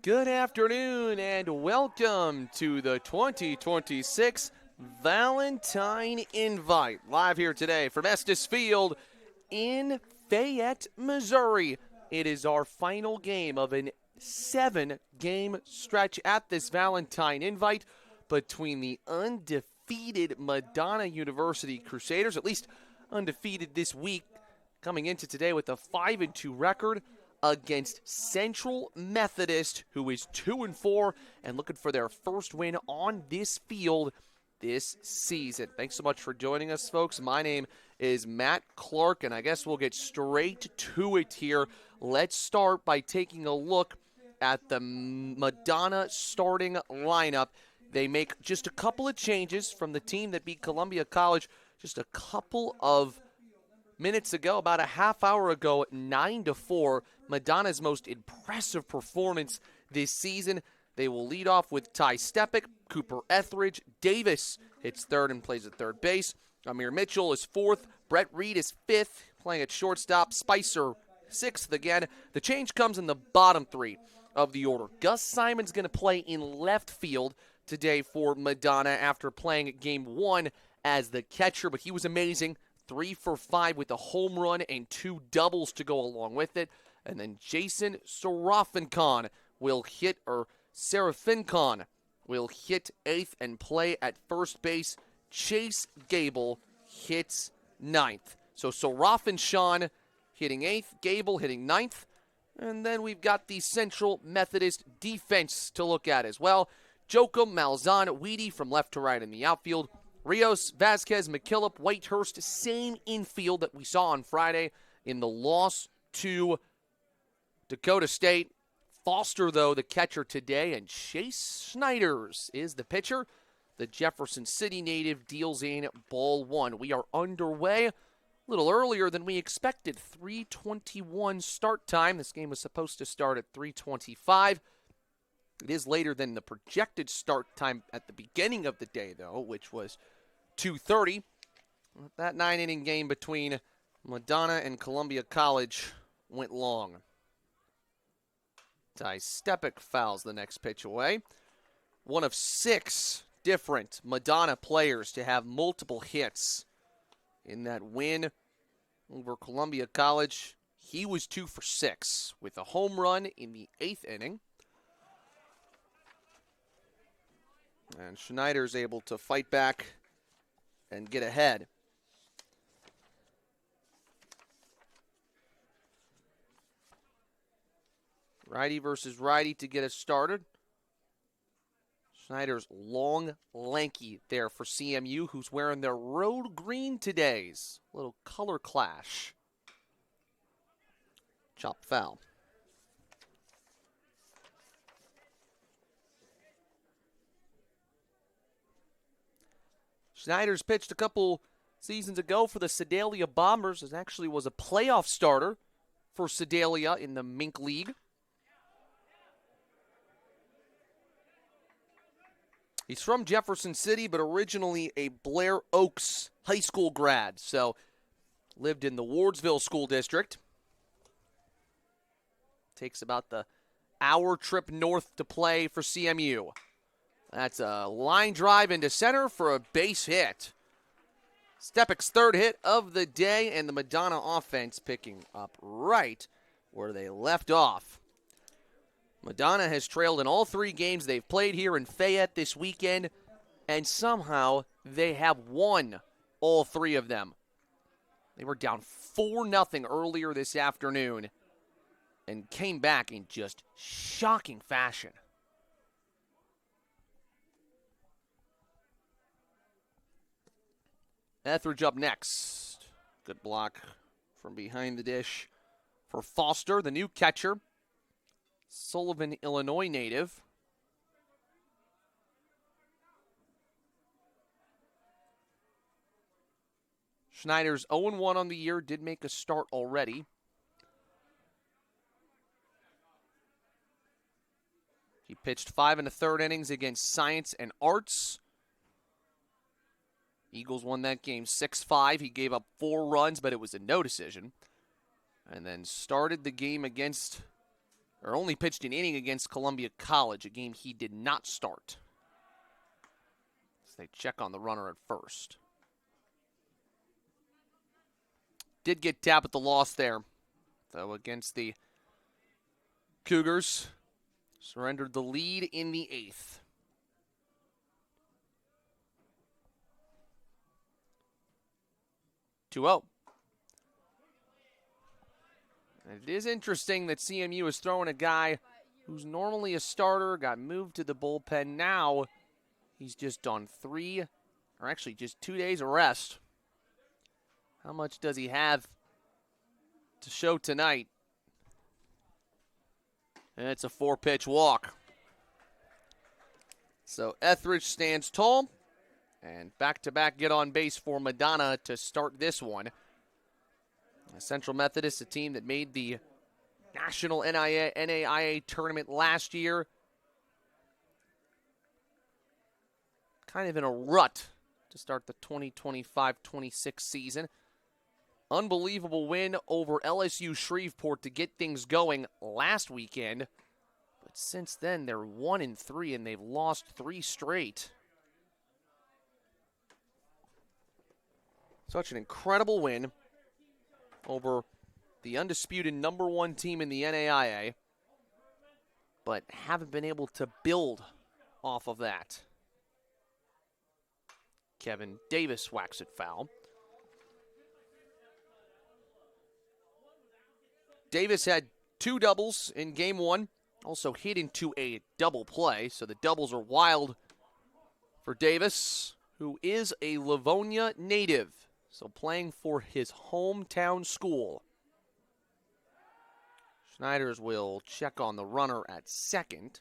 Good afternoon and welcome to the 2026 Valentine Invite. Live here today from Estes Field in Fayette, Missouri. It is our final game of an 7-game stretch at this Valentine Invite between the undefeated Madonna University Crusaders, at least undefeated this week, coming into today with a 5-2 record, against Central Methodist, who is 2-4 and looking for their first win on this field this season. Thanks so much for joining us, folks. My name is Matt Clark, and I guess we'll get straight to it here. Let's start by taking a look at the Madonna starting lineup. They make just a couple of changes from the team that beat Columbia College just a couple of minutes ago, about a half hour ago, 9-4. Madonna's most impressive performance this season. They will lead off with Ty Stepik, Cooper Etheridge. Davis hits third and plays at third base. Amir Mitchell is fourth. Brett Reed is fifth, playing at shortstop. Spicer sixth again. The change comes in the bottom three of the order. Gus Simon's going to play in left field today for Madonna after playing Game 1 as the catcher, but he was amazing. 3 for 5 with a home run and 2 doubles to go along with it. And then Jason Serafincon will hit eighth and play at first base. Chase Gable hits ninth. So Serafincon hitting eighth, Gable hitting ninth. And then we've got the Central Methodist defense to look at as well. Jokum, Malzahn, Weedy from left to right in the outfield. Rios, Vasquez, McKillop, Whitehurst, same infield that we saw on Friday in the loss to Dakota State. Foster, though, the catcher today, and Chase Schneiders is the pitcher. The Jefferson City native deals in ball one. We are underway a little earlier than we expected. 3:21 start time. This game was supposed to start at 3:25. It is later than the projected start time at the beginning of the day, though, which was 2:30. That 9-inning game between Madonna and Columbia College went long. Ty Stepik fouls the next pitch away. One of 6 different Madonna players to have multiple hits in that win over Columbia College. He was 2 for 6 with a home run in the 8th inning. And Schneider's able to fight back and get ahead. Righty versus righty to get us started. Schneider's long, lanky there for CMU, who's wearing their road green today's. Little color clash. Chop foul. Schneider's pitched a couple seasons ago for the Sedalia Bombers. It actually was a playoff starter for Sedalia in the Mink League. He's from Jefferson City, but originally a Blair Oaks high school grad. So lived in the Wardsville School District. Takes about the hour trip north to play for CMU. That's a line drive into center for a base hit. Stepik's third hit of the day, and the Madonna offense picking up right where they left off. Madonna has trailed in all 3 games they've played here in Fayette this weekend, and somehow they have won all 3 of them. They were down 4-0 earlier this afternoon and came back in just shocking fashion. Etheridge up next. Good block from behind the dish for Foster, the new catcher. Sullivan, Illinois native. Schneider's 0-1 on the year, did make a start already. He pitched 5 1/3 innings against Science and Arts. Eagles won that game 6-5. He gave up 4 runs, but it was a no decision. And then started the game against or only pitched an inning against Columbia College, a game he did not start. So they check on the runner at first. Did get tapped at the loss there, though, against the Cougars. Surrendered the lead in the 8th. It is interesting that CMU is throwing a guy who's normally a starter, got moved to the bullpen. Now he's just on 2 days of rest. How much does he have to show tonight? And it's a 4-pitch walk. So Etheridge stands tall. And back-to-back get on base for Madonna to start this one. Central Methodist, a team that made the National NAIA tournament last year. Kind of in a rut to start the 2025-26 season. Unbelievable win over LSU Shreveport to get things going last weekend. But since then, they're 1-3 and they've lost 3 straight. Such an incredible win over the undisputed number 1 team in the NAIA, but haven't been able to build off of that. Kevin Davis whacks it foul. Davis had 2 doubles in game 1, also hit into a double play, so the doubles are wild for Davis, who is a Livonia native. So playing for his hometown school. Schneiders will check on the runner at second.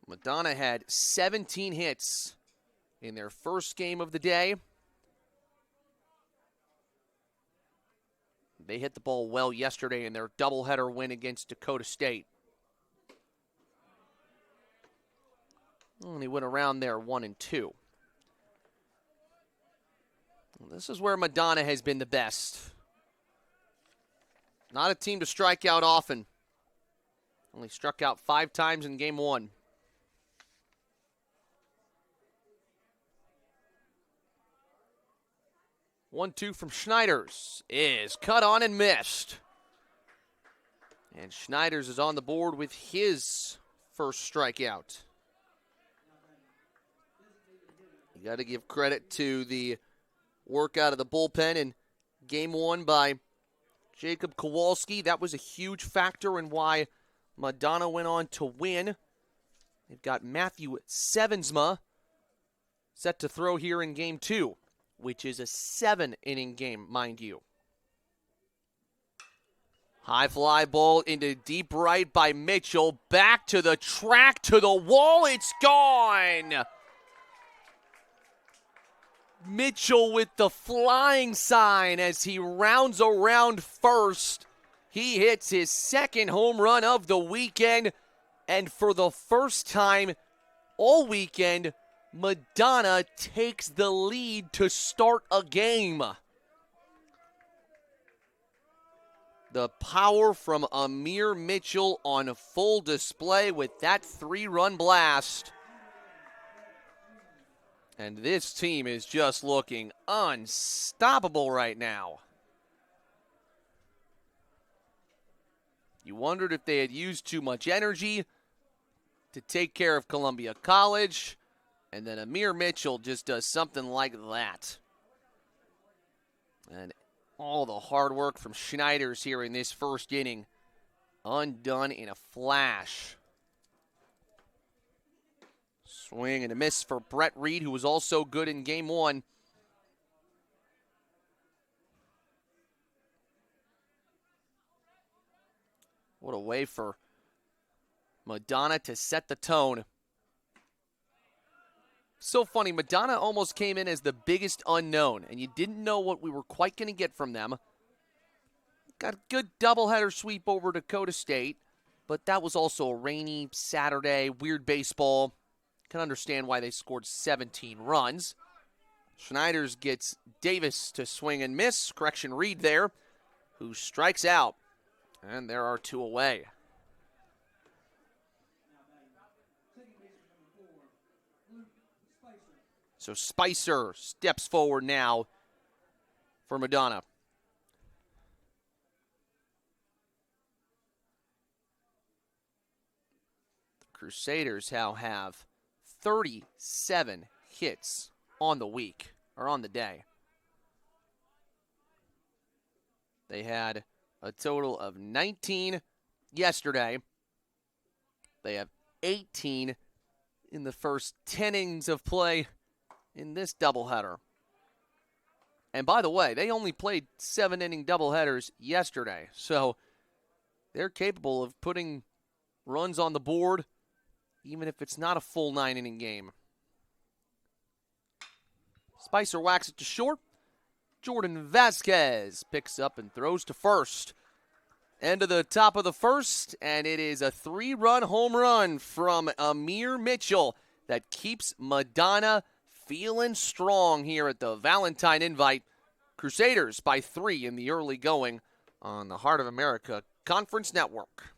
Madonna had 17 hits in their first game of the day. They hit the ball well yesterday in their doubleheader win against Dakota State. And he went around there 1-2. This is where Madonna has been the best. Not a team to strike out often. Only struck out 5 times in game 1. One-two from Schneiders is cut on and missed. And Schneiders is on the board with his first strikeout. You got to give credit to the work out of the bullpen in game 1 by Jacob Kowalski. That was a huge factor in why Madonna went on to win. They've got Matthew Sevensma set to throw here in game 2, which is a 7-inning game, mind you. High fly ball into deep right by Mitchell. Back to the track, to the wall. It's gone. Mitchell with the flying sign as he rounds around first. He hits his second home run of the weekend. And for the first time all weekend, Madonna takes the lead to start a game. The power from Amir Mitchell on full display with that 3-run blast. And this team is just looking unstoppable right now. You wondered if they had used too much energy to take care of Columbia College. And then Amir Mitchell just does something like that. And all the hard work from Schneiders here in this first inning undone in a flash. Swing and a miss for Brett Reed, who was also good in game 1. What a way for Madonna to set the tone. So funny, Madonna almost came in as the biggest unknown, and you didn't know what we were quite going to get from them. Got a good doubleheader sweep over Dakota State, but that was also a rainy Saturday, weird baseball. Can understand why they scored 17 runs. Schneiders gets Davis to swing and miss. Correction, Reed there. who strikes out. And there are 2 away. So Spicer steps forward now for Madonna. The Crusaders now have 37 hits on the week, or on the day. They had a total of 19 yesterday. They have 18 in the first 10 innings of play in this doubleheader. And by the way, they only played 7-inning doubleheaders yesterday, so they're capable of putting runs on the board even if it's not a full 9-inning game. Spicer whacks it to short. Jordan Vasquez picks up and throws to first. End of the top of the first, and it is a 3-run home run from Amir Mitchell that keeps Madonna feeling strong here at the Valentine Invite. Crusaders by 3 in the early going on the Heart of America Conference Network.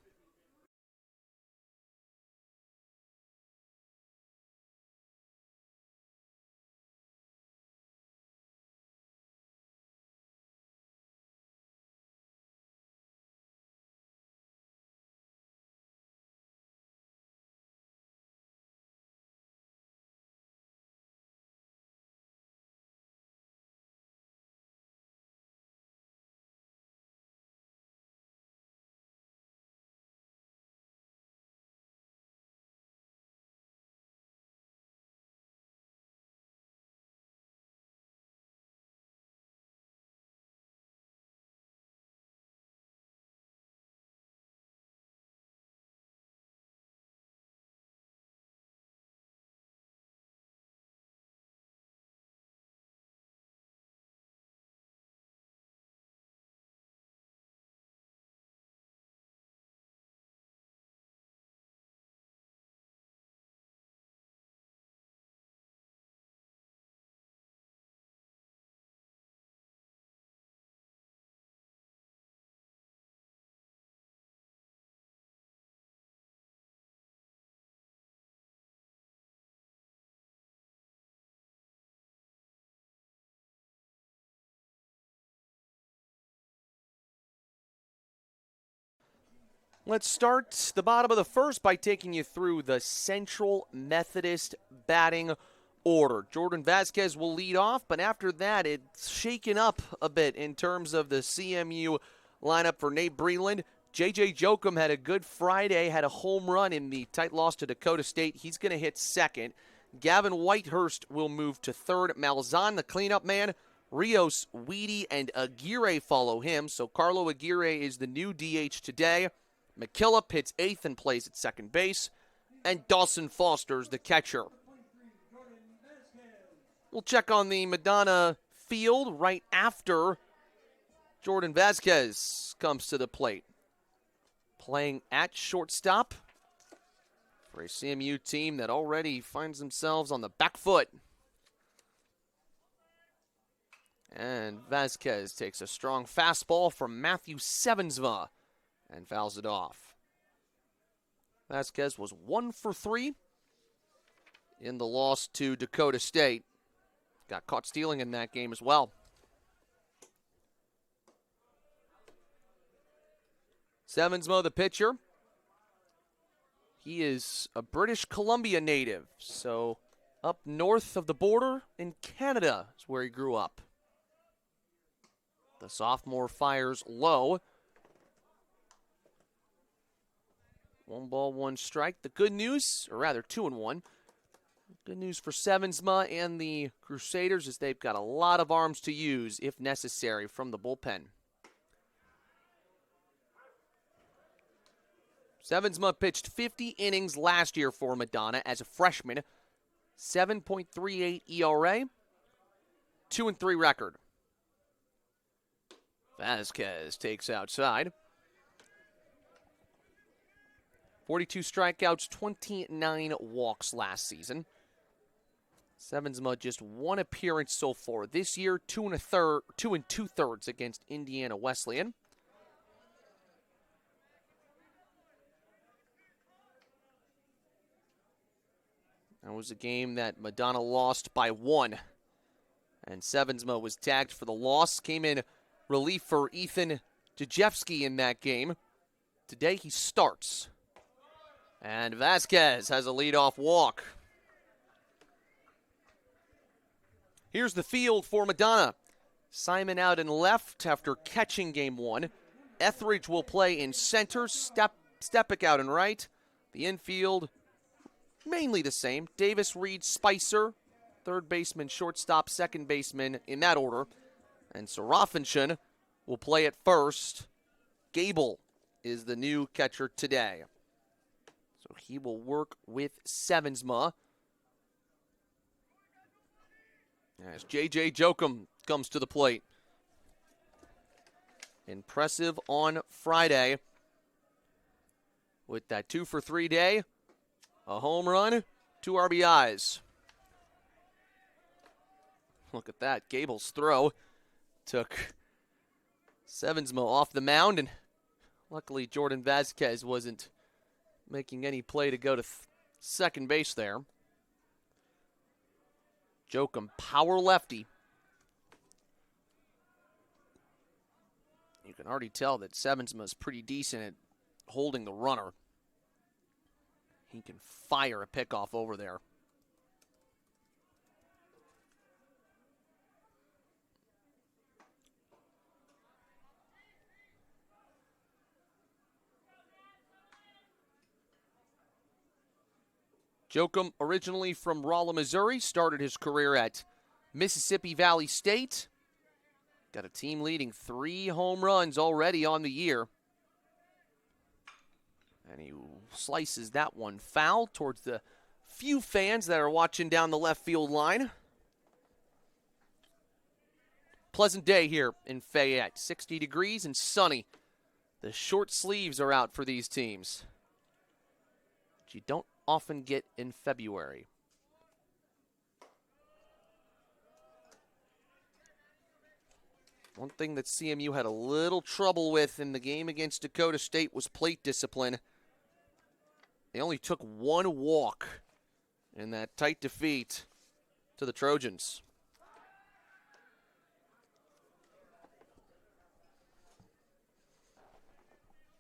Let's start the bottom of the first by taking you through the Central Methodist batting order. Jordan Vasquez will lead off, but after that, it's shaken up a bit in terms of the CMU lineup for Nate Breland. J.J. Jokum had a good Friday, had a home run in the tight loss to Dakota State. He's going to hit second. Gavin Whitehurst will move to third. Malzahn, the cleanup man. Rios, Weedy, and Aguirre follow him. So Carlo Aguirre is the new DH today. McKillop hits eighth and plays at second base. And Dawson Foster's the catcher. We'll check on the Madonna field right after Jordan Vasquez comes to the plate. Playing at shortstop for a CMU team that already finds themselves on the back foot. And Vasquez takes a strong fastball from Matthew Sevensma and fouls it off. Vasquez was 1 for 3 in the loss to Dakota State. Got caught stealing in that game as well. Sevensma, the pitcher. He is a British Columbia native, so up north of the border in Canada is where he grew up. The sophomore fires low. 1 ball, 1 strike. The good news, or rather 2-1. Good news for Sevensma and the Crusaders is they've got a lot of arms to use if necessary from the bullpen. Sevensma pitched 50 innings last year for Madonna as a freshman. 7.38 ERA. 2-3 record. Vasquez takes outside. 42 strikeouts, 29 walks last season. Sevensma just 1 appearance so far this year, 2 2/3 against Indiana Wesleyan. That was a game that Madonna lost by 1. And Sevensma was tagged for the loss. Came in relief for Ethan Dejewski in that game. Today he starts. And Vasquez has a leadoff walk. Here's the field for Madonna. Simon out in left after catching game 1. Etheridge will play in center. Stepic out in right. The infield, mainly the same. Davis, Reed, Spicer. Third baseman, shortstop, second baseman in that order. And Sarafinshan will play at first. Gable is the new catcher today. So he will work with Sevensma. As J.J. Jokum comes to the plate. Impressive on Friday. With that 2-for-3 day, a home run, 2 RBIs. Look at that. Gable's throw took Sevensma off the mound, and luckily Jordan Vasquez wasn't making any play to go to second base there. Jokum, power lefty. You can already tell that Sevensma is pretty decent at holding the runner. He can fire a pickoff over there. Jokum, originally from Rolla, Missouri, started his career at Mississippi Valley State. Got a team leading 3 home runs already on the year. And he slices that one foul towards the few fans that are watching down the left field line. Pleasant day here in Fayette. 60 degrees and sunny. The short sleeves are out for these teams, which you don't often get in February. One thing that CMU had a little trouble with in the game against Dakota State was plate discipline. They only took 1 walk in that tight defeat to the Trojans.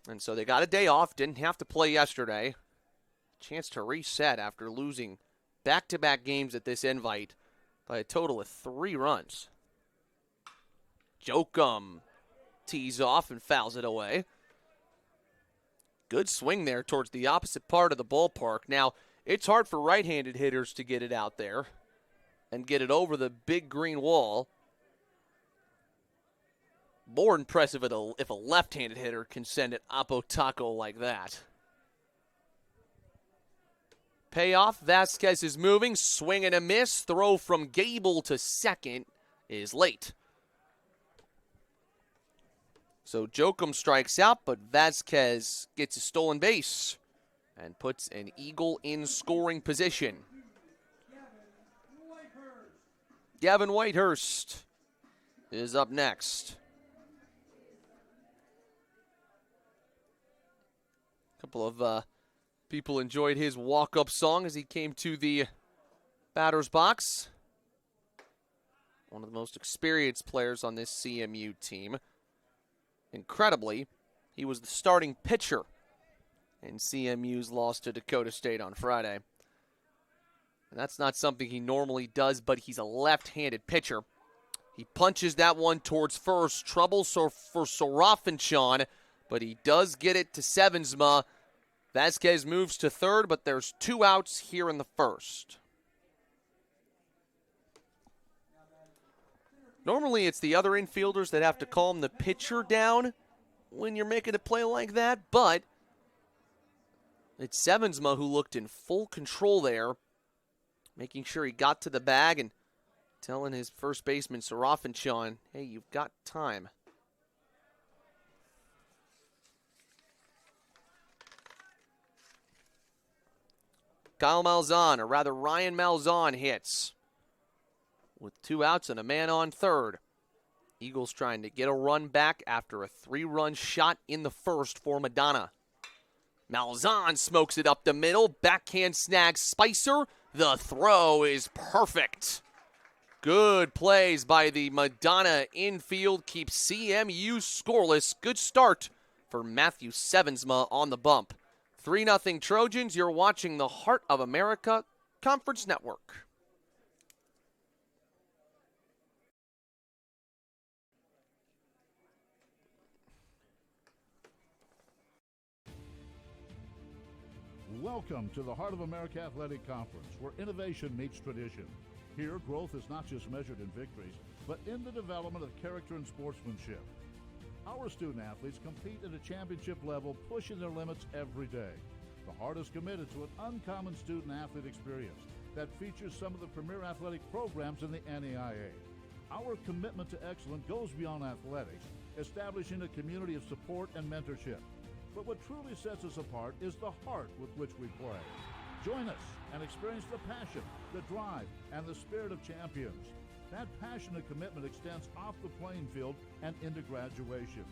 And so they got a day off, didn't have to play yesterday. Chance to reset after losing back-to-back games at this invite by a total of 3 runs. Jokum tees off and fouls it away. Good swing there towards the opposite part of the ballpark. Now, it's hard for right-handed hitters to get it out there and get it over the big green wall. More impressive if a left-handed hitter can send it Apo Taco like that. Payoff, Vasquez is moving, swing and a miss. Throw from Gable to second is late. So Jokum strikes out, but Vasquez gets a stolen base and puts an Eagle in scoring position. Gavin Whitehurst is up next. A couple of people enjoyed his walk-up song as he came to the batter's box. One of the most experienced players on this CMU team. Incredibly, he was the starting pitcher in CMU's loss to Dakota State on Friday. And that's not something he normally does, but he's a left-handed pitcher. He punches that one towards first. Trouble for Sarafinshan, but he does get it to Sevensma. Vasquez moves to third, but there's 2 outs here in the first. Normally, it's the other infielders that have to calm the pitcher down when you're making a play like that, but it's Sevensma who looked in full control there, making sure he got to the bag and telling his first baseman, Sarafinshan, hey, you've got time. Kyle Malzahn, or rather Ryan Malzahn, hits with 2 outs and a man on third. Eagles trying to get a run back after a 3-run shot in the first for Madonna. Malzahn smokes it up the middle. Backhand snags Spicer. The throw is perfect. Good plays by the Madonna infield keep CMU scoreless. Good start for Matthew Sevensma on the bump. 3-0 Trojans. You're watching the Heart of America Conference Network. Welcome to the Heart of America Athletic Conference, where innovation meets tradition. Here, growth is not just measured in victories, but in the development of character and sportsmanship. Our student athletes compete at a championship level, pushing their limits every day. The Heart is committed to an uncommon student athlete experience that features some of the premier athletic programs in the NAIA. Our commitment to excellence goes beyond athletics, establishing a community of support and mentorship. But what truly sets us apart is the heart with which we play. Join us and experience the passion, the drive, and the spirit of champions. That passion and commitment extends off the playing field and into graduation.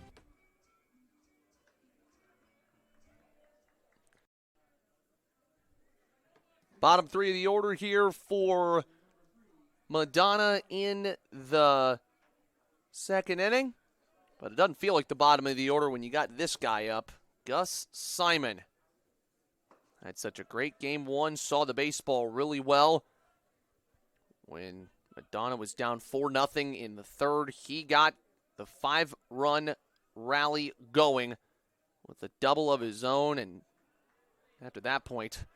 Bottom three of the order here for Madonna in the second inning. But it doesn't feel like the bottom of the order when you got this guy up. Gus Simon had such a great game one, saw the baseball really well. When Madonna was down 4-0 in the third, he got the 5-run rally going with a double of his own, and after that point,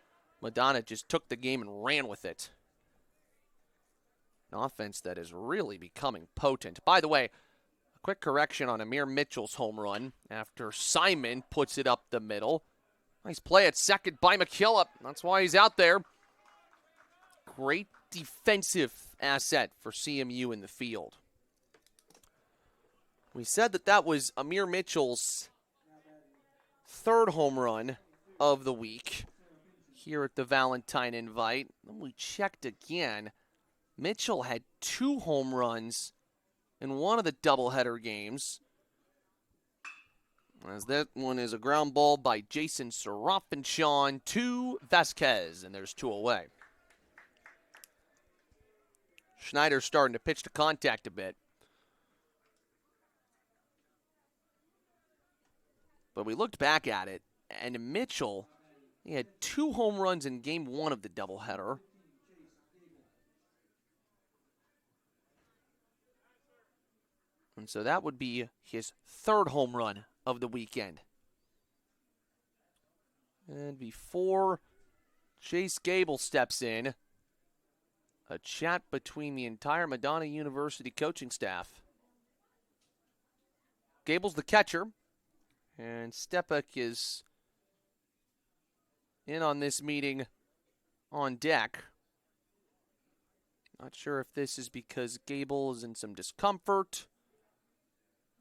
Madonna just took the game and ran with it. An offense that is really becoming potent. By the way, quick correction on Amir Mitchell's home run after Simon puts it up the middle. Nice play at second by McKillop. That's why he's out there. Great defensive asset for CMU in the field. We said that was Amir Mitchell's third home run of the week here at the Valentine Invite. Then we checked again. Mitchell had 2 home runs in one of the doubleheader games, as that one is a ground ball by Jason Sarafinchan to Vasquez, and there's 2 away. Schneider's starting to pitch to contact a bit. But we looked back at it, and Mitchell, he had 2 home runs in game 1 of the doubleheader. And so that would be his 3rd home run of the weekend. And before Chase Gable steps in, a chat between the entire Madonna University coaching staff. Gable's the catcher, and Stepek is in on this meeting on deck. Not sure if this is because Gable is in some discomfort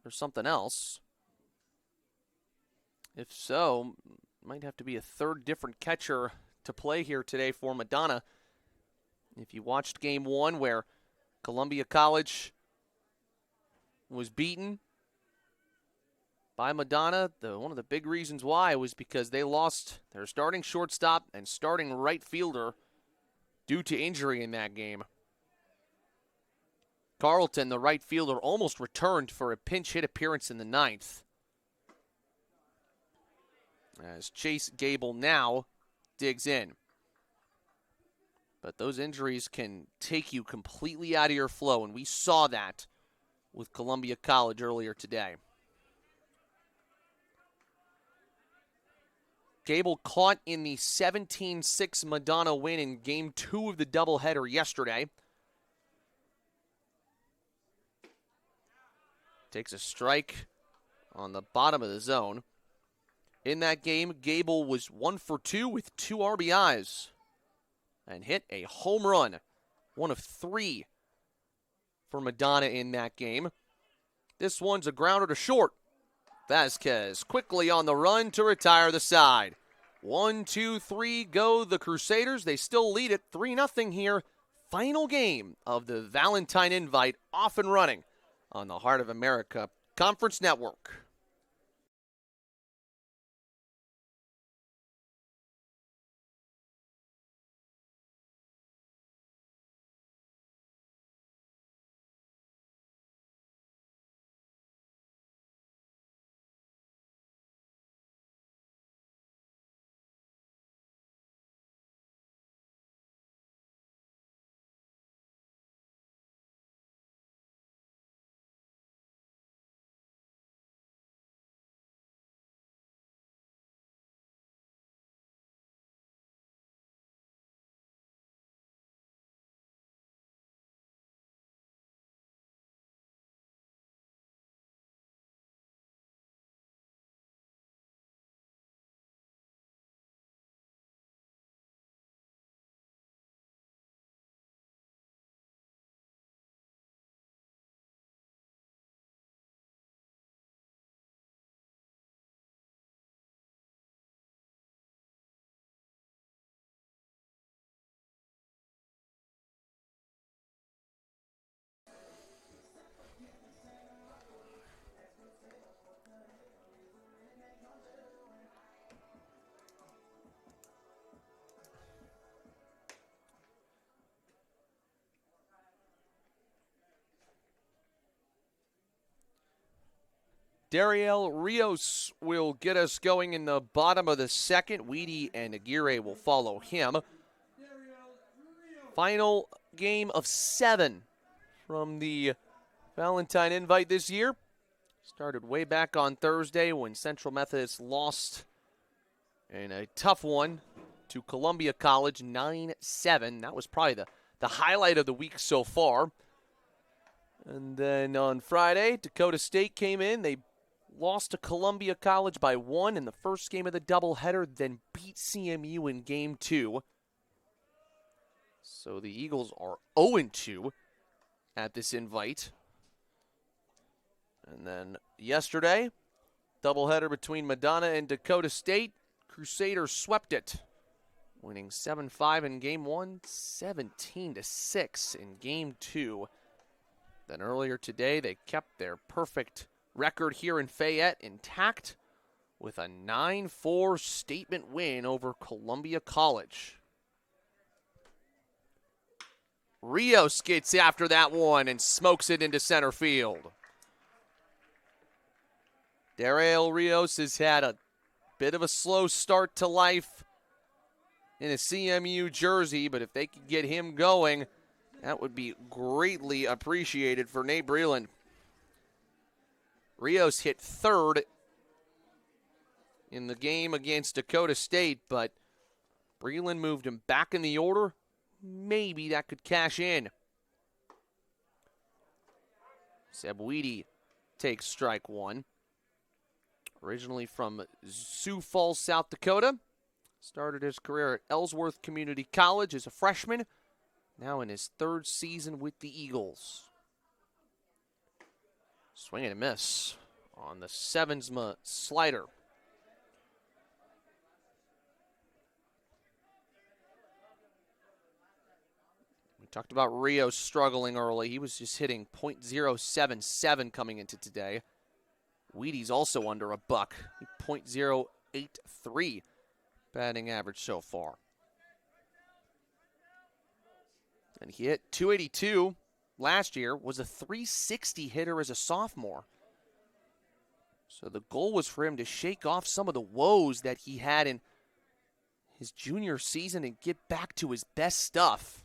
or something else. If so, might have to be a 3rd different catcher to play here today for Madonna. If you watched game 1 where Columbia College was beaten by Madonna, one of the big reasons why was because they lost their starting shortstop and starting right fielder due to injury in that game. Carlton, the right fielder, almost returned for a pinch hit appearance in the 9th. As Chase Gable now digs in. But those injuries can take you completely out of your flow, and we saw that with Columbia College earlier today. Gable caught in the 17-6 Madonna win in game 2 of the doubleheader yesterday. Takes a strike on the bottom of the zone. In that game, Gable was 1 for 2 with 2 RBIs and hit a home run, 1 of 3 for Madonna in that game. This one's a grounder to short. Vasquez quickly on the run to retire the side. 1, 2, 3 go the Crusaders. They still lead it 3-0 here. Final game of the Valentine Invite, off and running on the Heart of America Conference Network. Dariel Rios will get us going in the bottom of the second. Weedy and Aguirre will follow him. Final game of 7 from the Valentine Invite this year. Started way back on Thursday when Central Methodist lost in a tough one to Columbia College, 9-7. That was probably the highlight of the week so far. And then on Friday, Dakota State came in. They lost to Columbia College by 1 in the first game of the doubleheader, then beat CMU in Game 2. So the Eagles are 0-2 at this invite. And then yesterday, doubleheader between Madonna and Dakota State. Crusaders swept it, winning 7-5 in Game 1, 17-6 in Game 2. Then earlier today, they kept their perfect record here in Fayette intact with a 9-4 statement win over Columbia College. Rios gets after that one and smokes it into center field. Dariel Rios has had a bit of a slow start to life in a CMU jersey, but if they could get him going, that would be greatly appreciated for Nate Breland. Rios hit third in the game against Dakota State, but Breland moved him back in the order. Maybe that could cash in. Seb Weedy takes strike 1. Originally from Sioux Falls, South Dakota. Started his career at Ellsworth Community College as a freshman. Now in his 3rd season with the Eagles. Swing and a miss on the Sevensma slider. We talked about Rios struggling early. He was just hitting .077 coming into today. Weedy's also under a buck, .083 batting average so far. And he hit .282 last year, was a .360 hitter as a sophomore. So the goal was for him to shake off some of the woes that he had in his junior season and get back to his best stuff.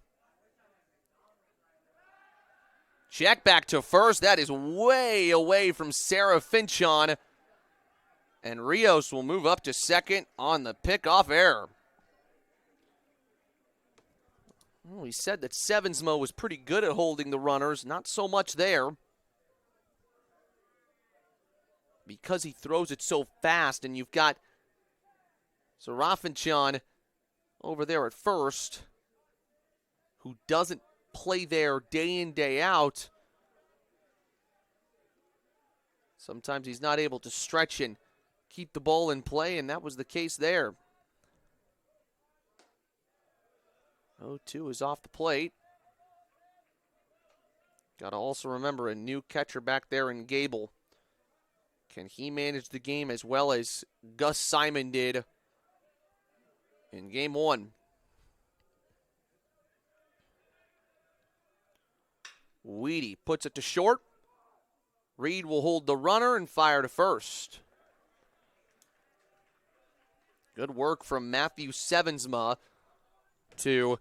Check back to first. That is way away from Sarah Finchon. And Rios will move up to second on the pickoff error. Well, we said that Sevensma was pretty good at holding the runners. Not so much there. Because he throws it so fast, and you've got Sarafinchan over there at first, who doesn't play there day in, day out. Sometimes he's not able to stretch and keep the ball in play, and that was the case there. 0-2 is off the plate. Got to also remember a new catcher back there in Gable. Can he manage the game as well as Gus Simon did in Game 1? Weedy puts it to short. Reed will hold the runner and fire to first. Good work from Matthew Sevensma to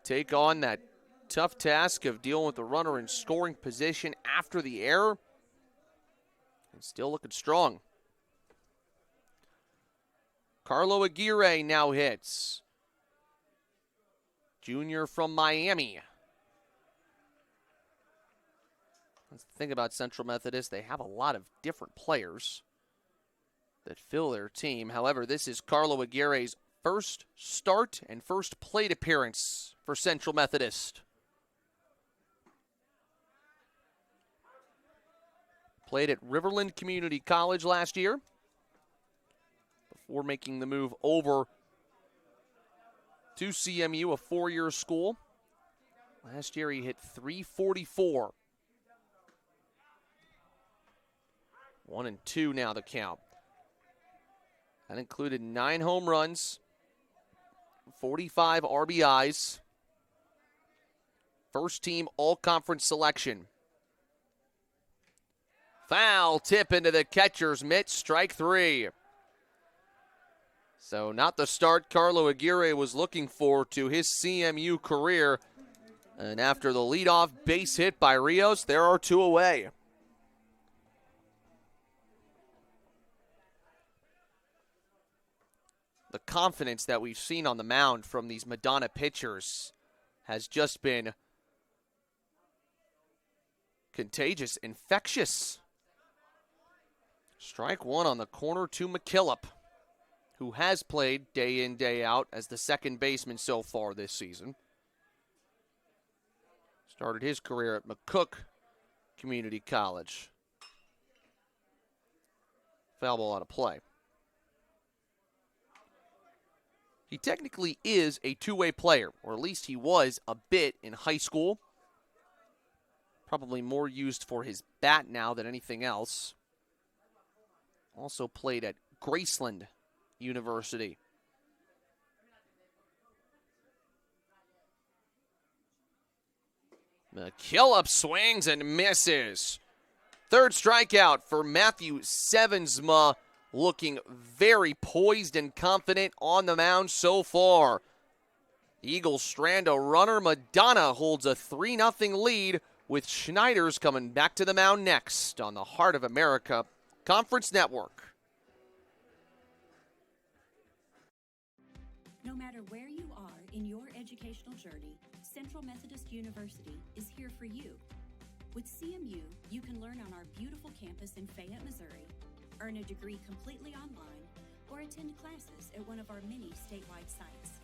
take on that tough task of dealing with the runner in scoring position after the error. And still looking strong. Carlo Aguirre now hits. Junior from Miami. Let's think about Central Methodist. They have a lot of different players that fill their team. However, this is Carlo Aguirre's first start and first plate appearance for Central Methodist. Played at Riverland Community College last year before making the move over to CMU, a 4-year school. Last year he hit .344. 1-2 now the count. That included 9 home runs, 45 RBIs, first team all-conference selection. Foul tip into the catcher's mitt, strike 3. So not the start Carlo Aguirre was looking for to his CMU career. And after the leadoff base hit by Rios, there are 2 away. The confidence that we've seen on the mound from these Madonna pitchers has just been contagious, infectious. Strike 1 on the corner to McKillop, who has played day in, day out as the second baseman so far this season. Started his career at McCook Community College. Foul ball out of play. He technically is a two-way player, or at least he was a bit in high school. Probably more used for his bat now than anything else. Also played at Graceland University. McKillop swings and misses. Third strikeout for Matthew Sevensma, looking very poised and confident on the mound so far. Eagles strand a runner. Madonna holds a 3-0 lead with Schneiders coming back to the mound next on the Heart of America Conference Network. No matter where you are in your educational journey, Central Methodist University is here for you. With CMU, you can learn on our beautiful campus in Fayette, Missouri, earn a degree completely online, or attend classes at one of our many statewide sites.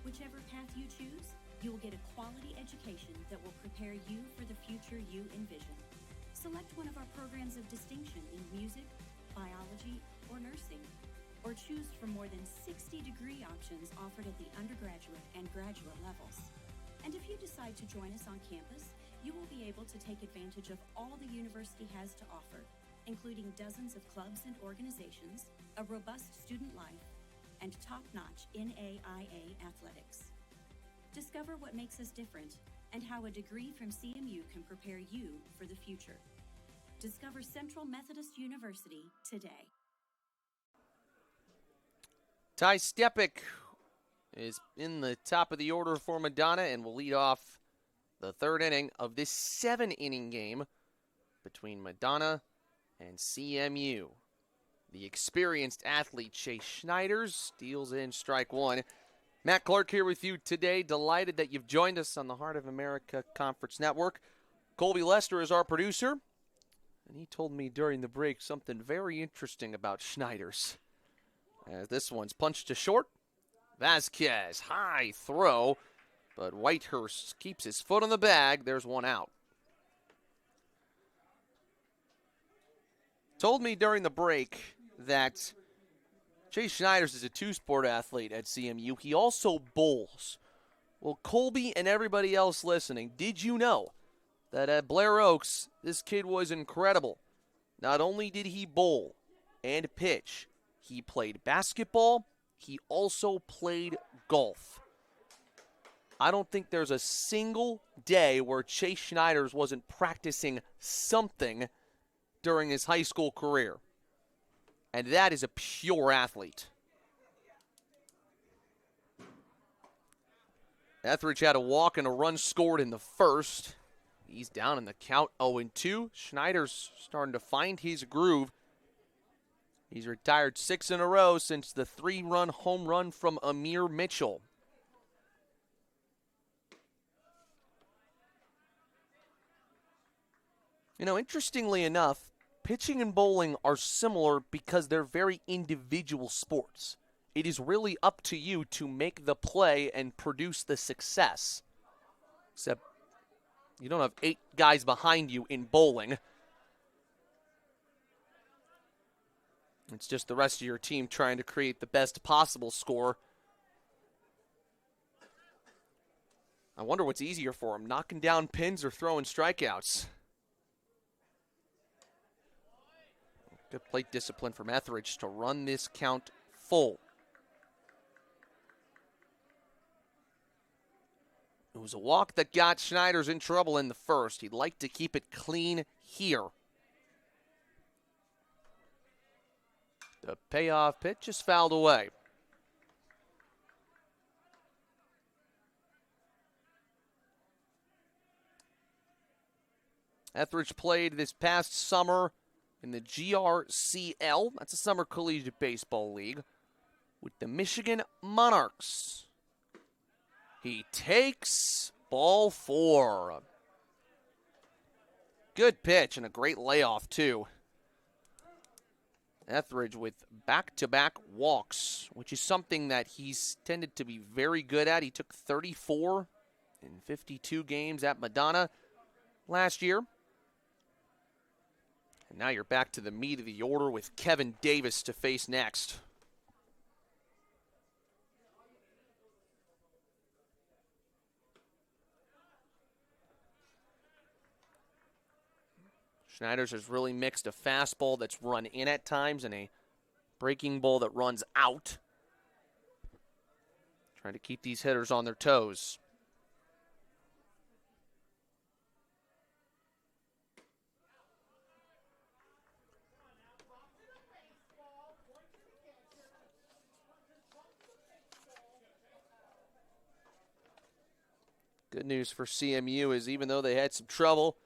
Whichever path you choose, you will get a quality education that will prepare you for the future you envision. Select one of our programs of distinction in music, biology, or nursing, or choose from more than 60 degree options offered at the undergraduate and graduate levels. And if you decide to join us on campus, you will be able to take advantage of all the university has to offer, including dozens of clubs and organizations, a robust student life, and top-notch NAIA athletics. Discover what makes us different and how a degree from CMU can prepare you for the future. Discover Central Methodist University today. Ty Stepik is in the top of the order for Madonna and will lead off the third inning of this 7-inning game between Madonna and CMU. The experienced athlete Chase Schneiders deals in strike 1. Matt Clark here with you today. Delighted that you've joined us on the Heart of America Conference Network. Colby Lester is our producer, and he told me during the break something very interesting about Schneiders. As this one's punched to short. Vasquez, high throw, but Whitehurst keeps his foot on the bag. There's one out. Told me during the break that Chase Schneiders is a two-sport athlete at CMU. He also bowls. Well, Colby and everybody else listening, did you know that at Blair Oaks, this kid was incredible? Not only did he bowl and pitch, he played basketball. He also played golf. I don't think there's a single day where Chase Schneiders wasn't practicing something during his high school career. And that is a pure athlete. Etheridge had a walk and a run scored in the first. He's down in the count 0-2. Schneiders starting to find his groove. He's retired 6 in a row since the 3-run home run from Amir Mitchell. You know, interestingly enough, pitching and bowling are similar because they're very individual sports. It is really up to you to make the play and produce the success. Except you don't have 8 guys behind you in bowling. It's just the rest of your team trying to create the best possible score. I wonder what's easier for him, knocking down pins or throwing strikeouts. Good plate discipline from Etheridge to run this count full. It was a walk that got Schneiders in trouble in the first. He'd like to keep it clean here. The payoff pitch is fouled away. Etheridge played this past summer in the GRCL, that's a Summer Collegiate Baseball League, with the Michigan Monarchs. He takes ball 4. Good pitch and a great layoff, too. Etheridge with back-to-back walks, which is something that he's tended to be very good at. He took 34 in 52 games at Madonna last year. And now you're back to the meat of the order with Kevin Davis to face next. Schneider's has really mixed a fastball that's run in at times and a breaking ball that runs out. Trying to keep these hitters on their toes. Good news for CMU is even though they had some trouble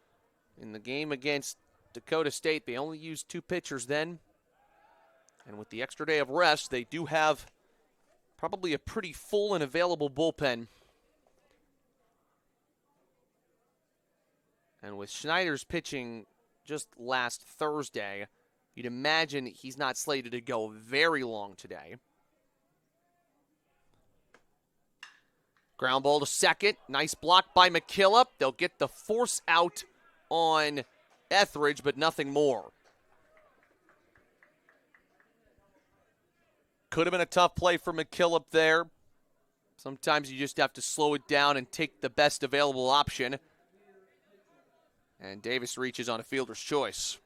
in the game against Dakota State, they only used 2 pitchers then. And with the extra day of rest, they do have probably a pretty full and available bullpen. And with Schneider's pitching just last Thursday, you'd imagine he's not slated to go very long today. Ground ball to second. Nice block by McKillop. They'll get the force out on Etheridge, but nothing more. Could have been a tough play for McKillop there. Sometimes you just have to slow it down and take the best available option. And Davis reaches on a fielder's choice.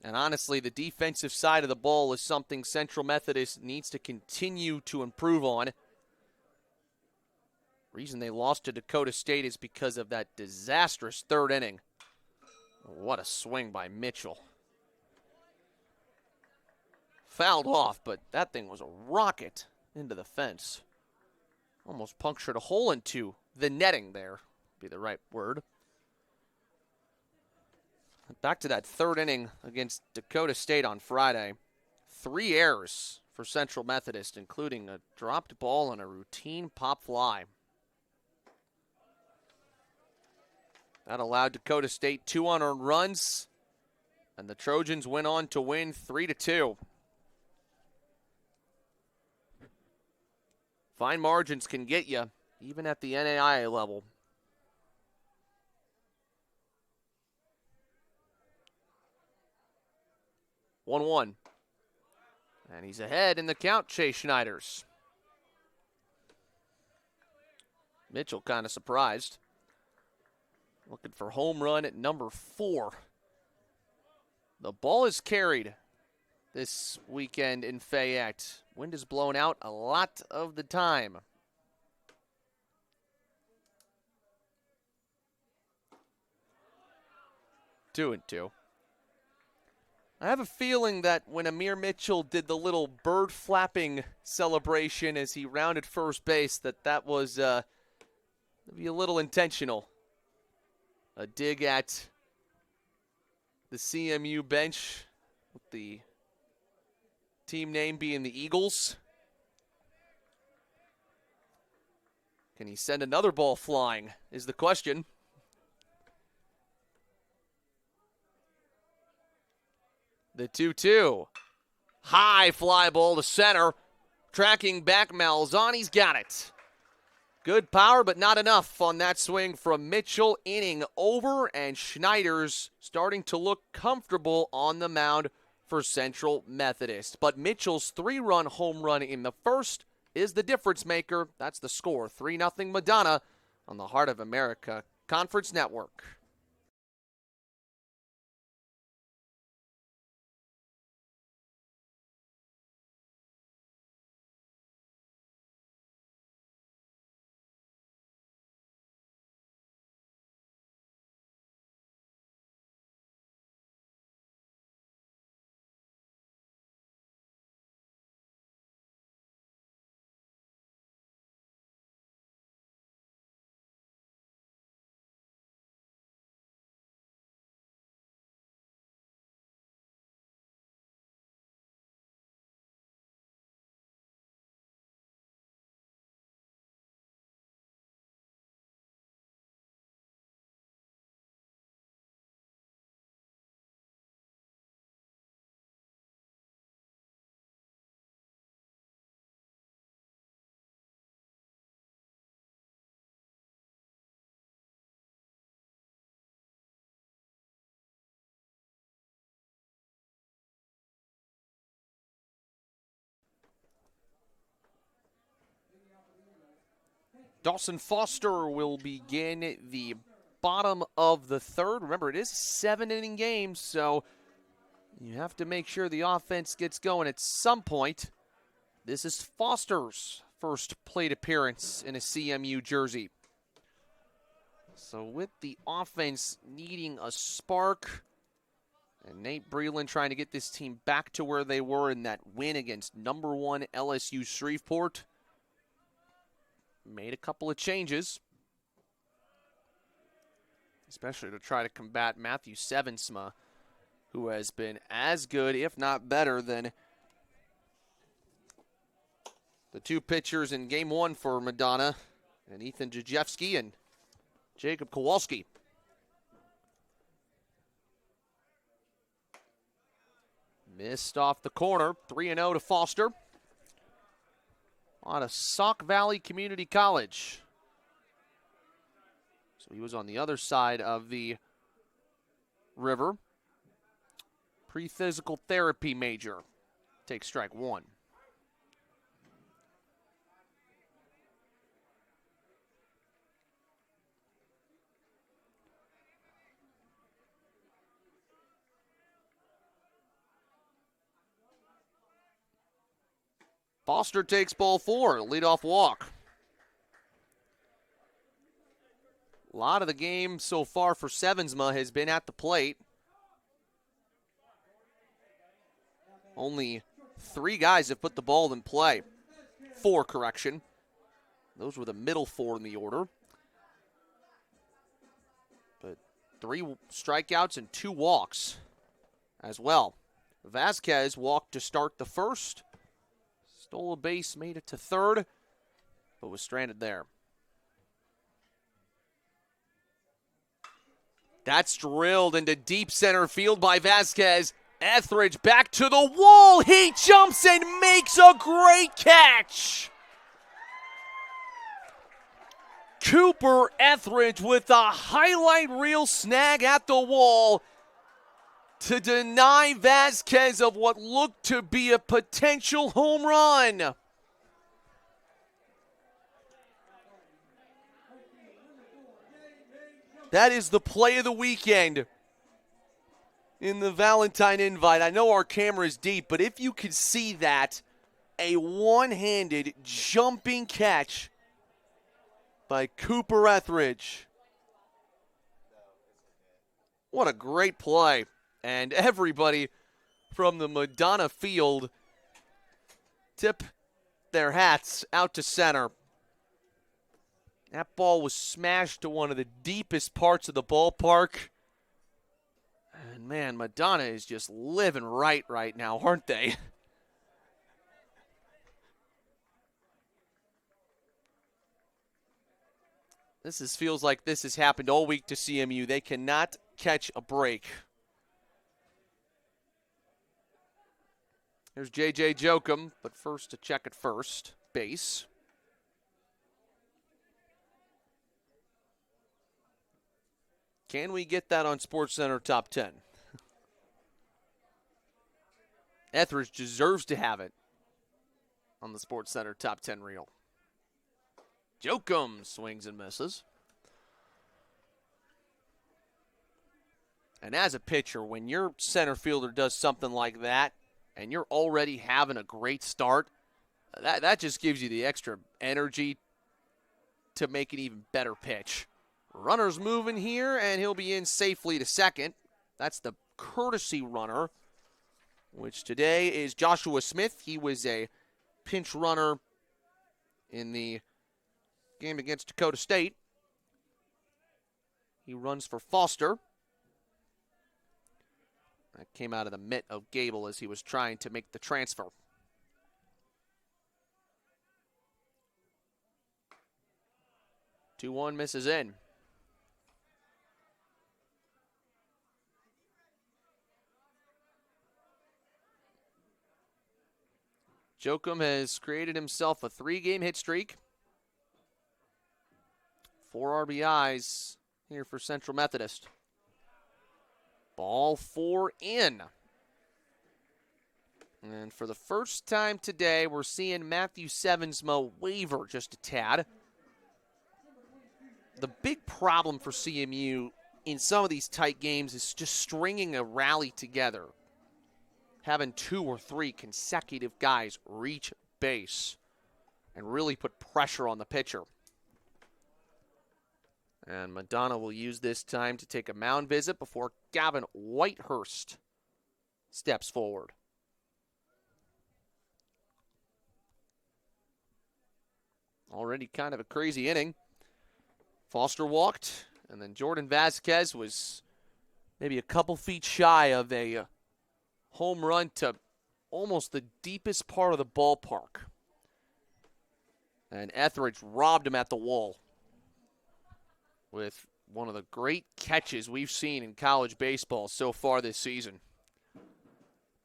And honestly, the defensive side of the ball is something Central Methodist needs to continue to improve on. Reason they lost to Dakota State is because of that disastrous third inning. What a swing by Mitchell. Fouled off, but that thing was a rocket into the fence. Almost punctured a hole into the netting there, would be the right word. Back to that third inning against Dakota State on Friday. 3 errors for Central Methodist, including a dropped ball and a routine pop fly. That allowed Dakota State 2 unearned runs, and the Trojans went on to win 3-2. Fine margins can get you, even at the NAIA level. One. And he's ahead in the count, Chase Schneiders. Mitchell kind of surprised. Looking for home run at number 4. The ball is carried this weekend in Fayette. Wind is blown out a lot of the time. Two and two. I have a feeling that when Amir Mitchell did the little bird flapping celebration as he rounded first base, that was maybe a little intentional. A dig at the CMU bench with the team name being the Eagles. Can he send another ball flying is the question. The 2-2. High fly ball to center. Tracking back, Malzahni's got it. Good power, but not enough on that swing from Mitchell. Inning over, and Schneider's starting to look comfortable on the mound for Central Methodist. But Mitchell's 3-run home run in the first is the difference maker. That's the score, 3-0 Madonna on the Heart of America Conference Network. Dawson Foster will begin the bottom of the third. Remember, it is a 7-inning game, so you have to make sure the offense gets going at some point. This is Foster's first plate appearance in a CMU jersey. So with the offense needing a spark, and Nate Breland trying to get this team back to where they were in that win against number 1 LSU Shreveport, made a couple of changes, especially to try to combat Matthew Sevensma, who has been as good, if not better, than the two pitchers in Game 1 for Madonna, and Ethan Jajewski and Jacob Kowalski. Missed off the corner, 3-0 to Foster. Out of Sauk Valley Community College. So he was on the other side of the river. Pre-physical therapy major. Take strike 1. Foster takes ball 4, leadoff walk. A lot of the game so far for Sevensma has been at the plate. Only 3 guys have put the ball in play. 4, correction. Those were the middle 4 in the order. But 3 strikeouts and 2 walks as well. Vasquez walked to start the first. Stole a base, made it to third, but was stranded there. That's drilled into deep center field by Vasquez. Etheridge back to the wall. He jumps and makes a great catch. Cooper Etheridge with a highlight reel snag at the wall to deny Vasquez of what looked to be a potential home run. That is the play of the weekend in the Valentine Invite. I know our camera is deep, but if you could see that, a one-handed jumping catch by Cooper Etheridge. What a great play. And everybody from the Madonna field tip their hats out to center. That ball was smashed to one of the deepest parts of the ballpark. And man, Madonna is just living right now, aren't they? Feels like this has happened all week to CMU. They cannot catch a break. Here's J.J. Jokum, but first to check at first base. Can we get that on SportsCenter Top 10? Etheridge deserves to have it on the SportsCenter Top 10 reel. Jokum swings and misses. And as a pitcher, when your center fielder does something like that, and you're already having a great start, that just gives you the extra energy to make an even better pitch. Runner's moving here, and he'll be in safely to second. That's the courtesy runner, which today is Joshua Smith. He was a pinch runner in the game against Dakota State. He runs for Foster. That came out of the mitt of Gable as he was trying to make the transfer. Two-one misses in. Jokum has created himself a 3-game hit streak. 4 RBIs here for Central Methodist. Ball 4 in. And for the first time today, we're seeing Matthew Sevensma waver just a tad. the big problem for CMU in some of these tight games is just stringing a rally together, having 2 or 3 consecutive guys reach base and really put pressure on the pitcher. And Madonna will use this time to take a mound visit before Gavin Whitehurst steps forward. Already kind of a crazy inning. Foster walked, and then Jordan Vasquez was maybe a couple feet shy of a home run to almost the deepest part of the ballpark. And Etheridge robbed him at the wall with one of the great catches we've seen in college baseball so far this season.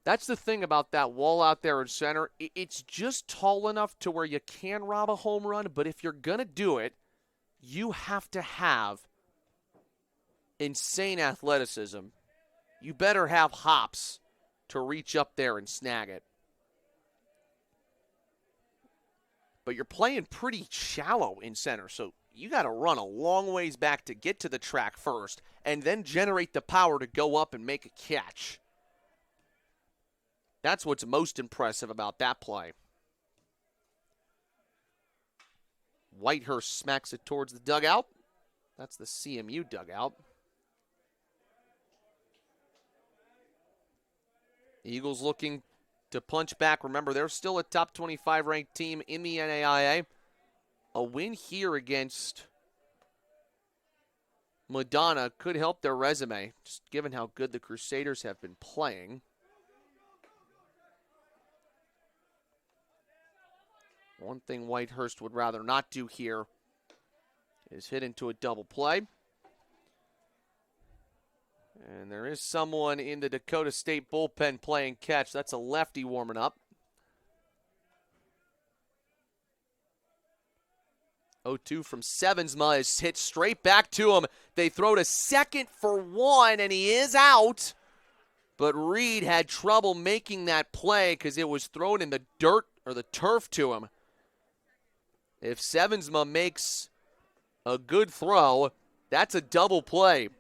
That's the thing about that wall out there in center. It's just tall enough to where you can rob a home run, but if you're going to do it, you have to have insane athleticism. You better have hops to reach up there and snag it. But you're playing pretty shallow in center, so you got to run a long ways back to get to the track first and then generate the power to go up and make a catch. That's what's most impressive about that play. Whitehurst smacks it towards the dugout. That's the CMU dugout. Eagles looking to punch back. Remember, they're still a top 25 ranked team in the NAIA. A win here against Madonna could help their resume, just given how good the Crusaders have been playing. One thing Whitehurst would rather not do here is hit into a double play. And there is someone in the Dakota State bullpen playing catch. That's a lefty warming up. 0-2 from Sevensma is hit straight back to him. They throw to second for 1, and he is out. But Reed had trouble making that play because it was thrown in the dirt or the turf to him. If Sevensma makes a good throw, that's a double play.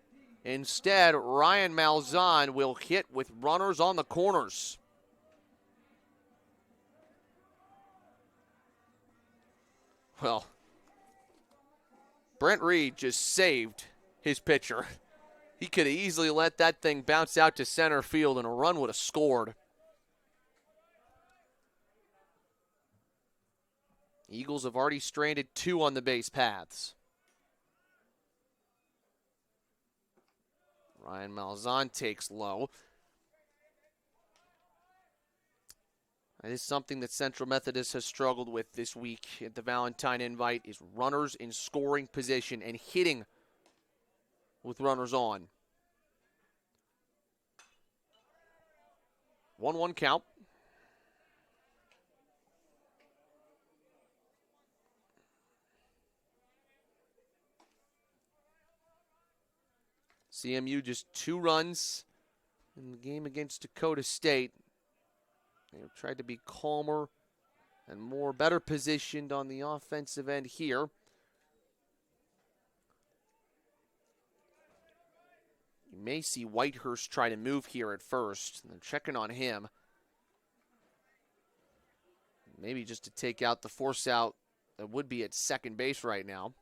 Instead, Ryan Malzahn will hit with runners on the corners. Well, Brent Reed just saved his pitcher. He could have easily let that thing bounce out to center field and a run would have scored. Eagles have already stranded 2 on the base paths. Ryan Malzahn takes low. That is something that Central Methodist has struggled with this week at the Valentine Invite, is runners in scoring position and hitting with runners on. 1-1 count. CMU just 2 runs in the game against Dakota State. They've tried to be calmer and better positioned on the offensive end here. You may see Whitehurst try to move here at first. They're checking on him. Maybe just to take out the force out that would be at second base right now.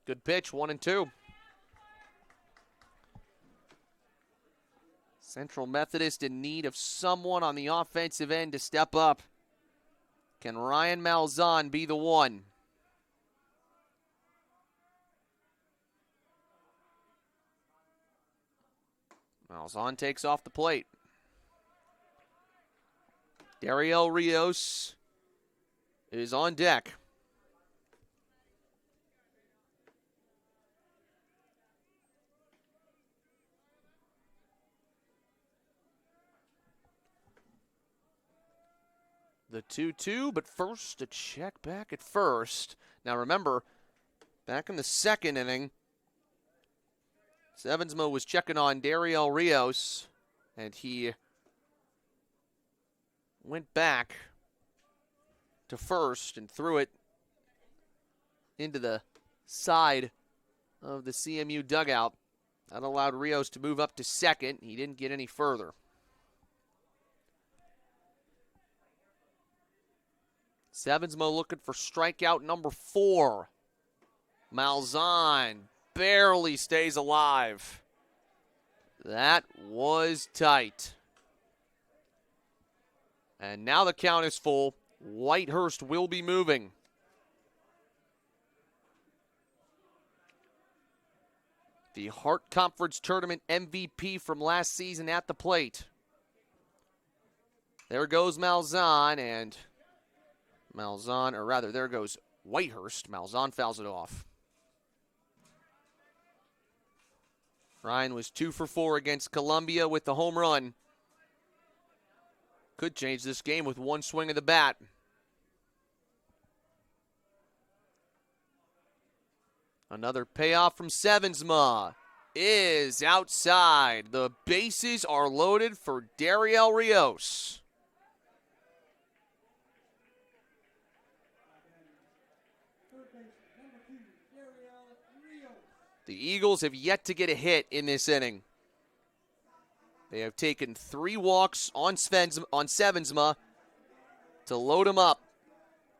Good pitch, 1-2. Central Methodist in need of someone on the offensive end to step up. Can Ryan Malzahn be the one? Malzahn takes off the plate. Dariel Rios is on deck. The 2-2, but first a check back at first. Now remember, back in the second inning, Sevensma was checking on Dariel Rios, and he went back to first and threw it into the side of the CMU dugout. That allowed Rios to move up to second. He didn't get any further. Sevensma looking for strikeout number 4. Malzahn barely stays alive. That was tight. And now the count is full. Whitehurst will be moving. The Hart Conference Tournament MVP from last season at the plate. There goes Malzahn, and there goes Whitehurst. Malzahn fouls it off. Ryan was 2 for 4 against Columbia with the home run. Could change this game with one swing of the bat. Another payoff from Sevensma is outside. The bases are loaded for Dariel Rios. The Eagles have yet to get a hit in this inning. They have taken 3 walks on Sevensma to load him up.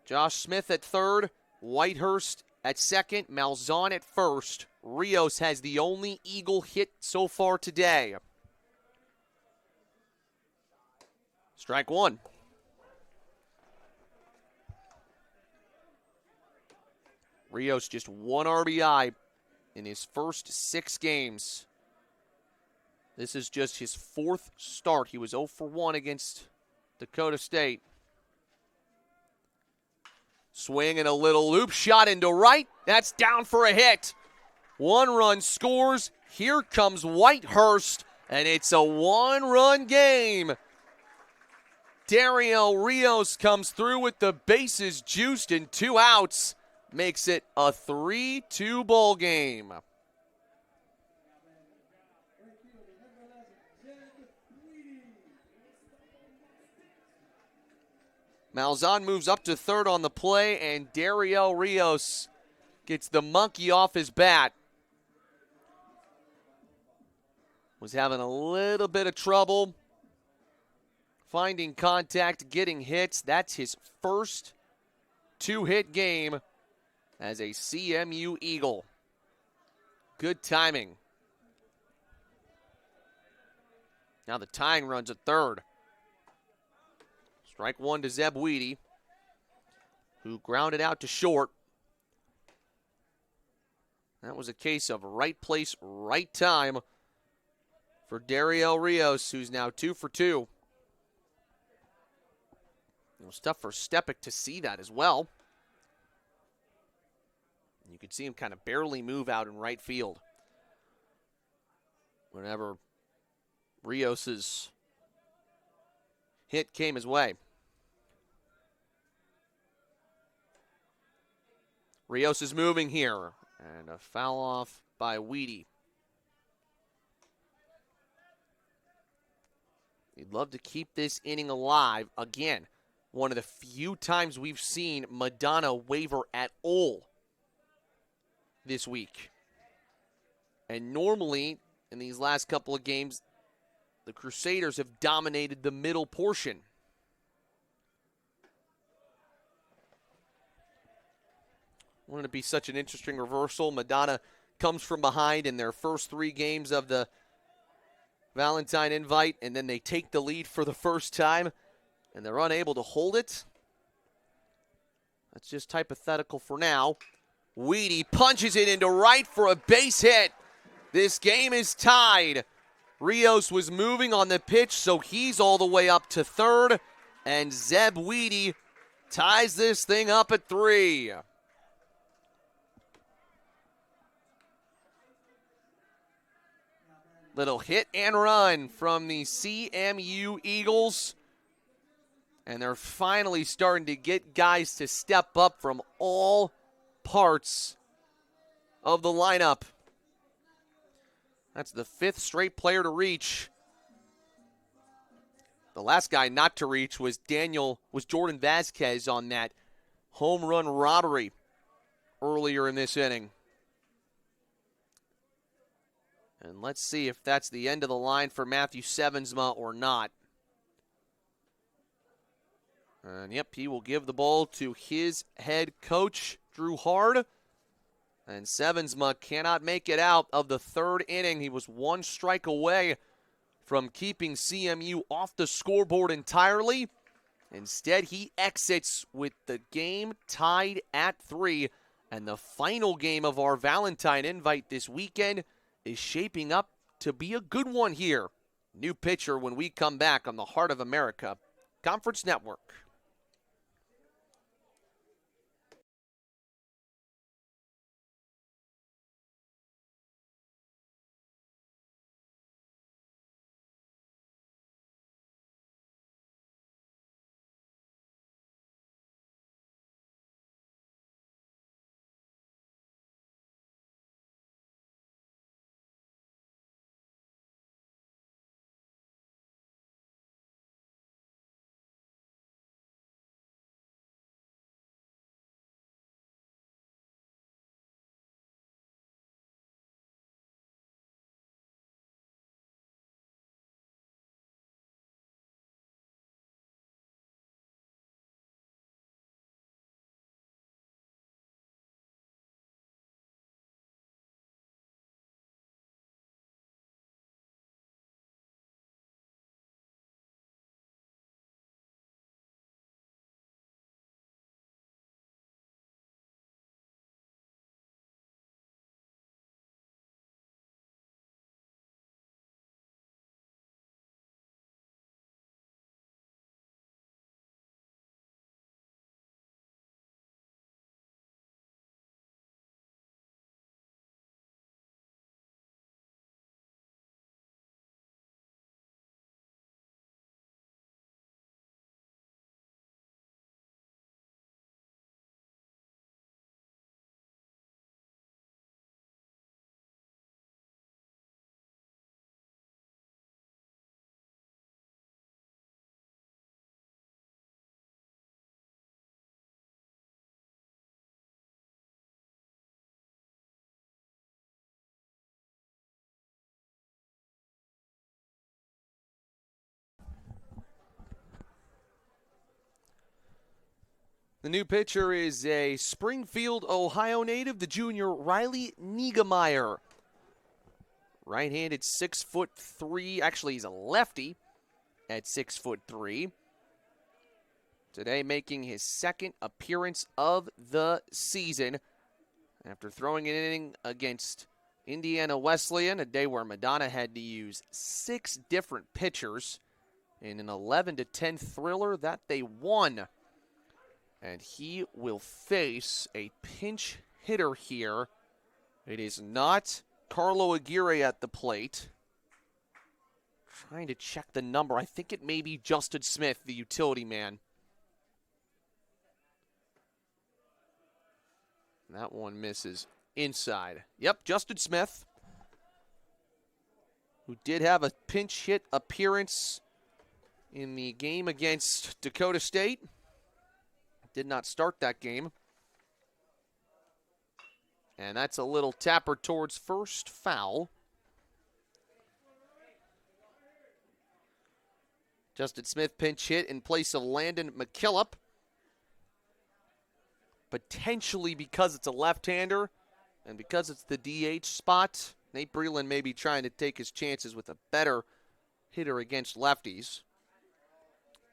Josh Smith at third, Whitehurst at second, Malzahn at first. Rios has the only Eagle hit so far today. Strike 1. Rios just 1 RBI in his first 6 games. This is just his 4th start. He was 0 for 1 against Dakota State. Swing and a little loop shot into right. That's down for a hit. 1 run scores. Here comes Whitehurst, and it's a 1-run game. Dariel Rios comes through with the bases juiced and 2 outs. Makes it a 3-2 ball game. Malzahn moves up to third on the play, and Dariel Rios gets the monkey off his bat. Was having a little bit of trouble finding contact, getting hits. That's his first 2-hit game as a CMU Eagle. Good timing. Now the tying run's at third. Strike 1 to Zeb Weedy, who grounded out to short. That was a case of right place, right time for Dariel Rios, who's now 2 for 2. It was tough for Stepik to see that as well. You could see him kind of barely move out in right field whenever Rios's hit came his way. Rios is moving here, and a foul off by Weedy. You'd love to keep this inning alive. Again, one of the few times we've seen Madonna waver at all this week. And normally, in these last couple of games, the Crusaders have dominated the middle portion. Wouldn't it be such an interesting reversal? Madonna comes from behind in their first 3 games of the Valentine Invite, and then they take the lead for the first time, and they're unable to hold it. That's just hypothetical for now. Weedy punches it into right for a base hit. This game is tied. Rios was moving on the pitch, so he's all the way up to third, and Zeb Weedy ties this thing up at 3. Little hit and run from the CMU Eagles. And they're finally starting to get guys to step up from all parts of the lineup. That's the 5th straight player to reach. The last guy not to reach was Jordan Vasquez on that home run robbery earlier in this inning. And let's see if that's the end of the line for Matthew Sevensma or not. And yep, he will give the ball to his head coach, Drew Hard. And Sevensma cannot make it out of the third inning. He was one strike away from keeping CMU off the scoreboard entirely. Instead, he exits with the game tied at 3. And the final game of our Valentine invite this weekend is shaping up to be a good one here. New pitcher when we come back on the Heart of America Conference Network. The new pitcher is a Springfield, Ohio native, the junior Riley Niegemeyer. Right-handed, 6'3". Actually, he's a lefty at 6'3". Today making his second appearance of the season after throwing an inning against Indiana Wesleyan, a day where Madonna had to use 6 different pitchers in an 11-10 thriller that they won. And he will face a pinch hitter here. It is not Carlo Aguirre at the plate. Trying to check the number. I think it may be Justin Smith, the utility man. That one misses inside. Yep, Justin Smith, who did have a pinch hit appearance in the game against Dakota State. Did not start that game. And that's a little tapper towards first, foul. Justin Smith pinch hit in place of Landon McKillop. Potentially because it's a left-hander and because it's the DH spot, Nate Breland may be trying to take his chances with a better hitter against lefties.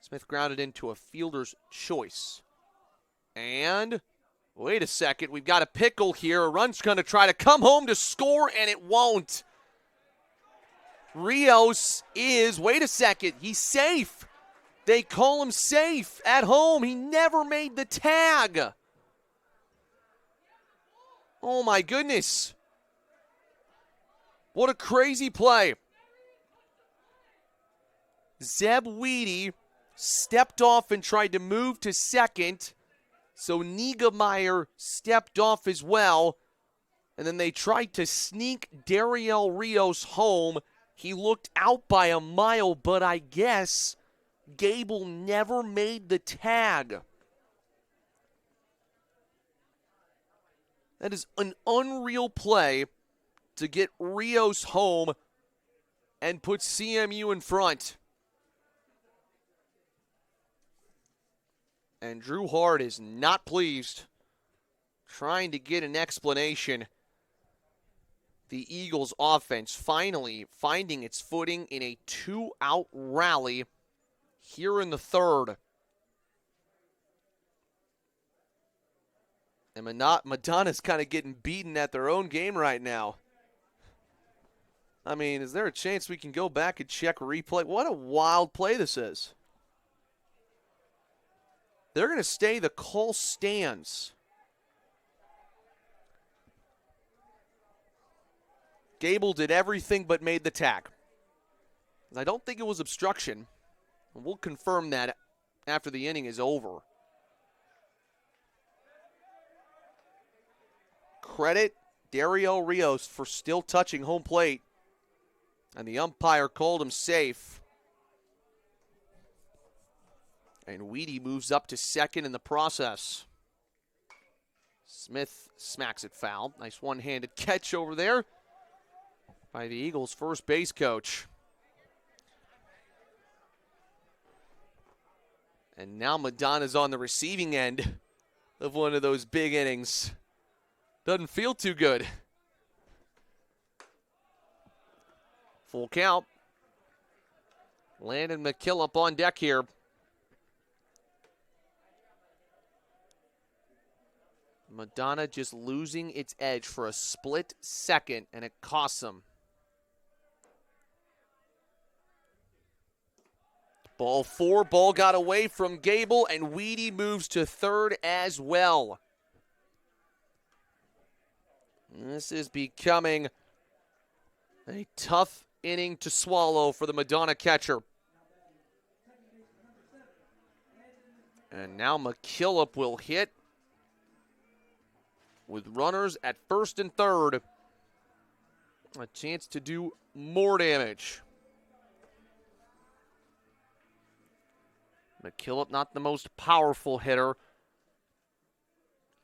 Smith grounded into a fielder's choice. And, wait a second, we've got a pickle here. A run's going to try to come home to score, and it won't. Rios is, wait a second, he's safe. They call him safe at home. He never made the tag. Oh, my goodness. What a crazy play. Zeb Weedy stepped off and tried to move to second. So Niegemeyer stepped off as well. And then they tried to sneak Dariel Rios home. He looked out by a mile, but I guess Gable never made the tag. That is an unreal play to get Rios home and put CMU in front. And Drew Hart is not pleased, trying to get an explanation. The Eagles offense finally finding its footing in a 2-out rally here in the third. And Madonna's kind of getting beaten at their own game right now. I mean, is there a chance we can go back and check replay? What a wild play this is. They're going to stay. The call stands. Gable did everything but made the tag. I don't think it was obstruction. We'll confirm that after the inning is over. Credit Dario Rios for still touching home plate. And the umpire called him safe. And Weedy moves up to second in the process. Smith smacks it foul. Nice one-handed catch over there by the Eagles' first base coach. And now Madonna's on the receiving end of one of those big innings. Doesn't feel too good. Full count. Landon McKillop on deck here. Madonna just losing its edge for a split second, and it costs them. Ball four, ball got away from Gable, and Weedy moves to third as well. This is becoming a tough inning to swallow for the Madonna catcher. And now McKillop will hit with runners at first and third. A chance to do more damage. McKillop, not the most powerful hitter.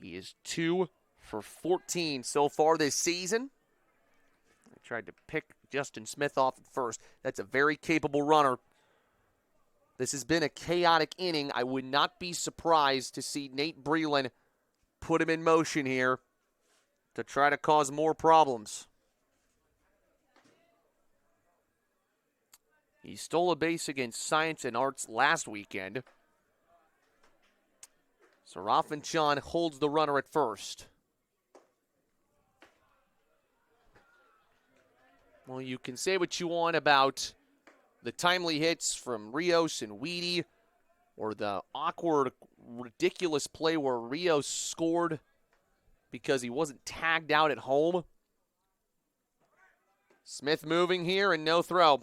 He is 2 for 14 so far this season. I tried to pick Justin Smith off at first. That's a very capable runner. This has been a chaotic inning. I would not be surprised to see Nate Breland put him in motion here to try to cause more problems. He stole a base against Science and Arts last weekend. Serafin Chan holds the runner at first. Well, you can say what you want about the timely hits from Rios and Weedy, or the awkward, ridiculous play where Rios scored because he wasn't tagged out at home. Smith moving here and no throw.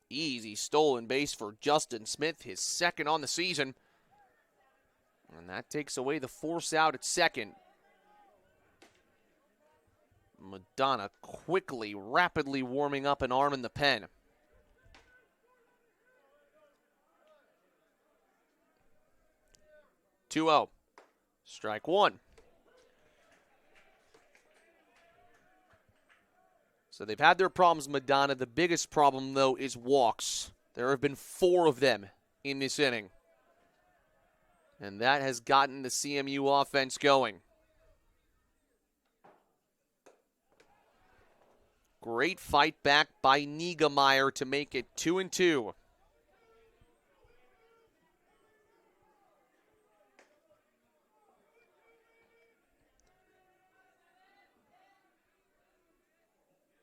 Easy stolen base for Justin Smith, his second on the season. And that takes away the force out at second. Madonna quickly, rapidly warming up an arm in the pen. Two-0. Strike one. So they've had their problems, Madonna. The biggest problem, though, is walks. There have been 4 of them in this inning. And that has gotten the CMU offense going. Great fight back by Niegemeyer to make it 2-2.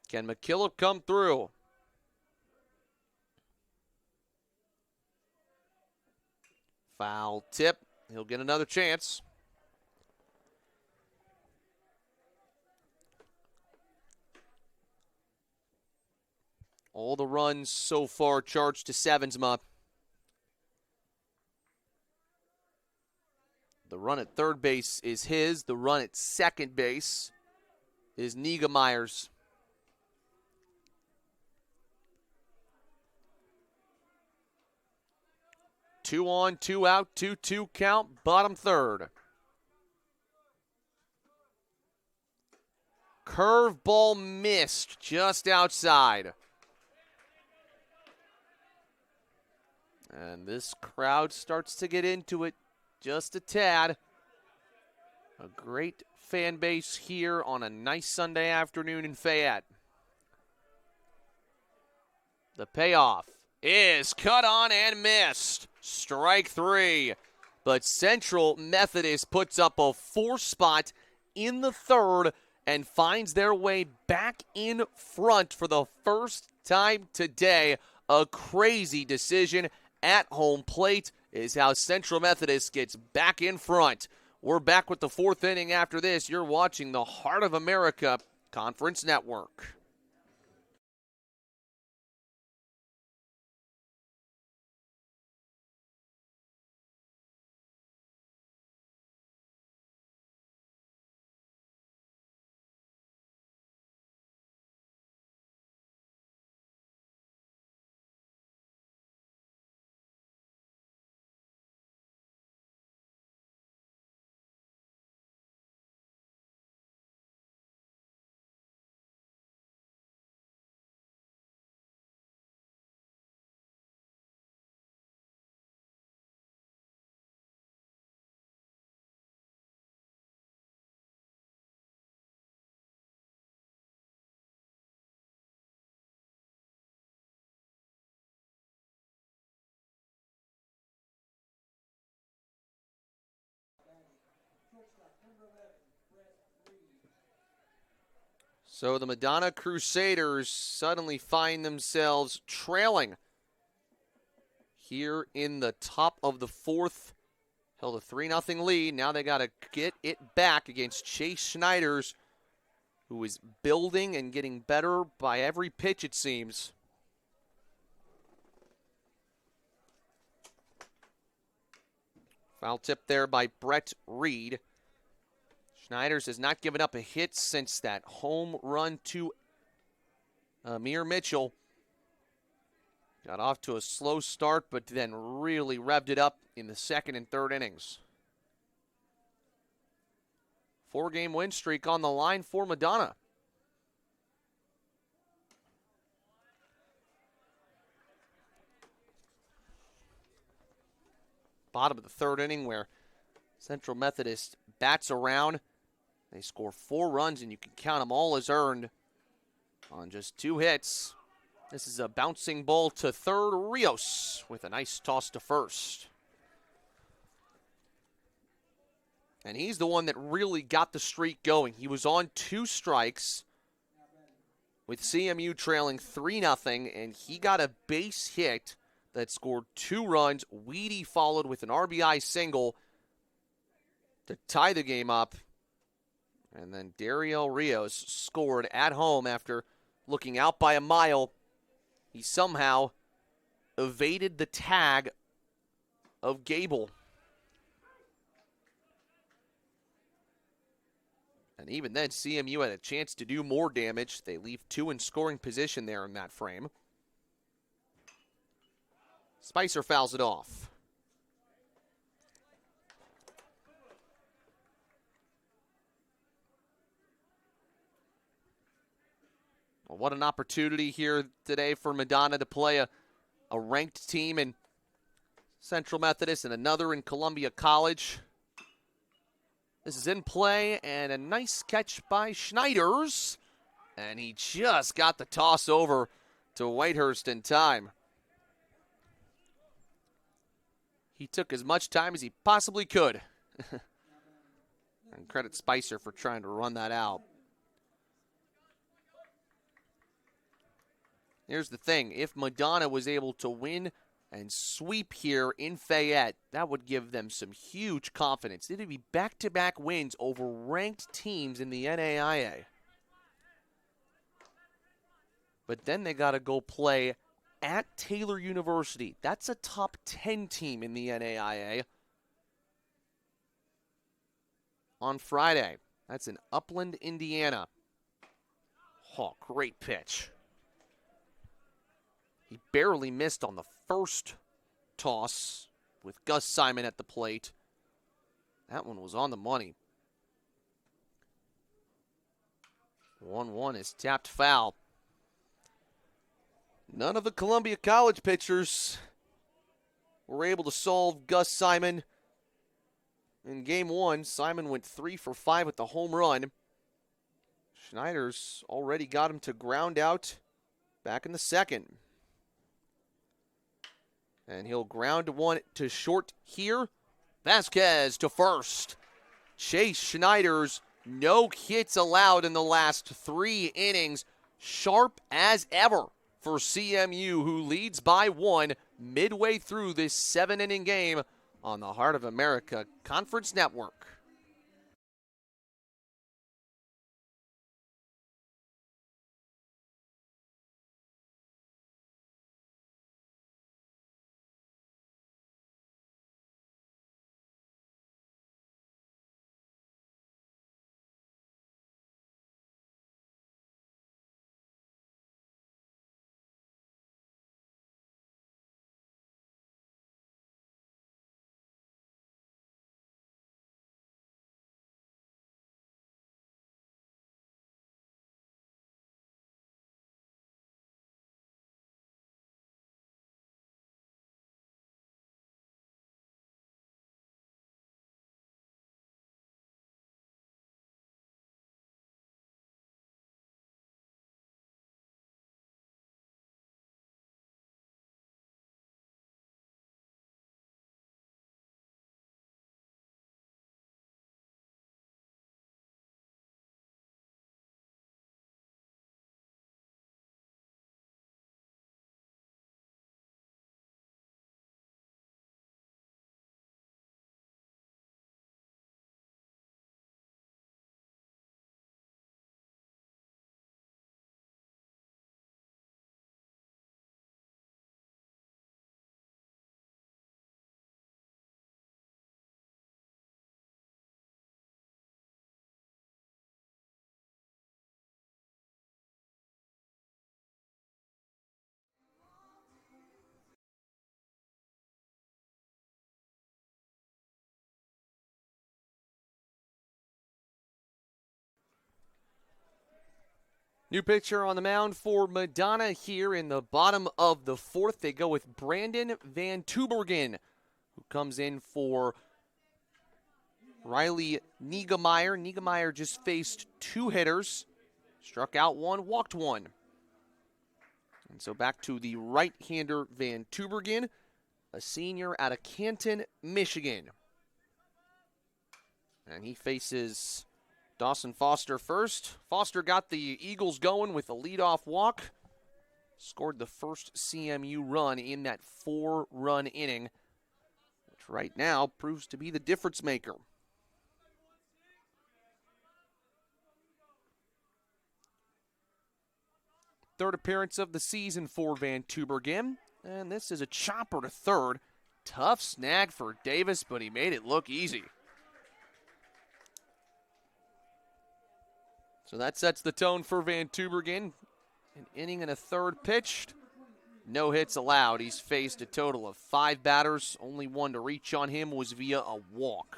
Can McKillop come through? Foul tip. He'll get another chance. All the runs so far charged to Sevensma. The run at third base is his. The run at second base is Niegemeyer's. 2 on, 2 out, 2-2 count, bottom third. Curveball missed just outside. And this crowd starts to get into it just a tad. A great fan base here on a nice Sunday afternoon in Fayette. The payoff is cut on and missed. Strike three. But Central Methodist puts up a 4-spot in the third and finds their way back in front for the first time today. A crazy decision at home plate is how Central Methodist gets back in front. We're back with the fourth inning after this. You're watching the Heart of America Conference Network. So the Madonna Crusaders suddenly find themselves trailing here in the top of the fourth. Held a 3-0 lead. Now they got to get it back against Chase Schneiders, who is building and getting better by every pitch, it seems. Foul tip there by Brett Reed. Schneiders has not given up a hit since that home run to Amir Mitchell. Got off to a slow start, but then really revved it up in the second and third innings. 4-game win streak on the line for Madonna. Bottom of the third inning where Central Methodist bats around. They score 4 runs, and you can count them all as earned on just 2 hits. This is a bouncing ball to third. Rios with a nice toss to first. And he's the one that really got the streak going. He was on 2 strikes with CMU trailing 3-0, and he got a base hit that scored 2 runs. Weedy followed with an RBI single to tie the game up. And then Dario Rios scored at home after looking out by a mile. He somehow evaded the tag of Gable. And even then, CMU had a chance to do more damage. They leave 2 in scoring position there in that frame. Spicer fouls it off. Well, what an opportunity here today for Madonna to play a ranked team in Central Methodist and another in Columbia College. This is in play, and a nice catch by Schneiders. And he just got the toss over to Whitehurst in time. He took as much time as he possibly could. And credit Spicer for trying to run that out. Here's the thing. If Madonna was able to win and sweep here in Fayette, that would give them some huge confidence. It would be back-to-back wins over ranked teams in the NAIA. But then they got to go play at Taylor University. That's a top 10 team in the NAIA. On Friday. That's in Upland, Indiana. Oh, great pitch. He barely missed on the first toss with Gus Simon at the plate. That one was on the money. 1-1 is tapped foul. None of the Columbia College pitchers were able to solve Gus Simon. In game 1, Simon went 3 for 5 with the home run. Schneider's already got him to ground out back in the second. And he'll ground one to short here. Vasquez to first. Chase Schneider's no hits allowed in the last 3 innings. Sharp as ever for CMU, who leads by 1 midway through this 7-inning game on the Heart of America Conference Network. New pitcher on the mound for Madonna here in the bottom of the 4th. They go with Brandon Van Tubergen, who comes in for Riley Niegemeyer. Niegemeyer just faced 2 hitters, struck out 1, walked 1. And so back to the right-hander Van Tubergen, a senior out of Canton, Michigan. And he faces Dawson Foster first. Foster got the Eagles going with a leadoff walk. Scored the first CMU run in that 4-run inning, which right now proves to be the difference maker. Third appearance of the season for Van Tubergen. And this is a chopper to third. Tough snag for Davis, but he made it look easy. So that sets the tone for Van Tubergen. An inning and a third pitched. No hits allowed. He's faced a total of 5 batters. Only one to reach on him was via a walk.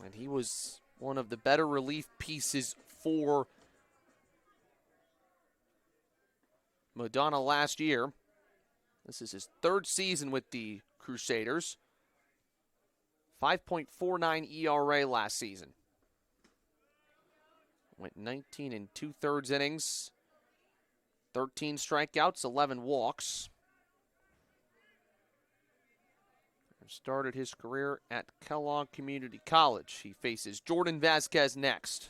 And he was one of the better relief pieces for Madonna last year. This is his 3rd season with the Crusaders. 5.49 ERA last season. Went 19 2/3 innings, 13 strikeouts, 11 walks. Started his career at Kellogg Community College. He faces Jordan Vasquez next.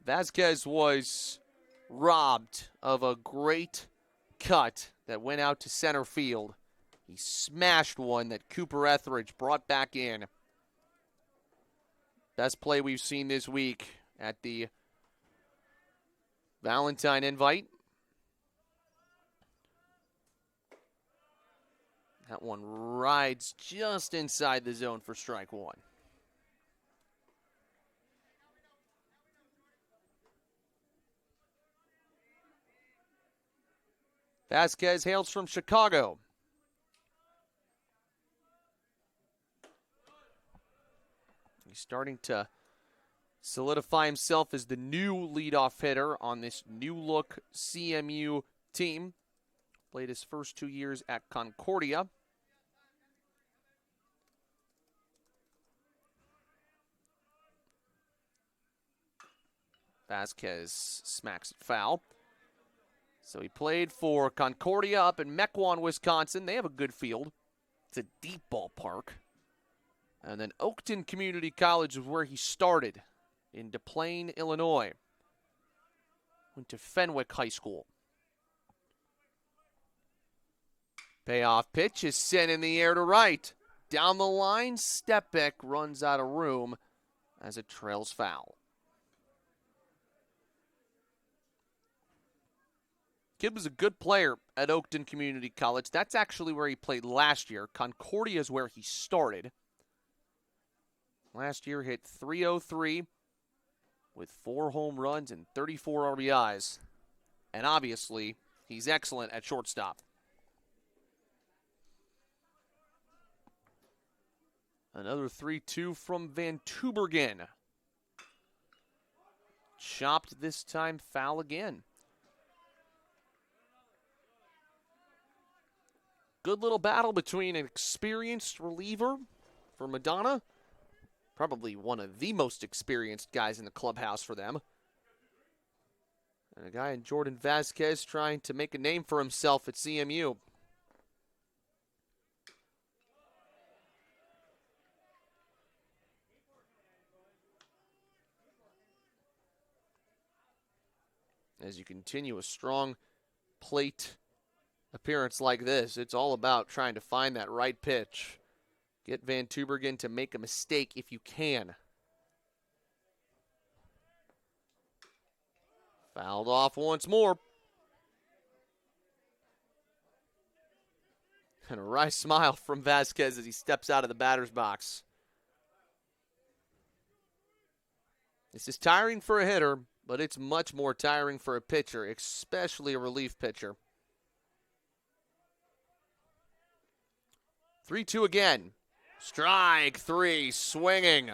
Vasquez was robbed of a great cut that went out to center field. He smashed one that Cooper Etheridge brought back in. Best play we've seen this week at the Valentine Invite. That one rides just inside the zone for strike 1. Vasquez hails from Chicago. He's starting to solidify himself as the new leadoff hitter on this new-look CMU team. Played his first 2 years at Concordia. Vasquez smacks it foul. So he played for Concordia up in Mequon, Wisconsin. They have a good field. It's a deep ballpark. And then Oakton Community College is where he started, in Des Plaines, Illinois. Went to Fenwick High School. Payoff pitch is sent in the air to right. Down the line, Stepek runs out of room as it trails foul. Kid was a good player at Oakton Community College. That's actually where he played last year. Concordia is where he started. Last year hit .303 with 4 home runs and 34 RBIs. And obviously, he's excellent at shortstop. Another 3-2 from Van Tubergen. Chopped this time, foul again. Good little battle between an experienced reliever for Madonna, probably one of the most experienced guys in the clubhouse for them, and a guy in Jordan Vasquez trying to make a name for himself at CMU. As you continue a strong plate appearance like this, it's all about trying to find that right pitch. Get Van Tubergen to make a mistake if you can. Fouled off once more. And a wry smile from Vasquez as he steps out of the batter's box. This is tiring for a hitter, but it's much more tiring for a pitcher, especially a relief pitcher. 3-2 again. Strike 3, swinging.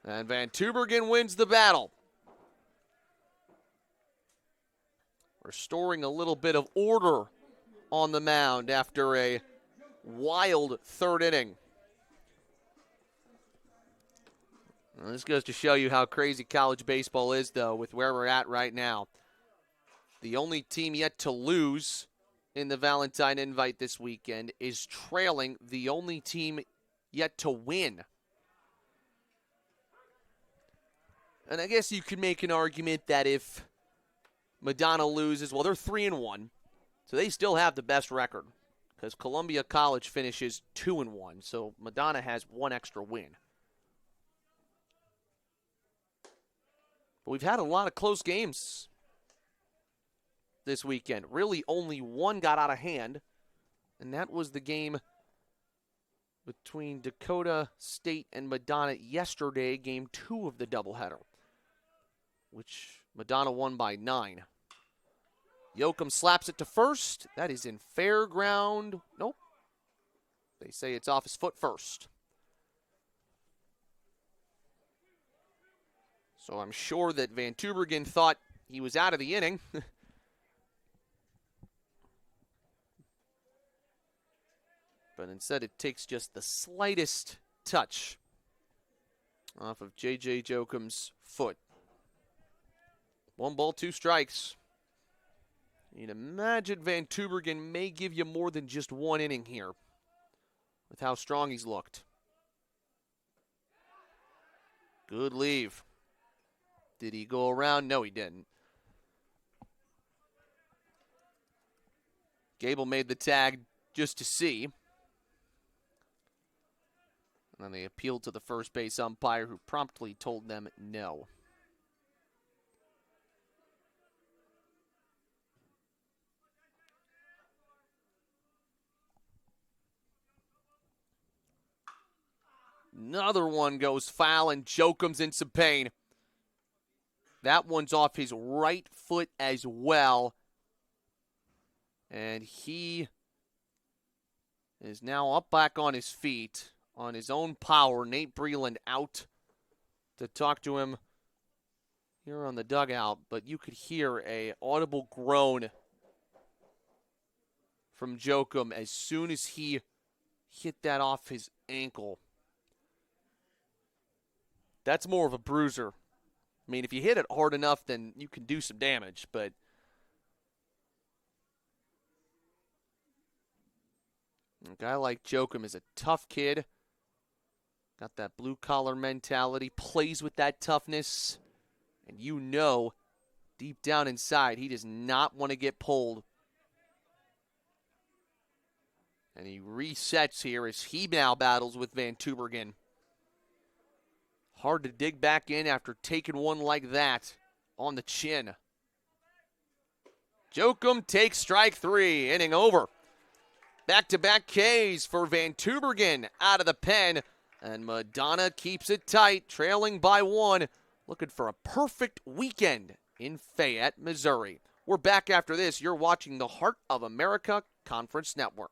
And Van Tubergen wins the battle. Restoring a little bit of order on the mound after a wild third inning. Well, this goes to show you how crazy college baseball is, though, with where we're at right now. The only team yet to lose in the Valentine Invite this weekend is trailing the only team yet to win. And I guess you could make an argument that if Madonna loses, well, they're 3-1, so they still have the best record because Columbia College finishes 2-1, so Madonna has one extra win. But we've had a lot of close games this weekend. Really, only one got out of hand, and that was the game between Dakota State and Madonna yesterday, game 2 of the doubleheader, which Madonna won by 9. Yoakum slaps it to first. That is in fair ground. Nope. They say it's off his foot first. So I'm sure that Van Tubergen thought he was out of the inning. But instead it takes just the slightest touch off of J.J. Jokum's foot. 1 ball, 2 strikes. You'd imagine Van Tubergen may give you more than just 1 inning here with how strong he's looked. Good leave. Did he go around? No, he didn't. Gable made the tag just to see. And then they appealed to the first base umpire, who promptly told them no. Another one goes foul, and Jokum's in some pain. That one's off his right foot as well. And he is now up back on his feet on his own power. Nate Breland out to talk to him here on the dugout, but you could hear a audible groan from Jokum as soon as he hit that off his ankle. That's more of a bruiser. I mean, if you hit it hard enough, then you can do some damage, but a guy like Jokum is a tough kid. Got that blue-collar mentality, plays with that toughness, and you know deep down inside he does not want to get pulled. And he resets here as he now battles with Van Tubergen. Hard to dig back in after taking one like that on the chin. Jokum takes strike 3, inning over. Back-to-back Ks for Van Tubergen out of the pen. And Madonna keeps it tight, trailing by 1. Looking for a perfect weekend in Fayette, Missouri. We're back after this. You're watching the Heart of America Conference Network.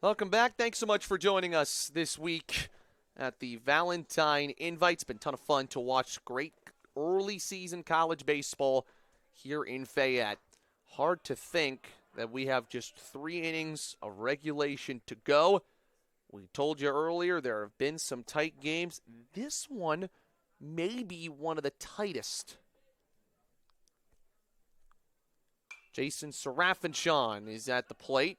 Welcome back. Thanks so much for joining us this week at the Valentine Invite. It's been a ton of fun to watch great early season college baseball here in Fayette. Hard to think that we have just 3 innings of regulation to go. We told you earlier there have been some tight games. This one may be one of the tightest. Jason Sarafinchan is at the plate.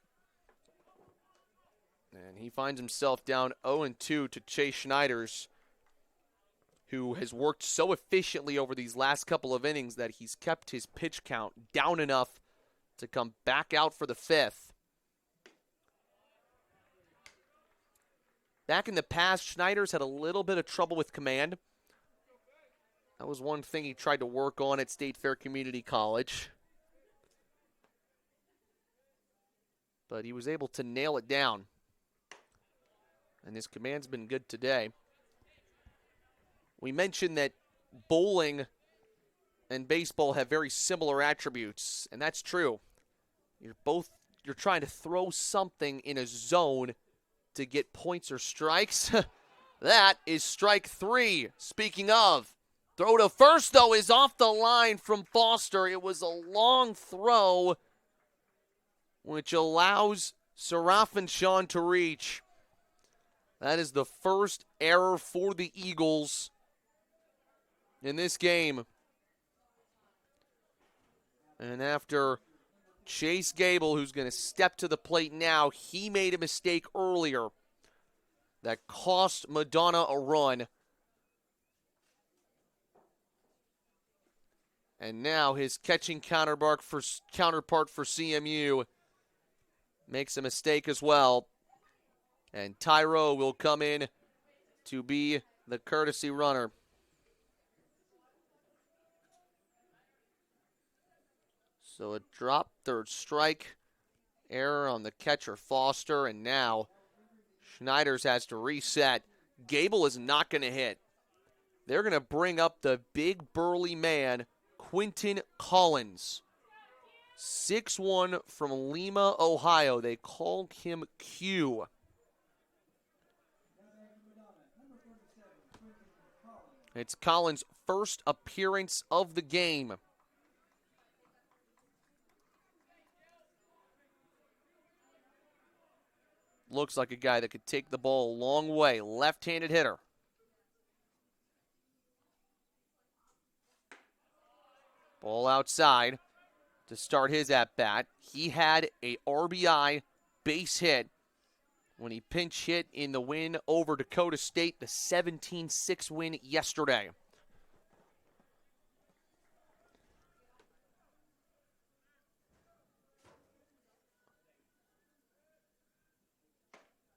And he finds himself down 0-2 to Chase Schneiders, who has worked so efficiently over these last couple of innings that he's kept his pitch count down enough to come back out for the 5th. Back in the past, Schneiders had a little bit of trouble with command. That was one thing he tried to work on at State Fair Community College. But he was able to nail it down. And his command's been good today. We mentioned that bowling and baseball have very similar attributes, and that's true. You're trying to throw something in a zone to get points or strikes. That is strike 3. Speaking of, throw to first, though, is off the line from Foster. It was a long throw, which allows Sarafinchan to reach. That is the first error for the Eagles in this game. And after Chase Gable, who's going to step to the plate now, he made a mistake earlier that cost Madonna a run. And now his catching counterpart for CMU makes a mistake as well. And Tyro will come in to be the courtesy runner. So a drop, 3rd strike, error on the catcher Foster, and now Schneiders has to reset. Gable is not going to hit. They're going to bring up the big burly man, Quentin Collins. 6'1" from Lima, Ohio. They call him Q. It's Collins' first appearance of the game. looks like a guy that could take the ball a long way. Left-handed hitter. Ball outside to start his at-bat. He had a RBI base hit when he pinch hit in the win over Dakota State, the 17-6 win yesterday.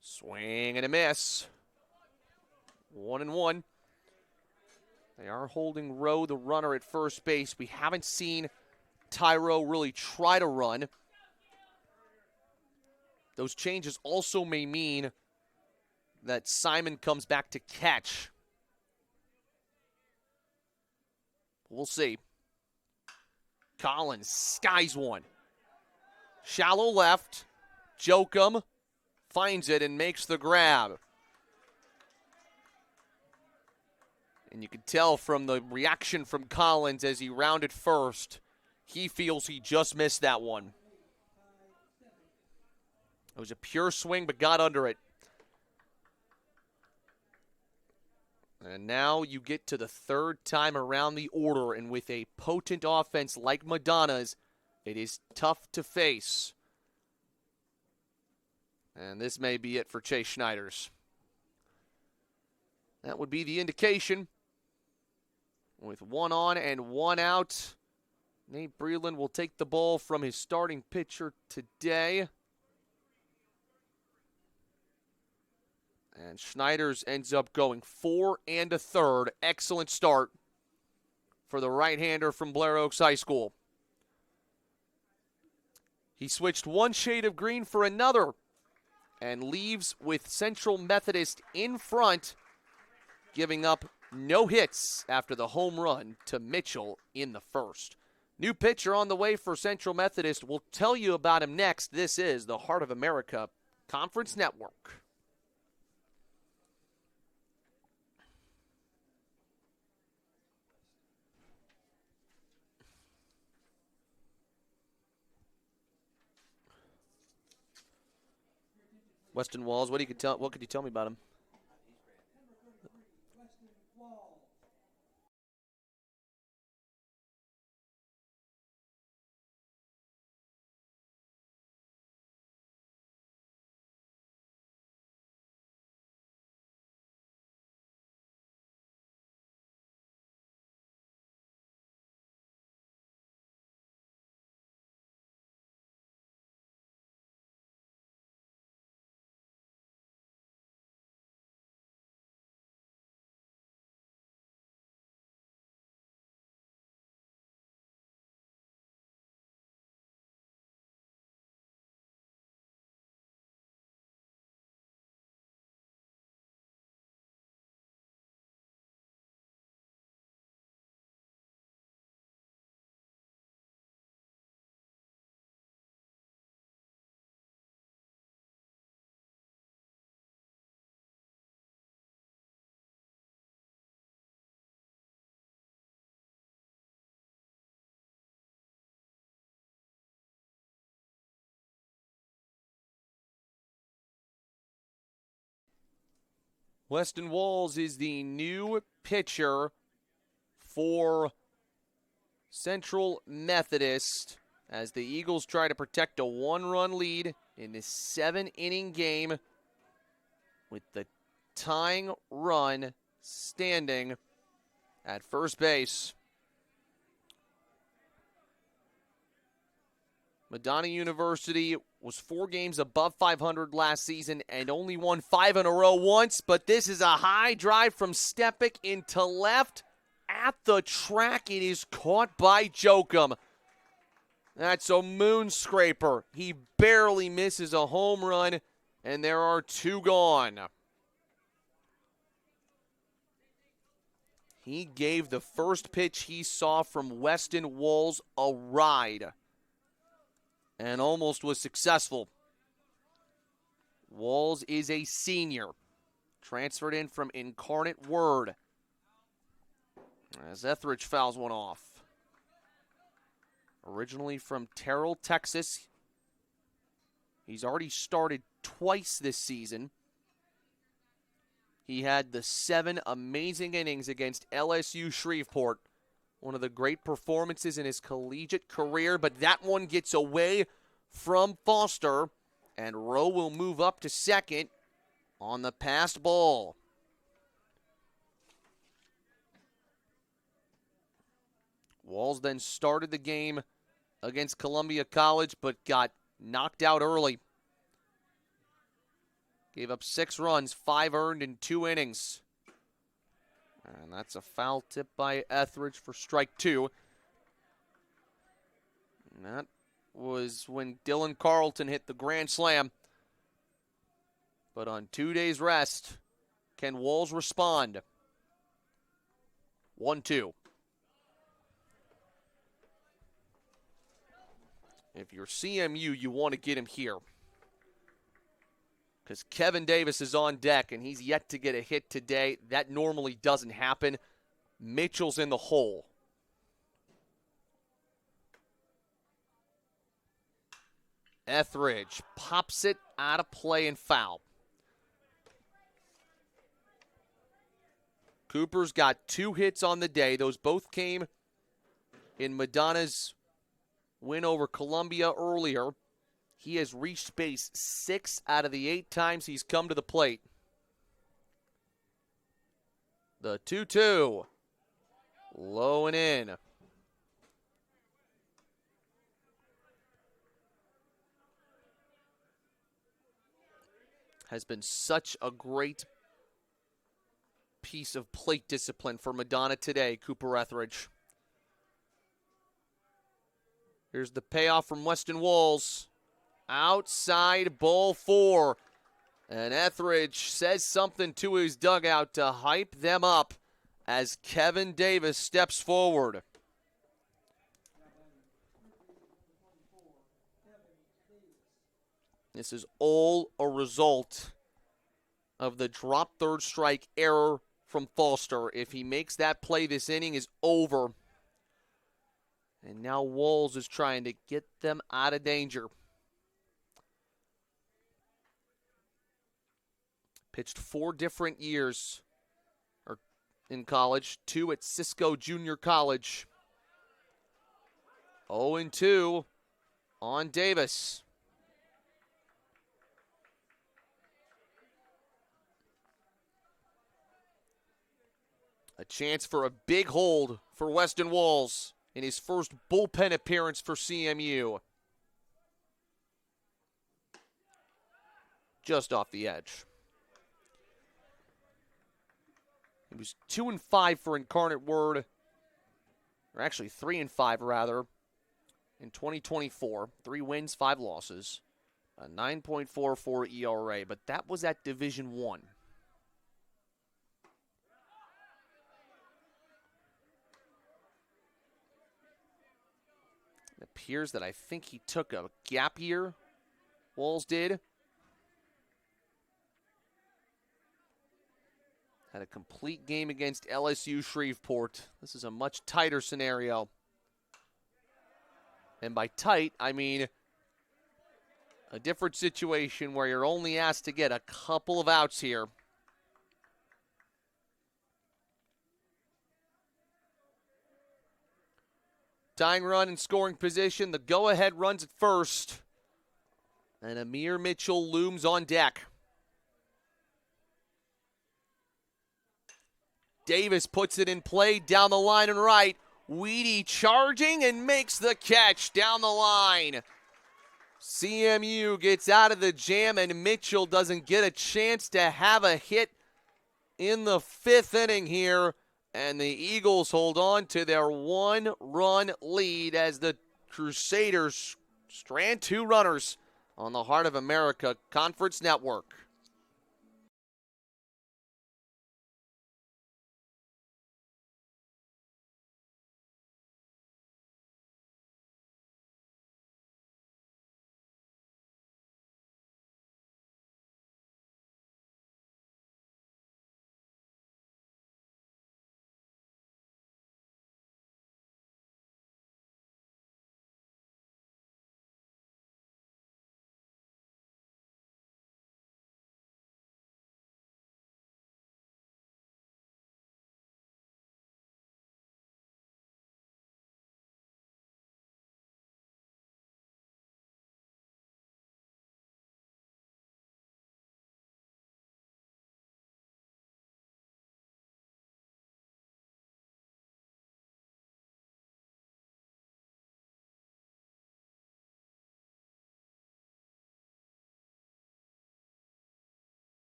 Swing and a miss. 1-1. They are holding Rowe, the runner, at first base. We haven't seen Tyro really try to run. Those changes also may mean that Simon comes back to catch. We'll see. Collins skies one. Shallow left. Jokum finds it and makes the grab. And you can tell from the reaction from Collins as he rounded first, he feels he just missed that one. It was a pure swing, but got under it. And now you get to the third time around the order, and with a potent offense like Madonna's, it is tough to face. And this may be it for Chase Schneiders. That would be the indication. With one on and one out, Nate Breland will take the ball from his starting pitcher today. And Schneiders ends up going 4 1/3. Excellent start for the right-hander from Blair Oaks High School. He switched one shade of green for another and leaves with Central Methodist in front, giving up no hits after the home run to Mitchell in the first. New pitcher on the way for Central Methodist. We'll tell you about him next. This is the Heart of America Conference Network. Weston Walls, what could you tell me about him? Weston Walls is the new pitcher for Central Methodist as the Eagles try to protect a one-run lead in this 7-inning game with the tying run standing at first base. Madonna University was 4 games above 500 last season and only won 5 in a row once, but this is a high drive from Stepic into left at the track. It is caught by Jokum. That's a moon scraper. He barely misses a home run, and there are 2 gone. He gave the first pitch he saw from Weston Walls a ride and almost was successful. Walls is a senior, transferred in from Incarnate Word, as Etheridge fouls one off. Originally from Terrell, Texas, He's already started twice this season. He had the 7 amazing innings against LSU Shreveport. One of the great performances in his collegiate career, but that one gets away from Foster, and Rowe will move up to second on the passed ball. Walls then started the game against Columbia College, but got knocked out early. Gave up 6 runs, 5 earned in 2 innings. And that's a foul tip by Etheridge for strike 2. And that was when Dylan Carlton hit the grand slam. But on 2 days rest, can Walls respond? 1-2. If you're CMU, you want to get him here, because Kevin Davis is on deck, and he's yet to get a hit today. That normally doesn't happen. Mitchell's in the hole. Etheridge pops it out of play and foul. Cooper's got 2 hits on the day. Those both came in Madonna's win over Columbia earlier. He has reached base 6 out of the 8 times he's come to the plate. The 2-2. Low and in. Has been such a great piece of plate discipline for Madonna today, Cooper Etheridge. Here's the payoff from Weston Walls. Outside ball 4. And Etheridge says something to his dugout to hype them up as Kevin Davis steps forward. This is all a result of the drop third strike error from Foster. If he makes that play, this inning is over. And now Walls is trying to get them out of danger. Pitched 4 different years in college, 2 at Cisco Junior College. 0-2 on Davis. A chance for a big hold for Weston Walls in his first bullpen appearance for CMU. Just off the edge. It was 2-5 for Incarnate Word, or actually 3-5 rather, in 2024. 3 wins, 5 losses, a 9.44 ERA, but that was at Division I. It appears that I think he took a gap year, Walls did. Had a complete game against LSU Shreveport. This is a much tighter scenario. And by tight, I mean a different situation where you're only asked to get a couple of outs here. Tying run in scoring position. The go-ahead runs at first. And Amir Mitchell looms on deck. Davis puts it in play down the line and right. Weedy charging and makes the catch down the line. CMU gets out of the jam, and Mitchell doesn't get a chance to have a hit in the 5th inning here. And the Eagles hold on to their 1-run lead as the Crusaders strand 2 runners on the Heart of America Conference Network.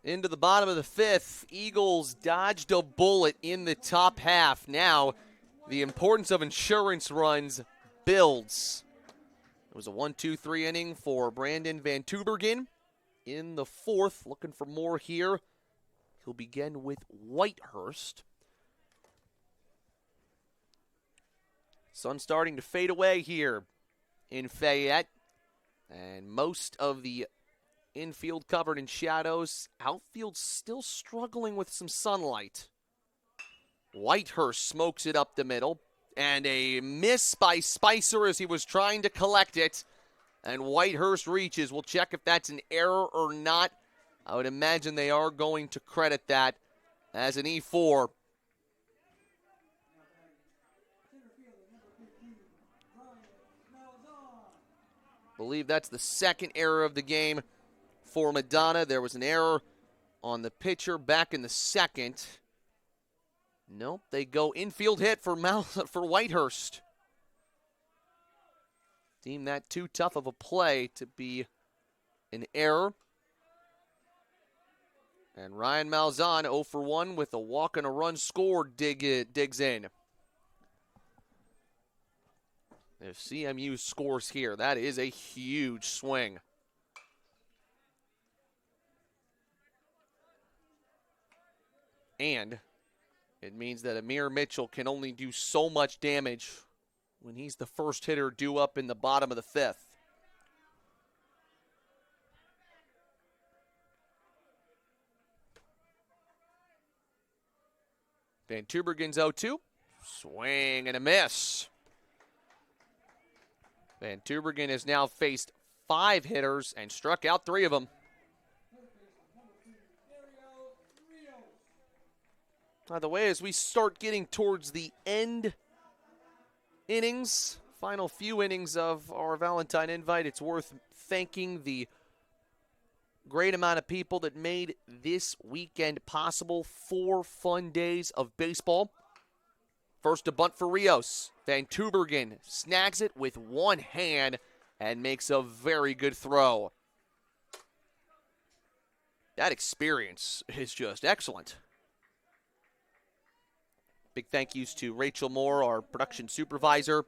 Into the bottom of the fifth, Eagles dodged a bullet in the top half. Now, the importance of insurance runs builds. It was a 1-2-3 inning for Brandon Van Tubergen. In the fourth, looking for more here. He'll begin with Whitehurst. Sun starting to fade away here in Fayette. And most of the infield covered in shadows. Outfield still struggling with some sunlight. Whitehurst smokes it up the middle. And a miss by Spicer as he was trying to collect it. And Whitehurst reaches. We'll check if that's an error or not. I would imagine they are going to credit that as an E4. Believe that's the second error of the game for Madonna. There was an error on the pitcher back in the second. Nope, they go infield hit for Whitehurst. Deem that too tough of a play to be an error. And Ryan Malzahn 0 for 1 with a walk and a run scored digs in. If CMU scores here, that is a huge swing. And it means that Amir Mitchell can only do so much damage when he's the first hitter due up in the bottom of the fifth. Van Tubergen's 0-2. Swing and a miss. Van Tubergen has now faced 5 hitters and struck out 3 of them. By the way, as we start getting towards the end innings, final few innings of our Valentine Invite, it's worth thanking the great amount of people that made this weekend possible. 4 fun days of baseball. First, a bunt for Rios. Van Tubergen snags it with one hand and makes a very good throw. That experience is just excellent. Big thank yous to Rachel Moore, our production supervisor.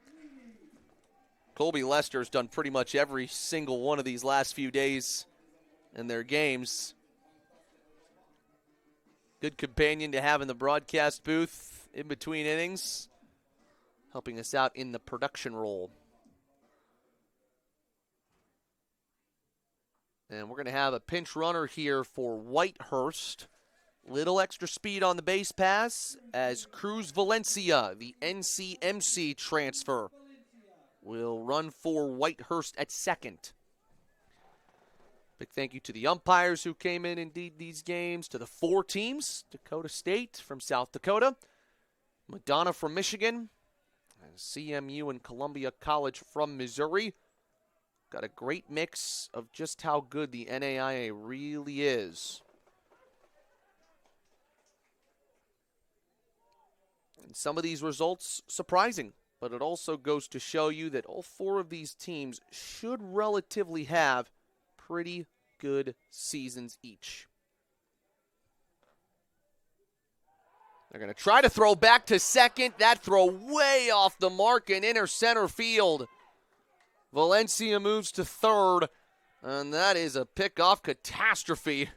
Colby Lester's done pretty much every single one of these last few days in their games. Good companion to have in the broadcast booth in between innings, helping us out in the production role. And we're going to have a pinch runner here for Whitehurst. Little extra speed on the base pass as Cruz Valencia, the NCMC transfer, will run for Whitehurst at second. Big thank you to the umpires who came in and did these games, to the 4 teams, Dakota State from South Dakota, Madonna from Michigan, and CMU and Columbia College from Missouri. Got a great mix of just how good the NAIA really is. And some of these results surprising, but it also goes to show you that all 4 of these teams should relatively have pretty good seasons each. They're going to try to throw back to second. That throw way off the mark in inner center field. Valencia moves to third, and that is a pickoff catastrophe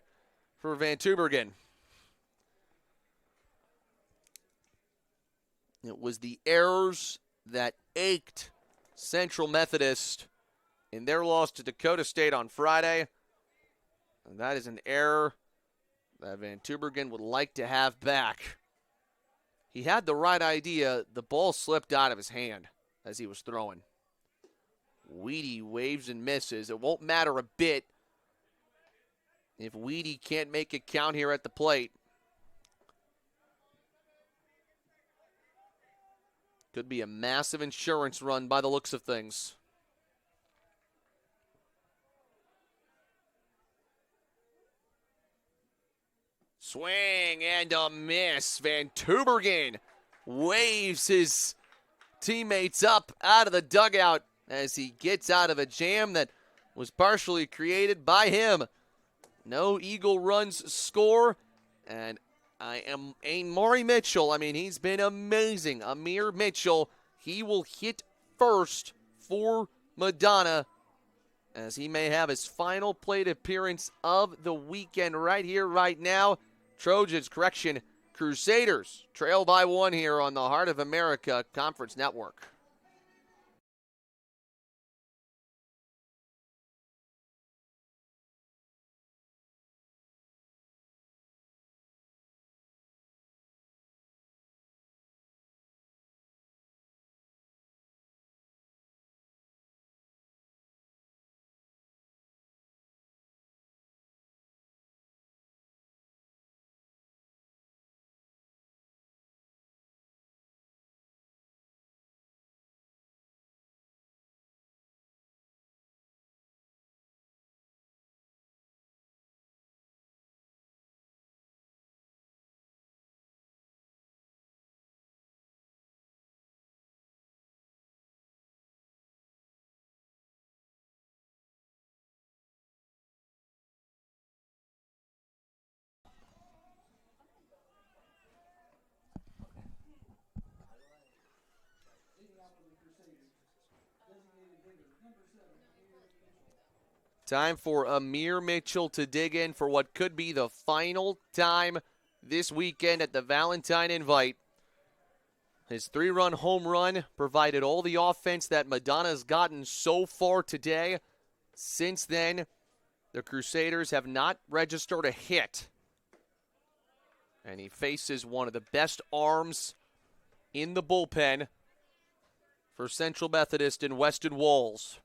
for Van Tubergen. It was the errors that ached Central Methodist in their loss to Dakota State on Friday. And that is an error that Van Tubergen would like to have back. He had the right idea. The ball slipped out of his hand as he was throwing. Weedy waves and misses. It won't matter a bit if Weedy can't make it count here at the plate. Could be a massive insurance run by the looks of things. Swing and a miss. Van Tubergen waves his teammates up out of the dugout as he gets out of a jam that was partially created by him. No Eagle runs score. And Maury Mitchell, I mean, he's been amazing. Amir Mitchell, he will hit first for Madonna, as he may have his final plate appearance of the weekend right here, right now. Trojans, Crusaders trail by 1 here on the Heart of America Conference Network. Time for Amir Mitchell to dig in for what could be the final time this weekend at the Valentine Invite. His 3-run home run provided all the offense that Madonna's gotten so far today. Since then, the Crusaders have not registered a hit. And he faces one of the best arms in the bullpen for Central Methodist in Weston Walls.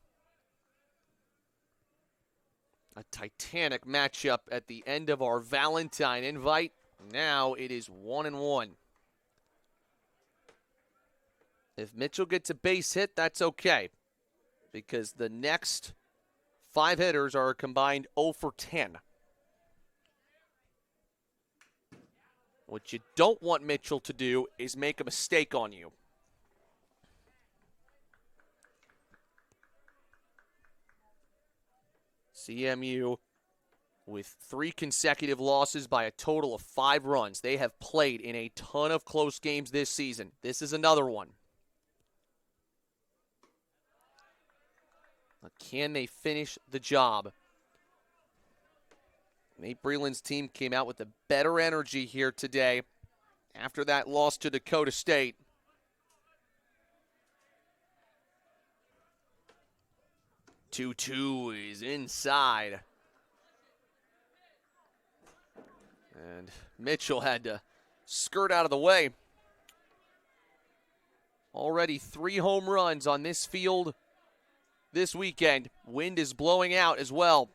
A titanic matchup at the end of our Valentine Invite. Now it is 1-1. If Mitchell gets a base hit, that's okay, because the next 5 hitters are a combined 0 for 10. What you don't want Mitchell to do is make a mistake on you. CMU with 3 consecutive losses by a total of 5 runs. They have played in a ton of close games this season. This is another one. Can they finish the job? Nate Breland's team came out with a better energy here today after that loss to Dakota State. Two is inside. And Mitchell had to skirt out of the way. Already 3 home runs on this field this weekend. Wind is blowing out as well.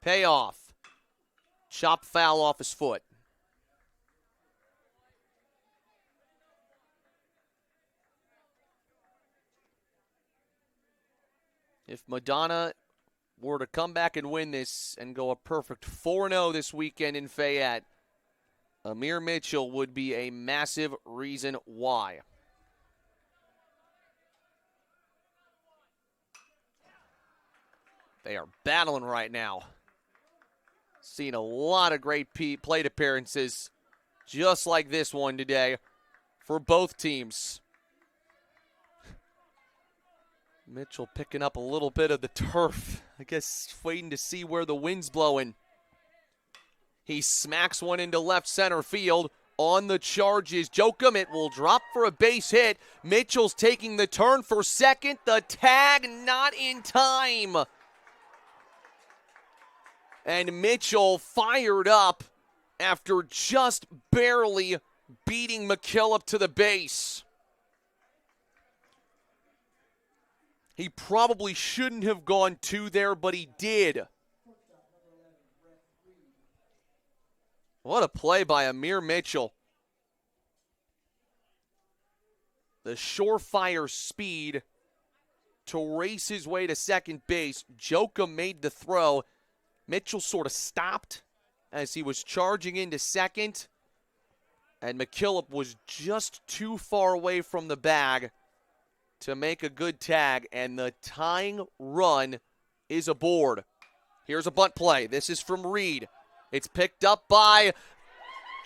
Payoff. Chop foul off his foot. If Madonna were to come back and win this and go a perfect 4-0 this weekend in Fayette, Amir Mitchell would be a massive reason why. They are battling right now. Seen a lot of great plate appearances just like this one today for both teams. Mitchell picking up a little bit of the turf. I guess waiting to see where the wind's blowing. He smacks one into left center field. On the charges, Jokum, it will drop for a base hit. Mitchell's taking the turn for second. The tag not in time. And Mitchell fired up after just barely beating McKillop to the base. He probably shouldn't have gone 2 there, but he did. What a play by Amir Mitchell. The surefire speed to race his way to second base. Jokum made the throw. Mitchell sort of stopped as he was charging into second. And McKillop was just too far away from the bag to make a good tag. And the tying run is aboard. Here's a bunt play. This is from Reed. It's picked up by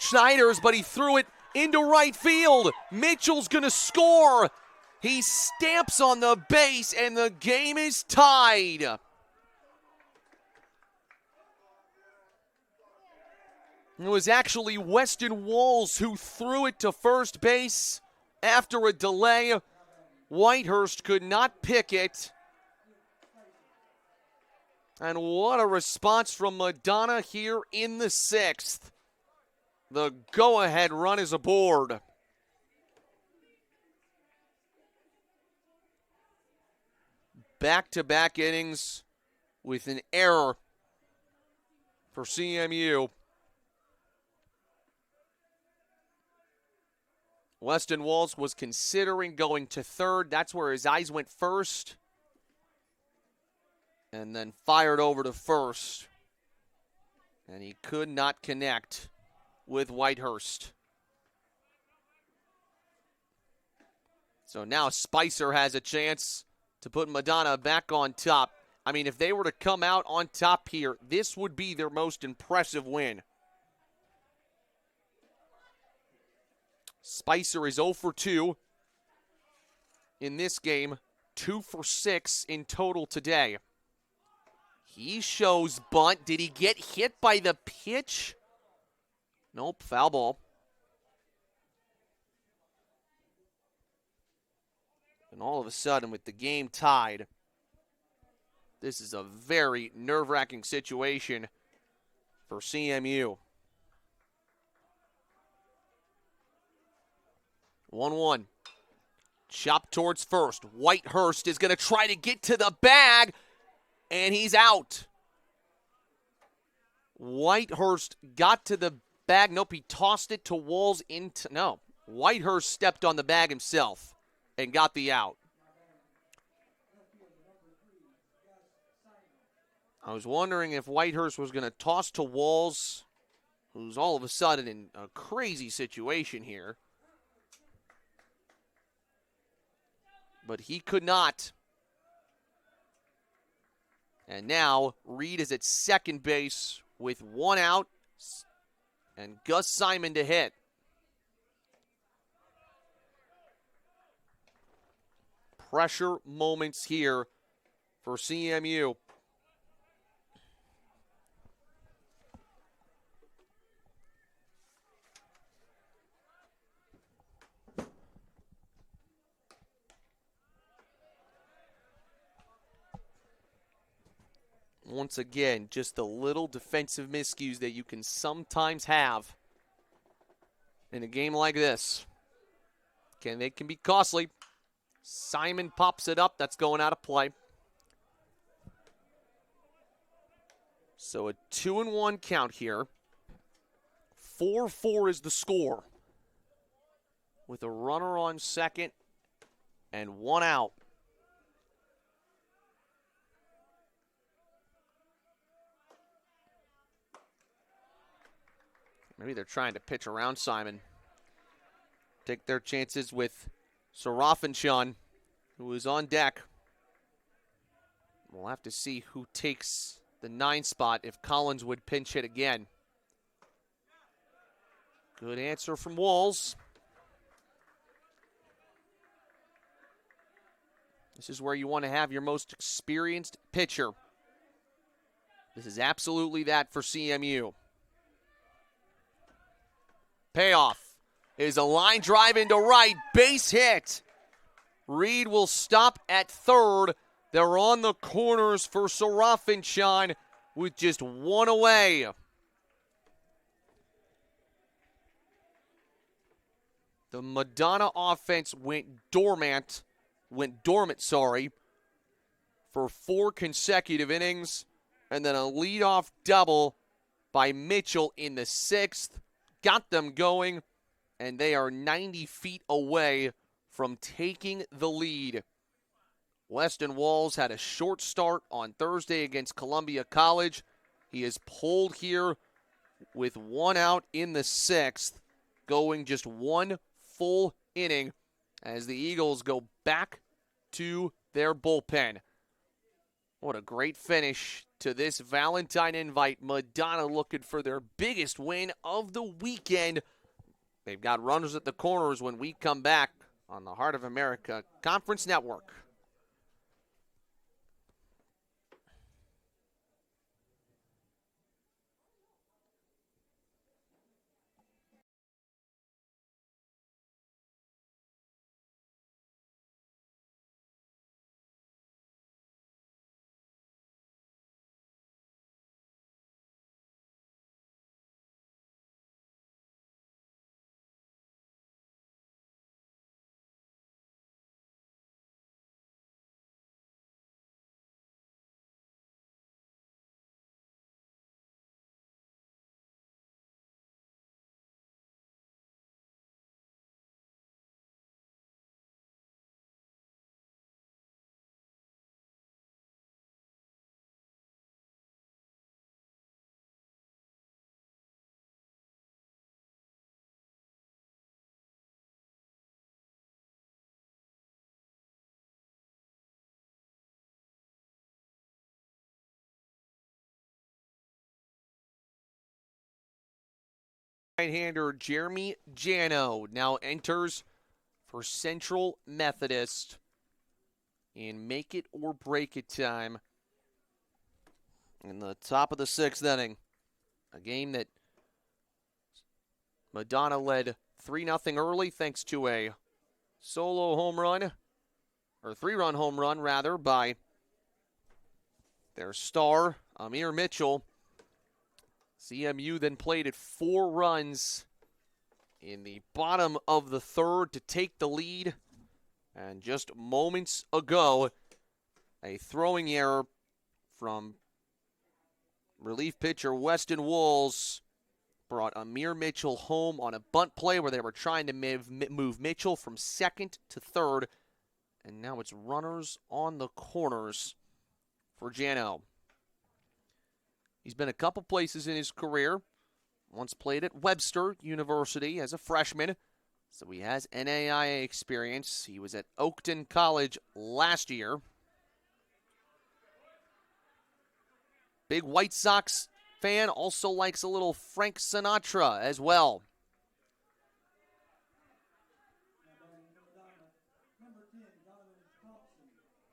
Schneiders, but he threw it into right field. Mitchell's going to score. He stamps on the base, and the game is tied. It was actually Weston Walls who threw it to first base after a delay. Whitehurst could not pick it. And what a response from Madonna here in the 6th. The go-ahead run is aboard. Back-to-back innings with an error for CMU. Weston Walls was considering going to third. That's where his eyes went first. And then fired over to first. And he could not connect with Whitehurst. So now Spicer has a chance to put Madonna back on top. I mean, if they were to come out on top here, this would be their most impressive win. Spicer is 0 for 2 in this game, 2 for 6 in total today. He shows bunt. Did he get hit by the pitch? Nope, foul ball. And all of a sudden, with the game tied, this is a very nerve-wracking situation for CMU. 1-1. Chop towards first. Whitehurst is going to try to get to the bag, and he's out. Whitehurst got to the bag. Nope, he tossed it to Walls into... No, Whitehurst stepped on the bag himself and got the out. I was wondering if Whitehurst was going to toss to Walls, who's all of a sudden in a crazy situation here. But he could not. And now Reed is at second base with 1 out and Gus Simon to hit. Pressure moments here for CMU. Once again, just the little defensive miscues that you can sometimes have in a game like this. They can be costly. Simon pops it up. That's going out of play. So a 2-1 count here. 4-4 is the score, with a runner on second and 1 out. Maybe they're trying to pitch around Simon. Take their chances with Sarafinchan, who is on deck. We'll have to see who takes the 9 spot if Collins would pinch hit again. Good answer from Walls. This is where you want to have your most experienced pitcher. This is absolutely that for CMU. Payoff is a line drive into right, base hit. Reed will stop at third. They're on the corners for Sarafinchan with just 1 away. The Madonna offense went dormant, for 4 consecutive innings, and then a leadoff double by Mitchell in the 6th. Got them going, and they are 90 feet away from taking the lead. Weston Walls had a short start on Thursday against Columbia College. He is pulled here with 1 out in the 6th, going just 1 full inning as the Eagles go back to their bullpen. What a great finish to this Valentine invite. Madonna looking for their biggest win of the weekend. They've got runners at the corners when we come back on the Heart of America Conference Network. Right-hander Jeremy Jano now enters for Central Methodist in make it or break it time in the top of the 6th inning. A game that Madonna led 3-0 early thanks to a solo home run, or 3-run home run rather, by their star, Amir Mitchell. CMU then played at 4 runs in the bottom of the 3rd to take the lead. And just moments ago, a throwing error from relief pitcher Weston Walls brought Amir Mitchell home on a bunt play where they were trying to move Mitchell from 2nd to 3rd. And now it's runners on the corners for Jano. He's been a couple places in his career. Once played at Webster University as a freshman, so he has NAIA experience. He was at Oakton College last year. Big White Sox fan, also likes a little Frank Sinatra as well.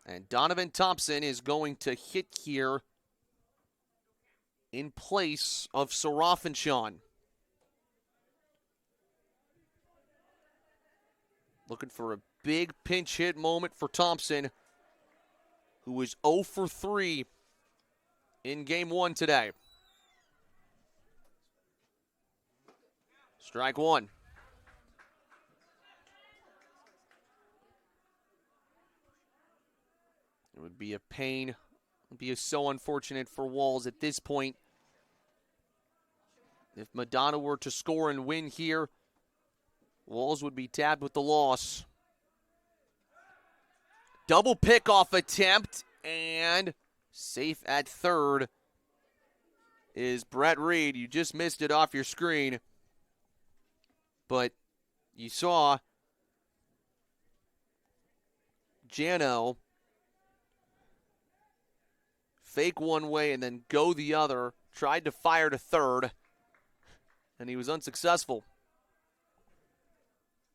And Donovan Thompson is going to hit here in place of Sarafinchan. Looking for a big pinch hit moment for Thompson, who is 0 for 3 in Game 1 today. Strike 1. It would be a pain. It would be so unfortunate for Walls at this point. If Madonna were to score and win here, Walls would be tabbed with the loss. Double pickoff attempt, and safe at 3rd is Brett Reed. You just missed it off your screen, but you saw Jano fake one way and then go the other. Tried to fire to 3rd, and he was unsuccessful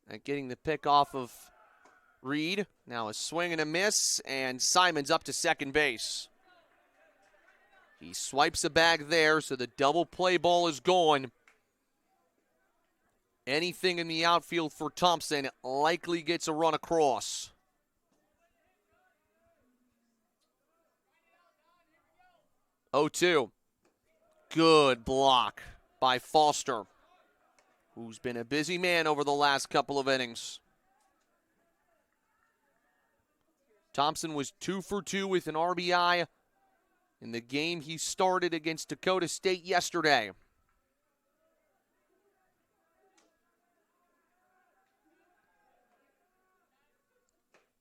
at getting the pick off of Reed. Now a swing and a miss, and Simon's up to 2nd base. He swipes a bag there, so the double play ball is gone. Anything in the outfield for Thompson likely gets a run across. Oh, 2. Good block by Foster, who's been a busy man over the last couple of innings. Thompson was 2 for 2 with an RBI in the game he started against Dakota State yesterday.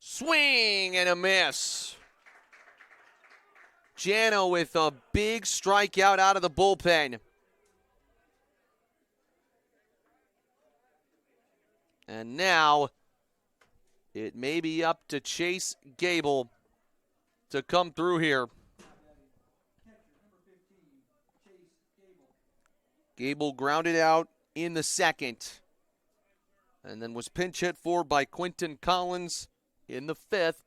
Swing and a miss. Jano with a big strikeout out of the bullpen. And now it may be up to Chase Gable to come through here. Gable grounded out in the second, and then was pinch hit for by Quentin Collins in the fifth.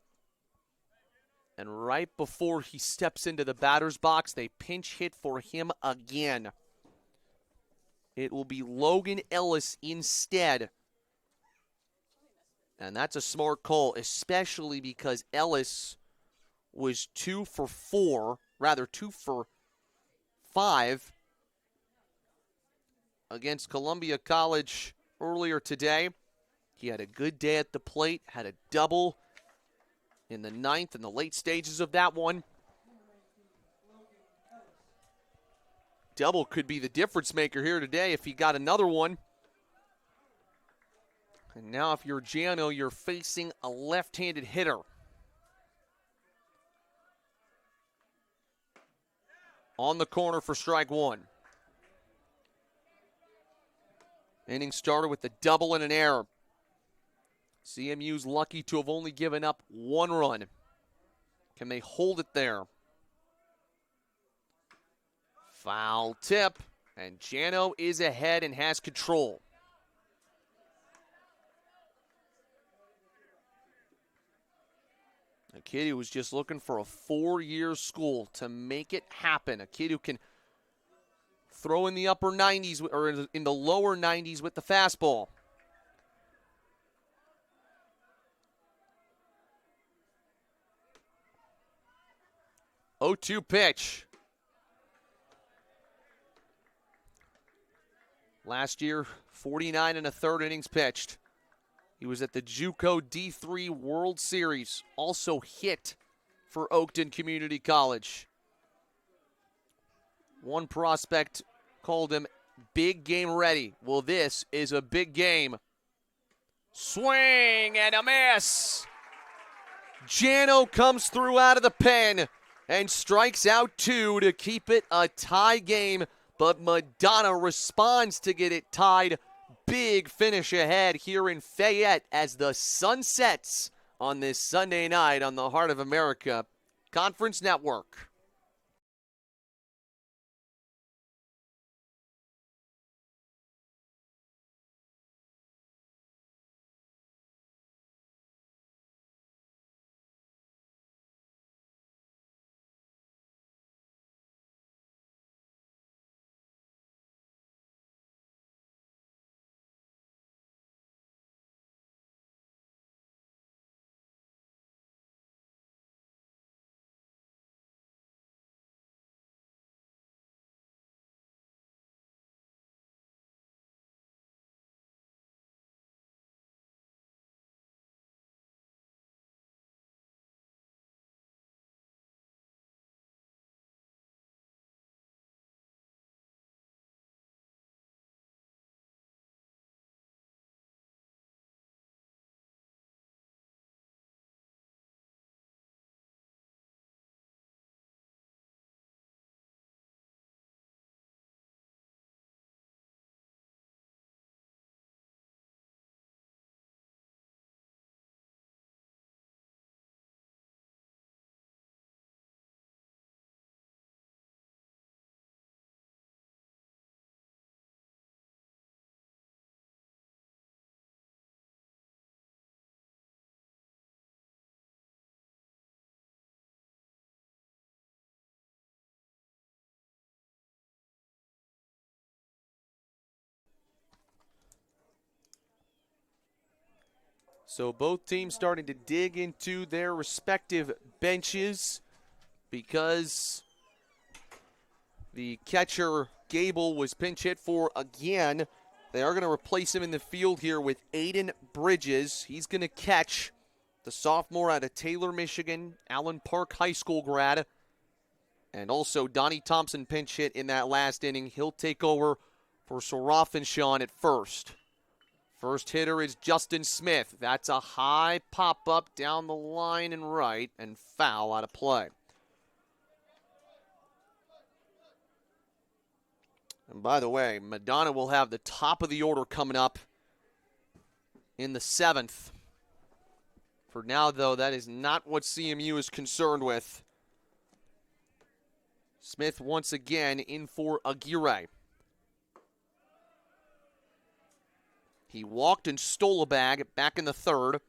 And right before he steps into the batter's box, they pinch hit for him again. It will be Logan Ellis instead. And that's a smart call, especially because Ellis was 2 for 5 against Columbia College earlier today. He had a good day at the plate, had a double in the ninth and the late stages of that one. Double could be the difference maker here today if he got another one. And now if you're Jano, you're facing a left-handed hitter. On the corner for strike one. Inning started with a double and an error. CMU's lucky to have only given up 1 run. Can they hold it there? Foul tip, and Jano is ahead and has control. A kid who was just looking for a 4-year school to make it happen. A kid who can throw in the upper 90s or in the lower 90s with the fastball. Oh, 2 pitch. Last year, 49 1/3 innings pitched. He was at the JUCO D3 World Series, also hit for Oakton Community College. One prospect called him big game ready. Well, this is a big game. Swing and a miss. Jano comes through out of the pen and strikes out 2 to keep it a tie game, but Madonna responds to get it tied. Big finish ahead here in Fayette as the sun sets on this Sunday night on the Heart of America Conference Network. So both teams starting to dig into their respective benches because the catcher Gable was pinch hit for again. They are going to replace him in the field here with Aiden Bridges. He's going to catch the sophomore out of Taylor, Michigan, Allen Park High School grad. And also Donnie Thompson pinch hit in that last inning. He'll take over for Sarafinshawn at first. First hitter is Justin Smith. That's a high pop-up down the line and right, and foul out of play. And by the way, Madonna will have the top of the order coming up in the 7th. For now, though, that is not what CMU is concerned with. Smith once again in for Aguirre. He walked and stole a bag back in the third.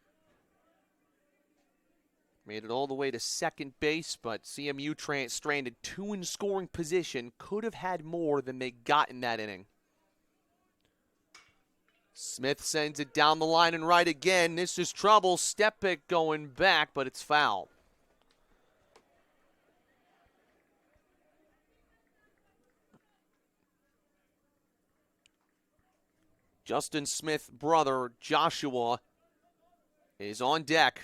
Made it all the way to second base, but CMU stranded 2 in scoring position. Could have had more than they got in that inning. Smith sends it down the line and right again. This is trouble. Steppick going back, but it's foul. Justin Smith's brother, Joshua, is on deck.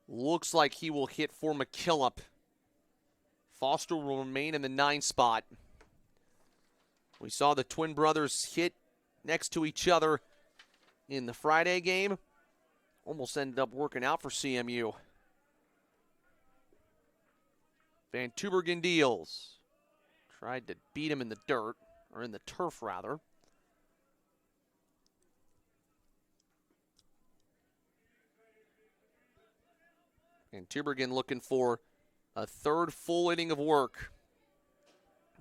Looks like he will hit for McKillop. Foster will remain in the 9 spot. We saw the twin brothers hit next to each other in the Friday game. Almost ended up working out for CMU. Van Tubergen deals. Tried to beat him in the dirt, or in the turf rather. And Tubergen looking for a third full inning of work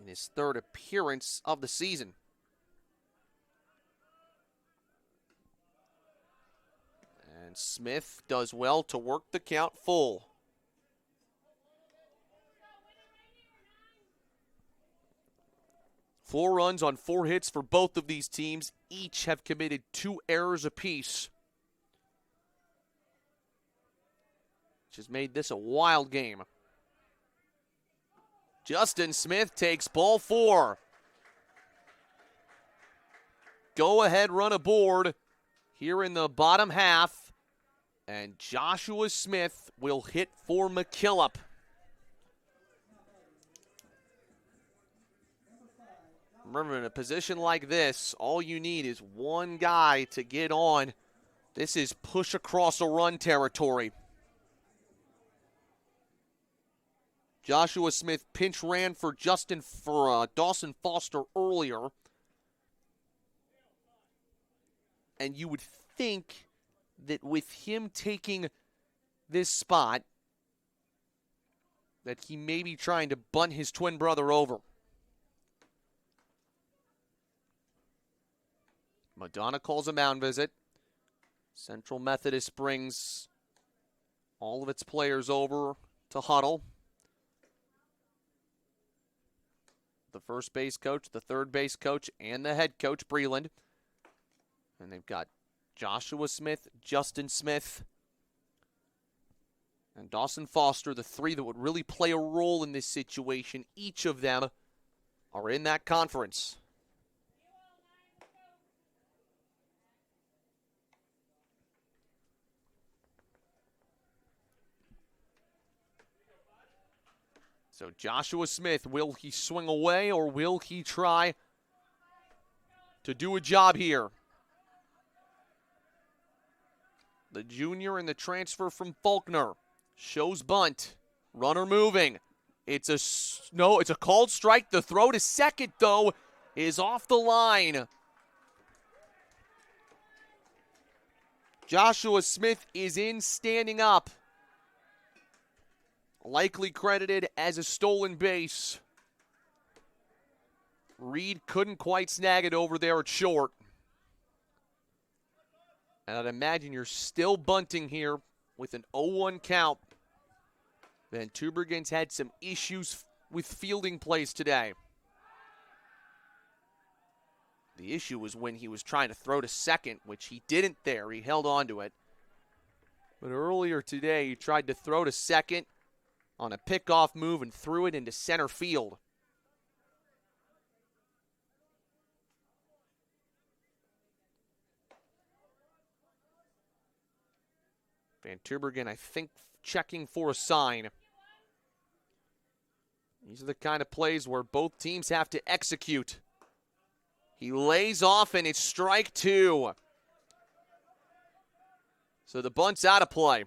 in his third appearance of the season. And Smith does well to work the count full. Four runs on 4 hits for both of these teams. Each have committed 2 errors apiece, which has made this a wild game. Justin Smith takes ball 4. Go-ahead run aboard here in the bottom half, and Joshua Smith will hit for McKillop. Remember, in a position like this, all you need is one guy to get on. This is push across a run territory. Joshua Smith pinch ran for Dawson Foster earlier. And you would think that with him taking this spot, that he may be trying to bunt his twin brother over. Madonna calls a mound visit. Central Methodist brings all of its players over to huddle. The first base coach, the third base coach, and the head coach, Breland. And they've got Joshua Smith, Justin Smith, and Dawson Foster, the 3 that would really play a role in this situation. Each of them are in that conference. So Joshua Smith, will he swing away or will he try to do a job here? The junior and the transfer from Faulkner shows bunt. Runner moving. It's a called strike. The throw to second, though, is off the line. Joshua Smith is in standing up. Likely credited as a stolen base. Reed couldn't quite snag it over there at short. And I'd imagine you're still bunting here with an 0-1 count. Van Tubergen's had some issues with fielding plays today. The issue was when he was trying to throw to second, which he didn't there. He held on to it. But earlier today, he tried to throw to second on a pickoff move and threw it into center field. Van Tubergen, I think, checking for a sign. These are the kind of plays where both teams have to execute. He lays off, and it's strike 2. So the bunt's out of play.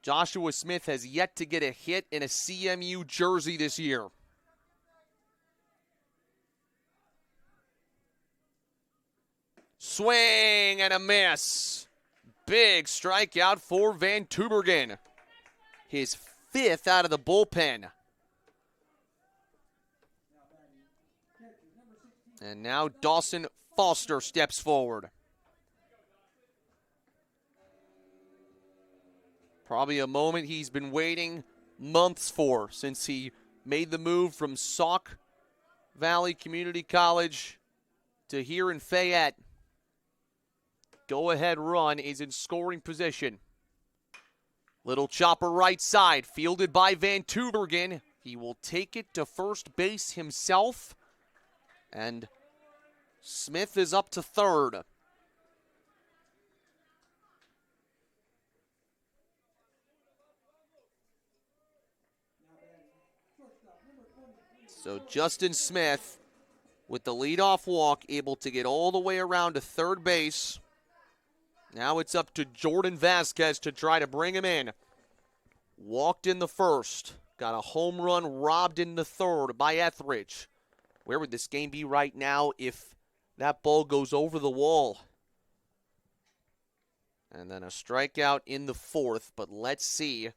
Joshua Smith has yet to get a hit in a CMU jersey this year. Swing and a miss. Big strikeout for Van Tubergen. His 5th out of the bullpen. And now Dawson Foster steps forward. Probably a moment he's been waiting months for since he made the move from Sauk Valley Community College to here in Fayette. Go-ahead run is in scoring position. Little chopper right side, fielded by Van Tubergen. He will take it to first base himself. And Smith is up to third. So Justin Smith, with the leadoff walk, able to get all the way around to third base. Now it's up to Jordan Vasquez to try to bring him in. Walked in the first. Got a home run robbed in the third by Etheridge. Where would this game be right now if that ball goes over the wall? And then a strikeout in the fourth, but let's see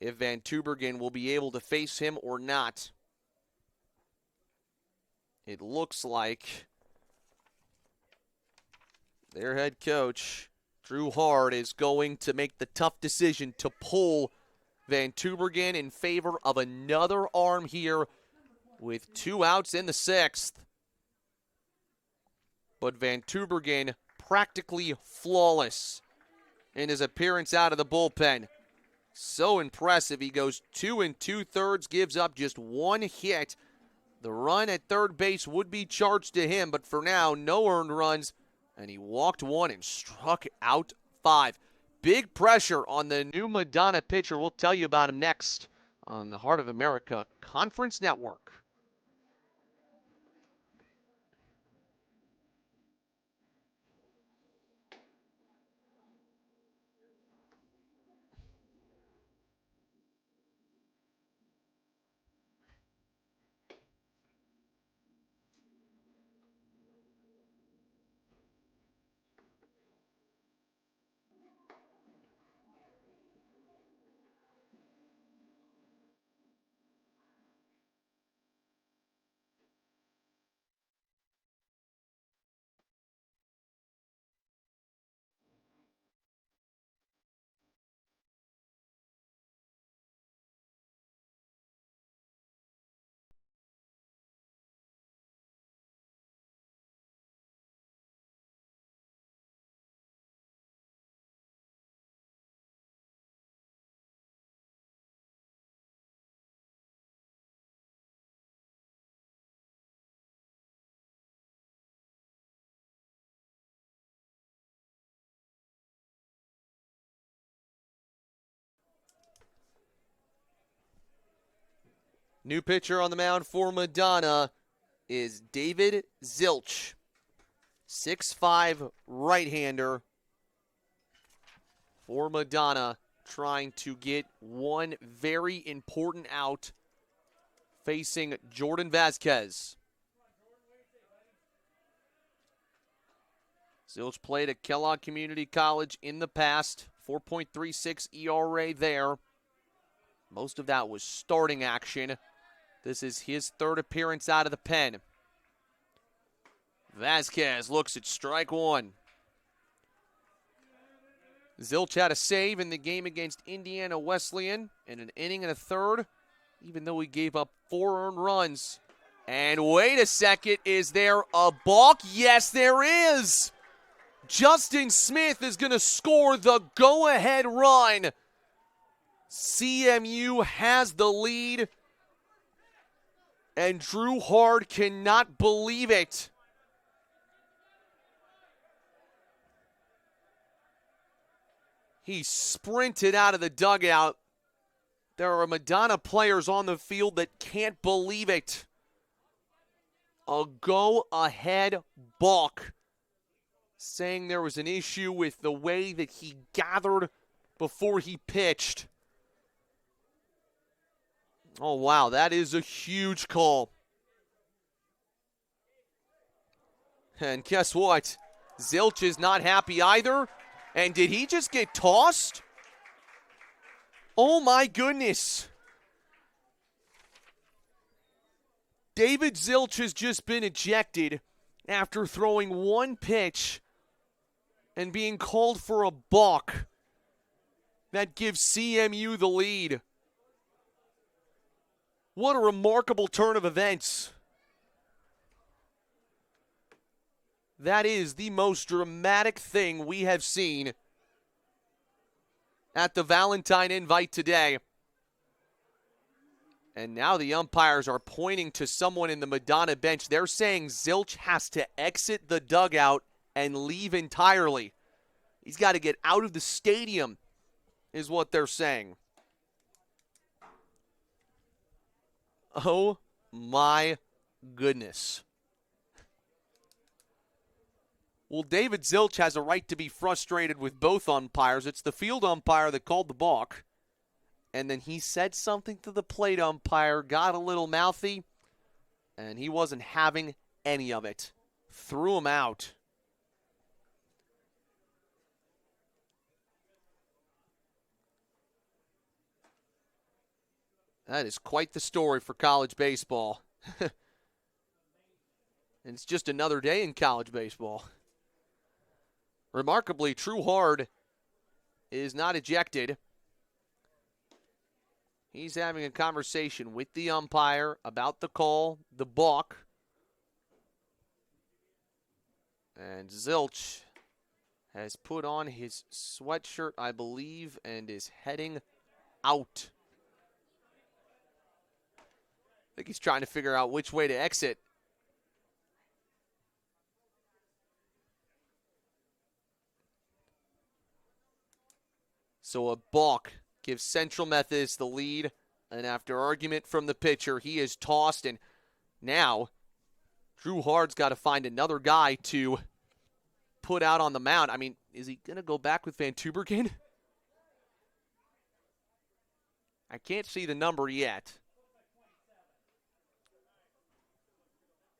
if Van Tubergen will be able to face him or not. It looks like their head coach, Drew Hard, is going to make the tough decision to pull Van Tubergen in favor of another arm here with 2 outs in the 6th. But Van Tubergen practically flawless in his appearance out of the bullpen. So impressive. He goes 2 2/3, gives up just 1 hit. The run at third base would be charged to him, but for now, no earned runs, and he walked 1 and struck out 5. Big pressure on the new Madonna pitcher. We'll tell you about him next on the Heart of America Conference Network. New pitcher on the mound for Madonna is David Zilch. 6'5" right-hander for Madonna, trying to get one very important out facing Jordan Vasquez. Zilch played at Kellogg Community College in the past. 4.36 ERA there. Most of that was starting action. This is his third appearance out of the pen. Vasquez looks at strike 1. Zilch had a save in the game against Indiana Wesleyan in an inning and a third, even though he gave up 4 earned runs. And wait a second, is there a balk? Yes, there is. Justin Smith is going to score the go-ahead run. CMU has the lead, and Drew Hard cannot believe it. He sprinted out of the dugout. There are Madonna players on the field that can't believe it. A go-ahead balk, saying there was an issue with the way that he gathered before he pitched. Oh, wow, that is a huge call. And guess what? Zilch is not happy either. And did he just get tossed? Oh, my goodness. David Zilch has just been ejected after throwing one pitch and being called for a balk. That gives CMU the lead. What a remarkable turn of events. That is the most dramatic thing we have seen at the Valentine Invite today. And now the umpires are pointing to someone in the Madonna bench. They're saying Zilch has to exit the dugout and leave entirely. He's got to get out of the stadium, is what they're saying. Oh my goodness. Well, David Zilch has a right to be frustrated with both umpires. It's the field umpire that called the balk. And then he said something to the plate umpire, got a little mouthy, and he wasn't having any of it. Threw him out. That is quite the story for college baseball. And it's just another day in college baseball. Remarkably, True Hard is not ejected. He's having a conversation with the umpire about the call, the balk. And Zilch has put on his sweatshirt, I believe, and is heading out. I think he's trying to figure out which way to exit. So a balk gives Central Methodist the lead, and after argument from the pitcher, he is tossed, and now Drew Hard's got to find another guy to put out on the mound. I mean, is he going to go back with Van Tubergen? I can't see the number yet.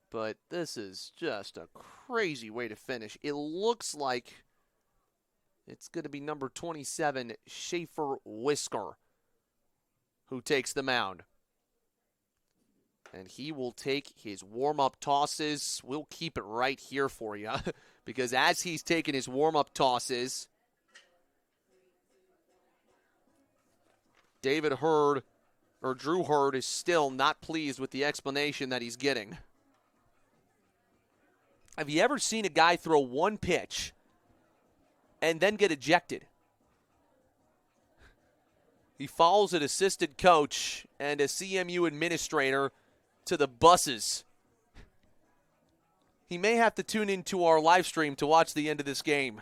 But this is just a crazy way to finish. It looks like it's going to be number 27, Schaefer Whisker, who takes the mound. And he will take his warm-up tosses. We'll keep it right here for you. Because as he's taking his warm-up tosses, Drew Hurd is still not pleased with the explanation that he's getting. Have you ever seen a guy throw one pitch and then get ejected? He follows an assistant coach and a CMU administrator to the buses. He may have to tune into our live stream to watch the end of this game.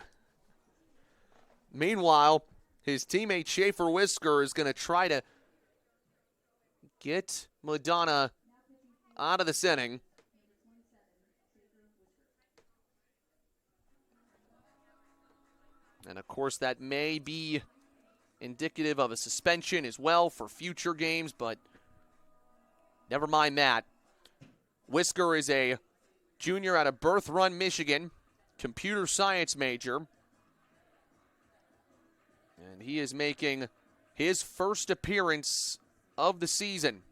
Meanwhile, his teammate Schaefer Whisker is going to try to get Madonna out of this inning. And, of course, that may be indicative of a suspension as well for future games, but never mind that. Whisker is a junior out of Birth Run, Michigan, computer science major. And he is making his first appearance of the season.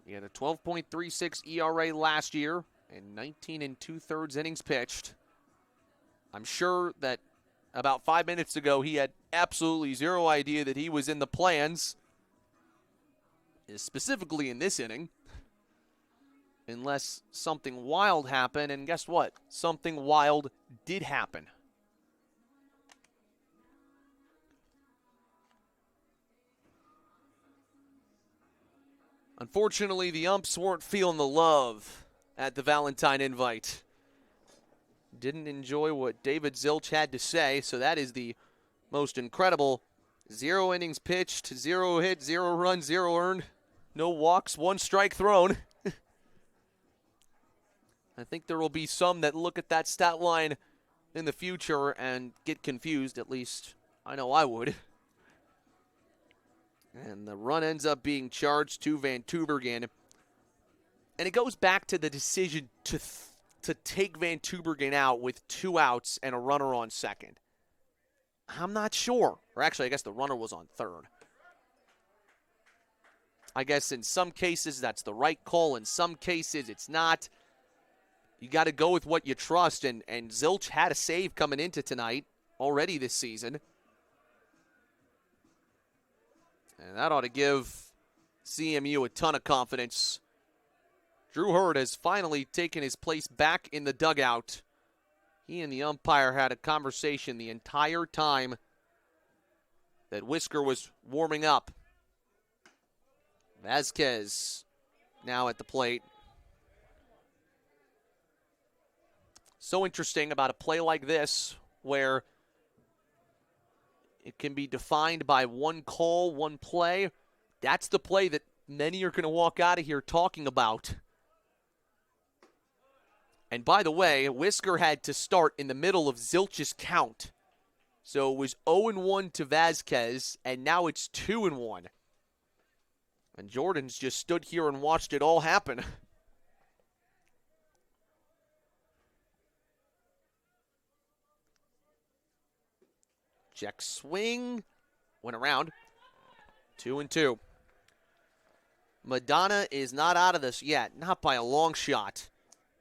He had a 12.36 ERA last year and 19 2/3 innings pitched. I'm sure that about 5 minutes ago, he had absolutely zero idea that he was in the plans, specifically in this inning, unless something wild happened. And guess what? Something wild did happen. Unfortunately, the umps weren't feeling the love at the Valentine Invite. Didn't enjoy what David Zilch had to say, so that is the most incredible 0 innings pitched, 0 hit, 0 runs, 0 earned, no walks, 1 strike thrown. I think there will be some that look at that stat line in the future and get confused. At least I know I would. And the run ends up being charged to Van Tubergen. And it goes back to the decision to take Van Tubergen out with 2 outs and a runner on second. I'm not sure. Or actually, I guess the runner was on third. I guess in some cases that's the right call. In some cases it's not. You got to go with what you trust, and Zilch had a save coming into tonight already this season. And that ought to give CMU a ton of confidence. Drew Hurd has finally taken his place back in the dugout. He and the umpire had a conversation the entire time that Whisker was warming up. Vasquez now at the plate. So interesting about a play like this where it can be defined by one call, one play. That's the play that many are going to walk out of here talking about. And by the way, Whisker had to start in the middle of Zilch's count. So it was 0-1 to Vasquez, and now it's 2-1. And Jordan's just stood here and watched it all happen. Check swing. Went around. 2-2. Madonna is not out of this yet. Not by a long shot.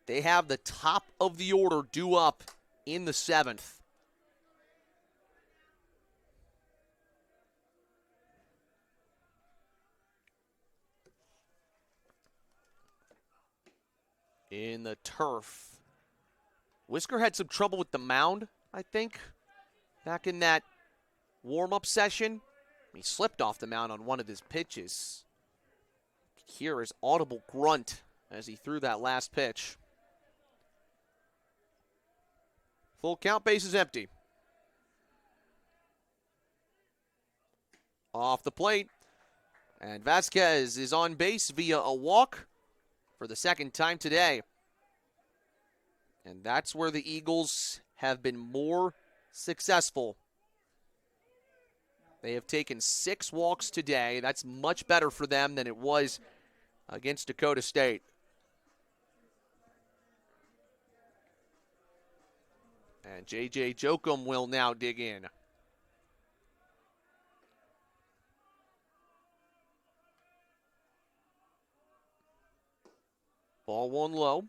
They have the top of the order due up in the 7th. In the turf. Whisker had some trouble with the mound, I think, back in that warm-up session. He slipped off the mound on one of his pitches. You could hear his audible grunt as he threw that last pitch. Full count, base is empty. Off the plate. And Vasquez is on base via a walk for the second time today. And that's where the Eagles have been more successful. They have taken 6 walks today. That's much better for them than it was against Dakota State. And J.J. Jokum will now dig in. Ball 1 low.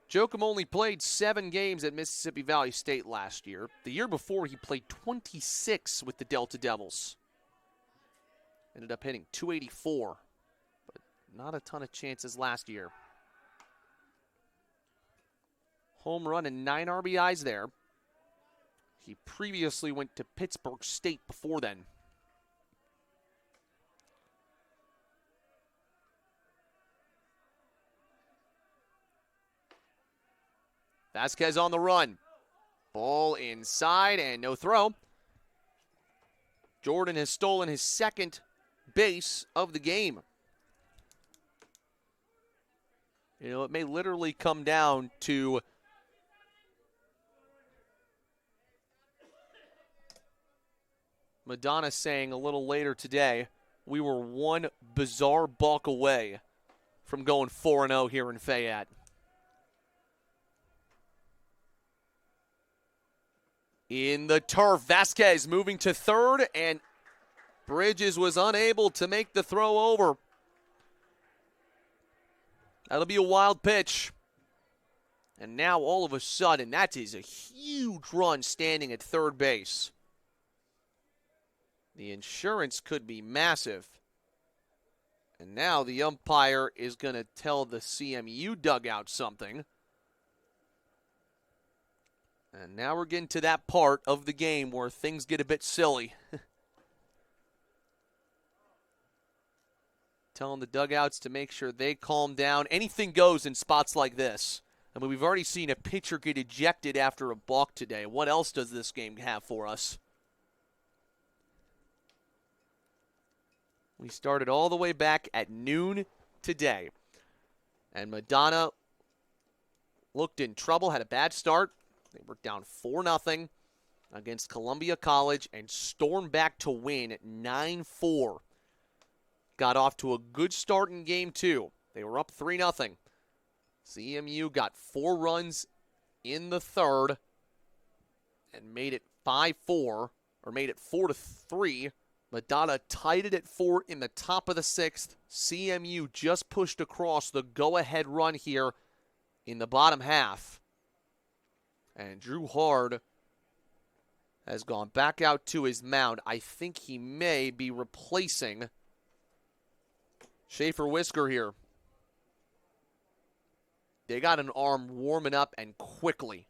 Jokum only played 7 games at Mississippi Valley State last year. The year before, he played 26 with the Delta Devils. Ended up hitting .284, but not a ton of chances last year. Home run and 9 RBIs there. He previously went to Pittsburgh State before then. Vasquez on the run. Ball inside and no throw. Jordan has stolen his second base of the game. You know, it may literally come down to Madonna saying a little later today, we were one bizarre balk away from going 4-0 here in Fayette. In the turf, Vasquez moving to third, and Bridges was unable to make the throw over. That'll be a wild pitch. And now all of a sudden, that is a huge run standing at third base. The insurance could be massive. And now the umpire is going to tell the CMU dugout something. And now we're getting to that part of the game where things get a bit silly. Telling the dugouts to make sure they calm down. Anything goes in spots like this. I mean, we've already seen a pitcher get ejected after a balk today. What else does this game have for us? We started all the way back at noon today. And Madonna looked in trouble, had a bad start. They were down 4-0 against Columbia College and stormed back to win 9-4. Got off to a good start in game 2. They were up 3-0. CMU got 4 runs in the third and made it 5-4, or made it 4-3 Madonna tied it at 4 in the top of the 6th. CMU just pushed across the go-ahead run here in the bottom half. And Drew Hard has gone back out to his mound. I think he may be replacing Schaefer Whisker here. They got an arm warming up and quickly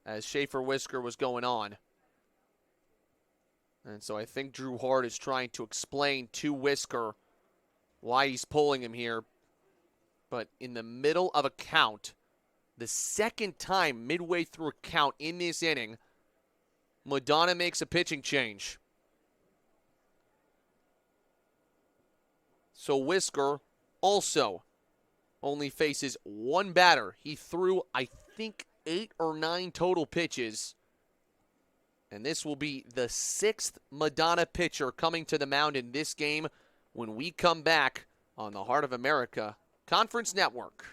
as Schaefer Whisker was going on. And so I think Drew Hart is trying to explain to Whisker why he's pulling him here. But in the middle of a count, the second time midway through a count in this inning, Madonna makes a pitching change. So Whisker also only faces one batter. He threw, I think, 8 or 9 total pitches. And this will be the 6th Madonna pitcher coming to the mound in this game when we come back on the Heart of America Conference Network.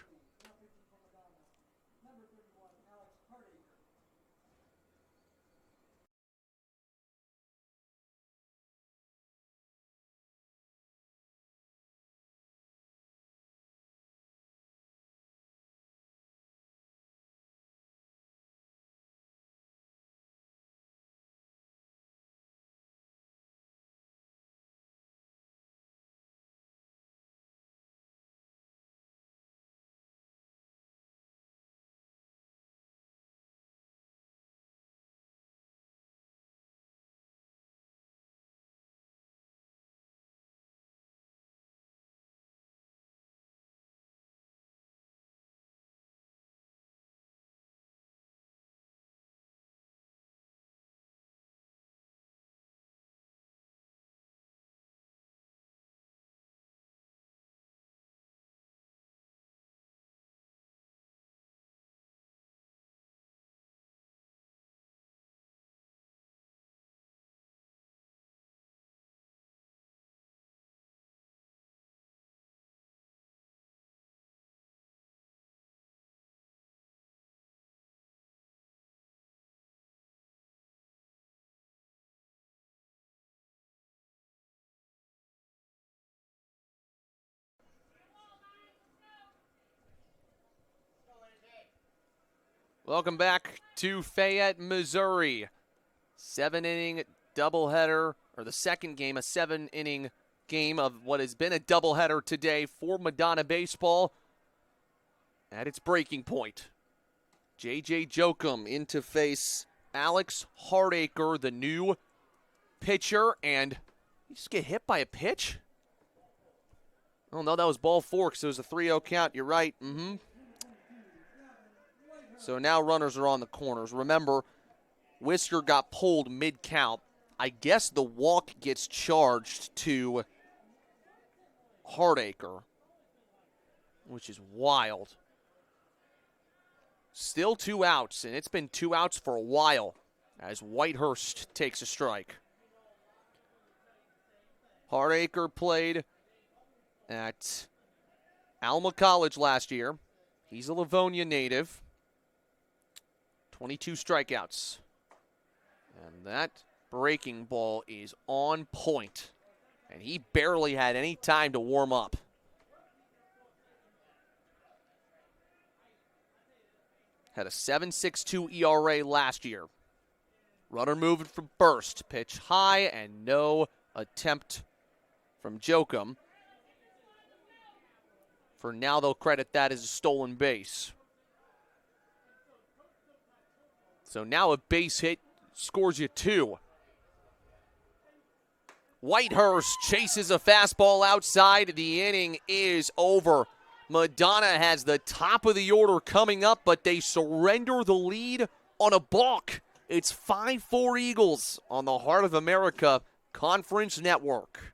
Welcome back to Fayette, Missouri. 7-inning doubleheader, or the second game, a 7-inning game of what has been a doubleheader today for Madonna baseball. At its breaking point, J.J. Jokum in to face Alex Hardacre, the new pitcher, and you just get hit by a pitch? Oh, no, that was ball 4 because it was a 3-0 count. You're right. So now runners are on the corners. Remember, Whisker got pulled mid-count. I guess the walk gets charged to Hardacre, which is wild. Still 2 outs, and it's been 2 outs for a while as Whitehurst takes a strike. Hardacre played at Alma College last year. He's a Livonia native. 22 strikeouts. And that breaking ball is on point. And he barely had any time to warm up. Had a 7.62 ERA last year. Runner moving from first. Pitch high and no attempt from Jokum. For now, they'll credit that as a stolen base. So now a base hit scores you 2. Whitehurst chases a fastball outside. The inning is over. Madonna has the top of the order coming up, but they surrender the lead on a balk. It's 5-4 Eagles on the Heart of America Conference Network.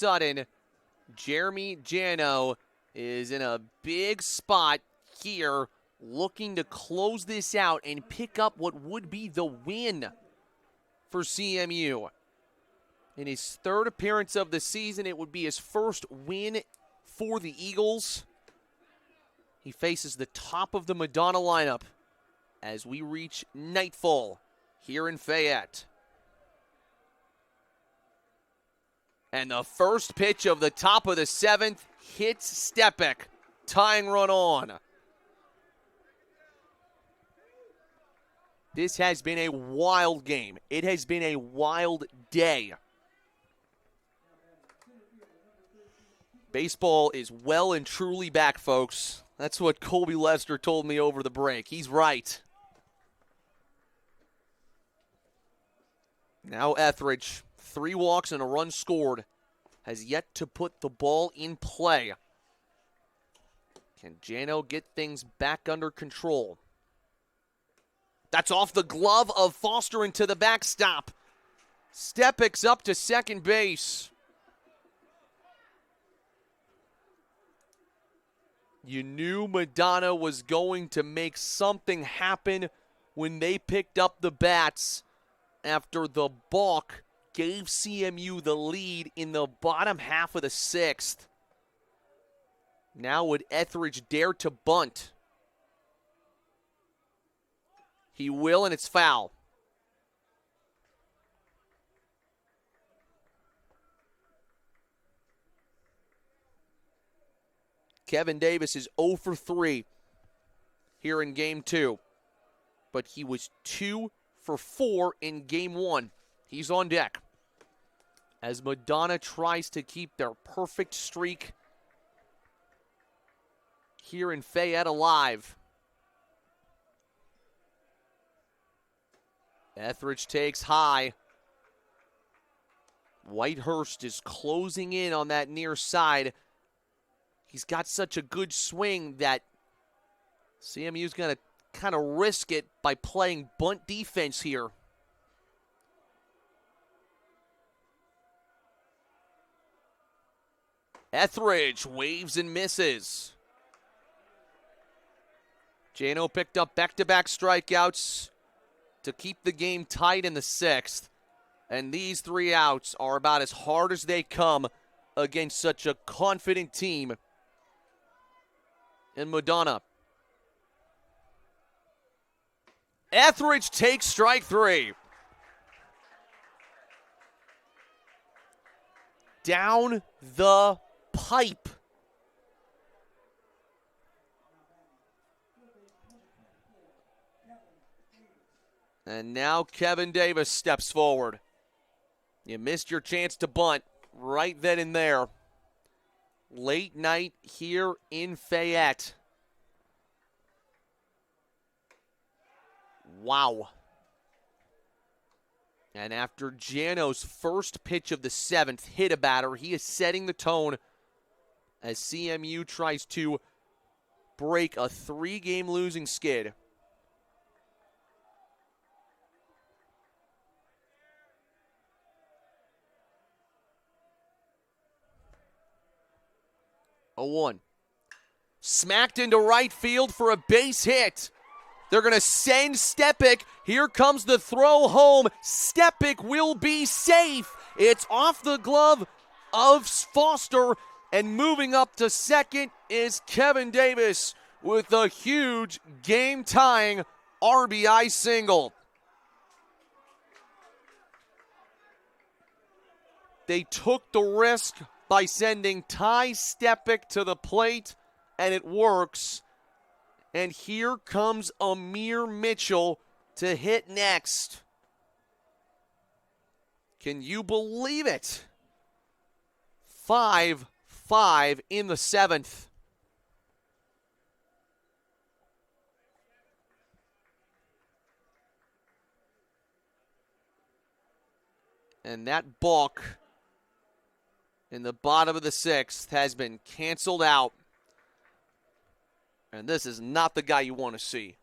sudden, Jeremy Jano is in a big spot here, looking to close this out and pick up what would be the win for CMU. In his third appearance of the season, it would be his first win for the Eagles. He faces the top of the Madonna lineup as we reach nightfall here in Fayette. And the first pitch of the top of the seventh hits Stepek. Tying run on. This has been a wild game. It has been a wild day. Baseball is well and truly back, folks. That's what Colby Lester told me over the break. He's right. Now Etheridge, 3 walks and a run scored, has yet to put the ball in play. Can Jano get things back under control? That's off the glove of Foster into the backstop. Stepek's up to second base. You knew Madonna was going to make something happen when they picked up the bats after the balk gave CMU the lead in the bottom half of the 6th. Now would Etheridge dare to bunt? He will, and it's foul. Kevin Davis is 0 for 3 here in Game 2. But he was 2 for 4 in Game 1. He's on deck as Madonna tries to keep their perfect streak here in Fayette alive. Etheridge takes high. Whitehurst is closing in on that near side. He's got such a good swing that CMU's going to kind of risk it by playing bunt defense here. Etheridge waves and misses. Jano picked up back-to-back strikeouts to keep the game tight in the 6th. And these 3 outs are about as hard as they come against such a confident team in Madonna. Etheridge takes strike 3. Down the pipe. And now Kevin Davis steps forward. You missed your chance to bunt right then and there. Late night here in Fayette. Wow. And after Jano's first pitch of the 7th hit a batter, he is setting the tone as CMU tries to break a 3-game losing skid. A 1. Smacked into right field for a base hit. They're going to send Stepek. Here comes the throw home. Stepek will be safe. It's off the glove of Foster. And moving up to second is Kevin Davis with a huge game-tying RBI single. They took the risk by sending Ty Stepek to the plate, and it works. And here comes Amir Mitchell to hit next. Can you believe it? 5-5 in the 7th. And that balk in the bottom of the 6th has been canceled out. And this is not the guy you want to see.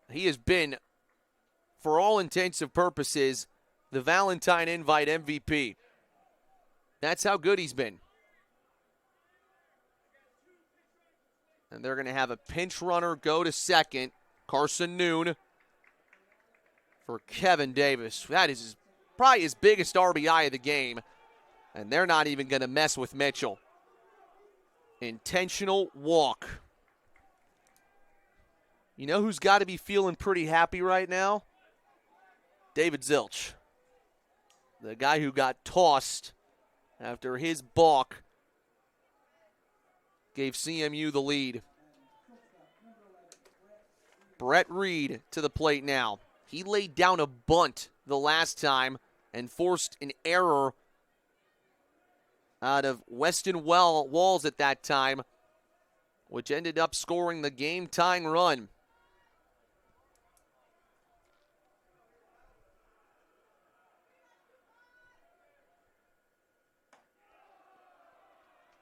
He has been, for all intents and purposes, the Valentine Invite MVP. That's how good he's been. And they're going to have a pinch runner go to second. Carson Noon for Kevin Davis. That is probably his biggest RBI of the game. And they're not even going to mess with Mitchell. Intentional walk. You know who's got to be feeling pretty happy right now? David Zilch. The guy who got tossed after his balk gave CMU the lead. Brett Reed to the plate now. He laid down a bunt the last time and forced an error out of Weston Walls at that time, which ended up scoring the game-tying run.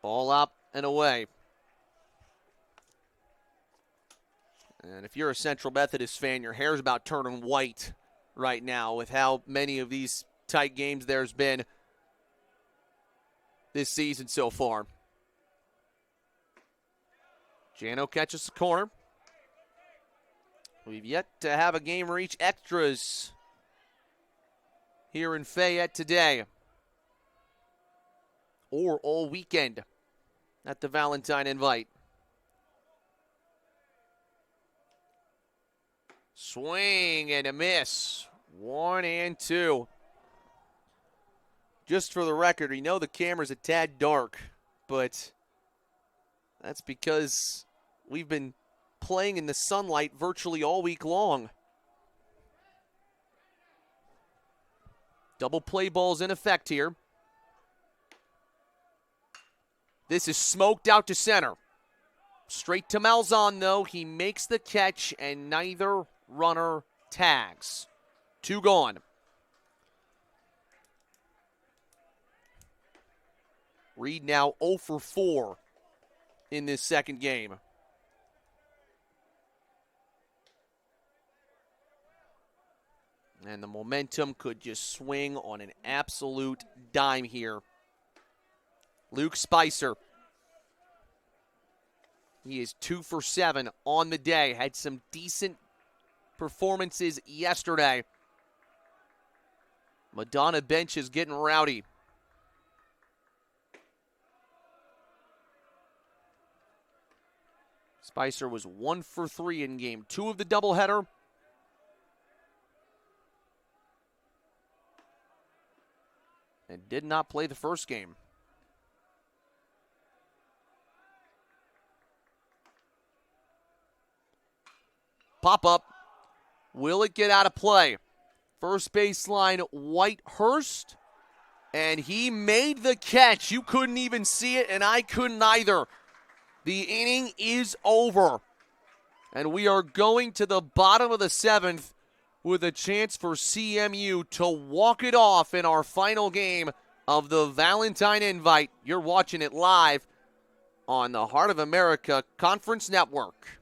Ball up and away. And if you're a Central Methodist fan, your hair's about turning white right now with how many of these tight games there's been this season so far. Jano catches the corner. We've yet to have a game reach extras here in Fayette today or all weekend at the Valentine Invite. Swing and a miss. 1-2. Just for the record, we know the camera's a tad dark, but that's because we've been playing in the sunlight virtually all week long. Double play balls in effect here. This is smoked out to center. Straight to Malzahn, though. He makes the catch, and neither runner tags. 2 gone. Reed now 0 for 4 in this second game. And the momentum could just swing on an absolute dime here. Luke Spicer. He is 2 for 7 on the day. Had some decent performances yesterday. Madonna bench is getting rowdy. Spicer was 1 for 3 in game 2 of the doubleheader. And did not play the first game. Pop up. Will it get out of play? First baseline, Whitehurst. And he made the catch. You couldn't even see it, and I couldn't either. The inning is over. And we are going to the bottom of the 7th with a chance for CMU to walk it off in our final game of the Valentine Invite. You're watching it live on the Heart of America Conference Network.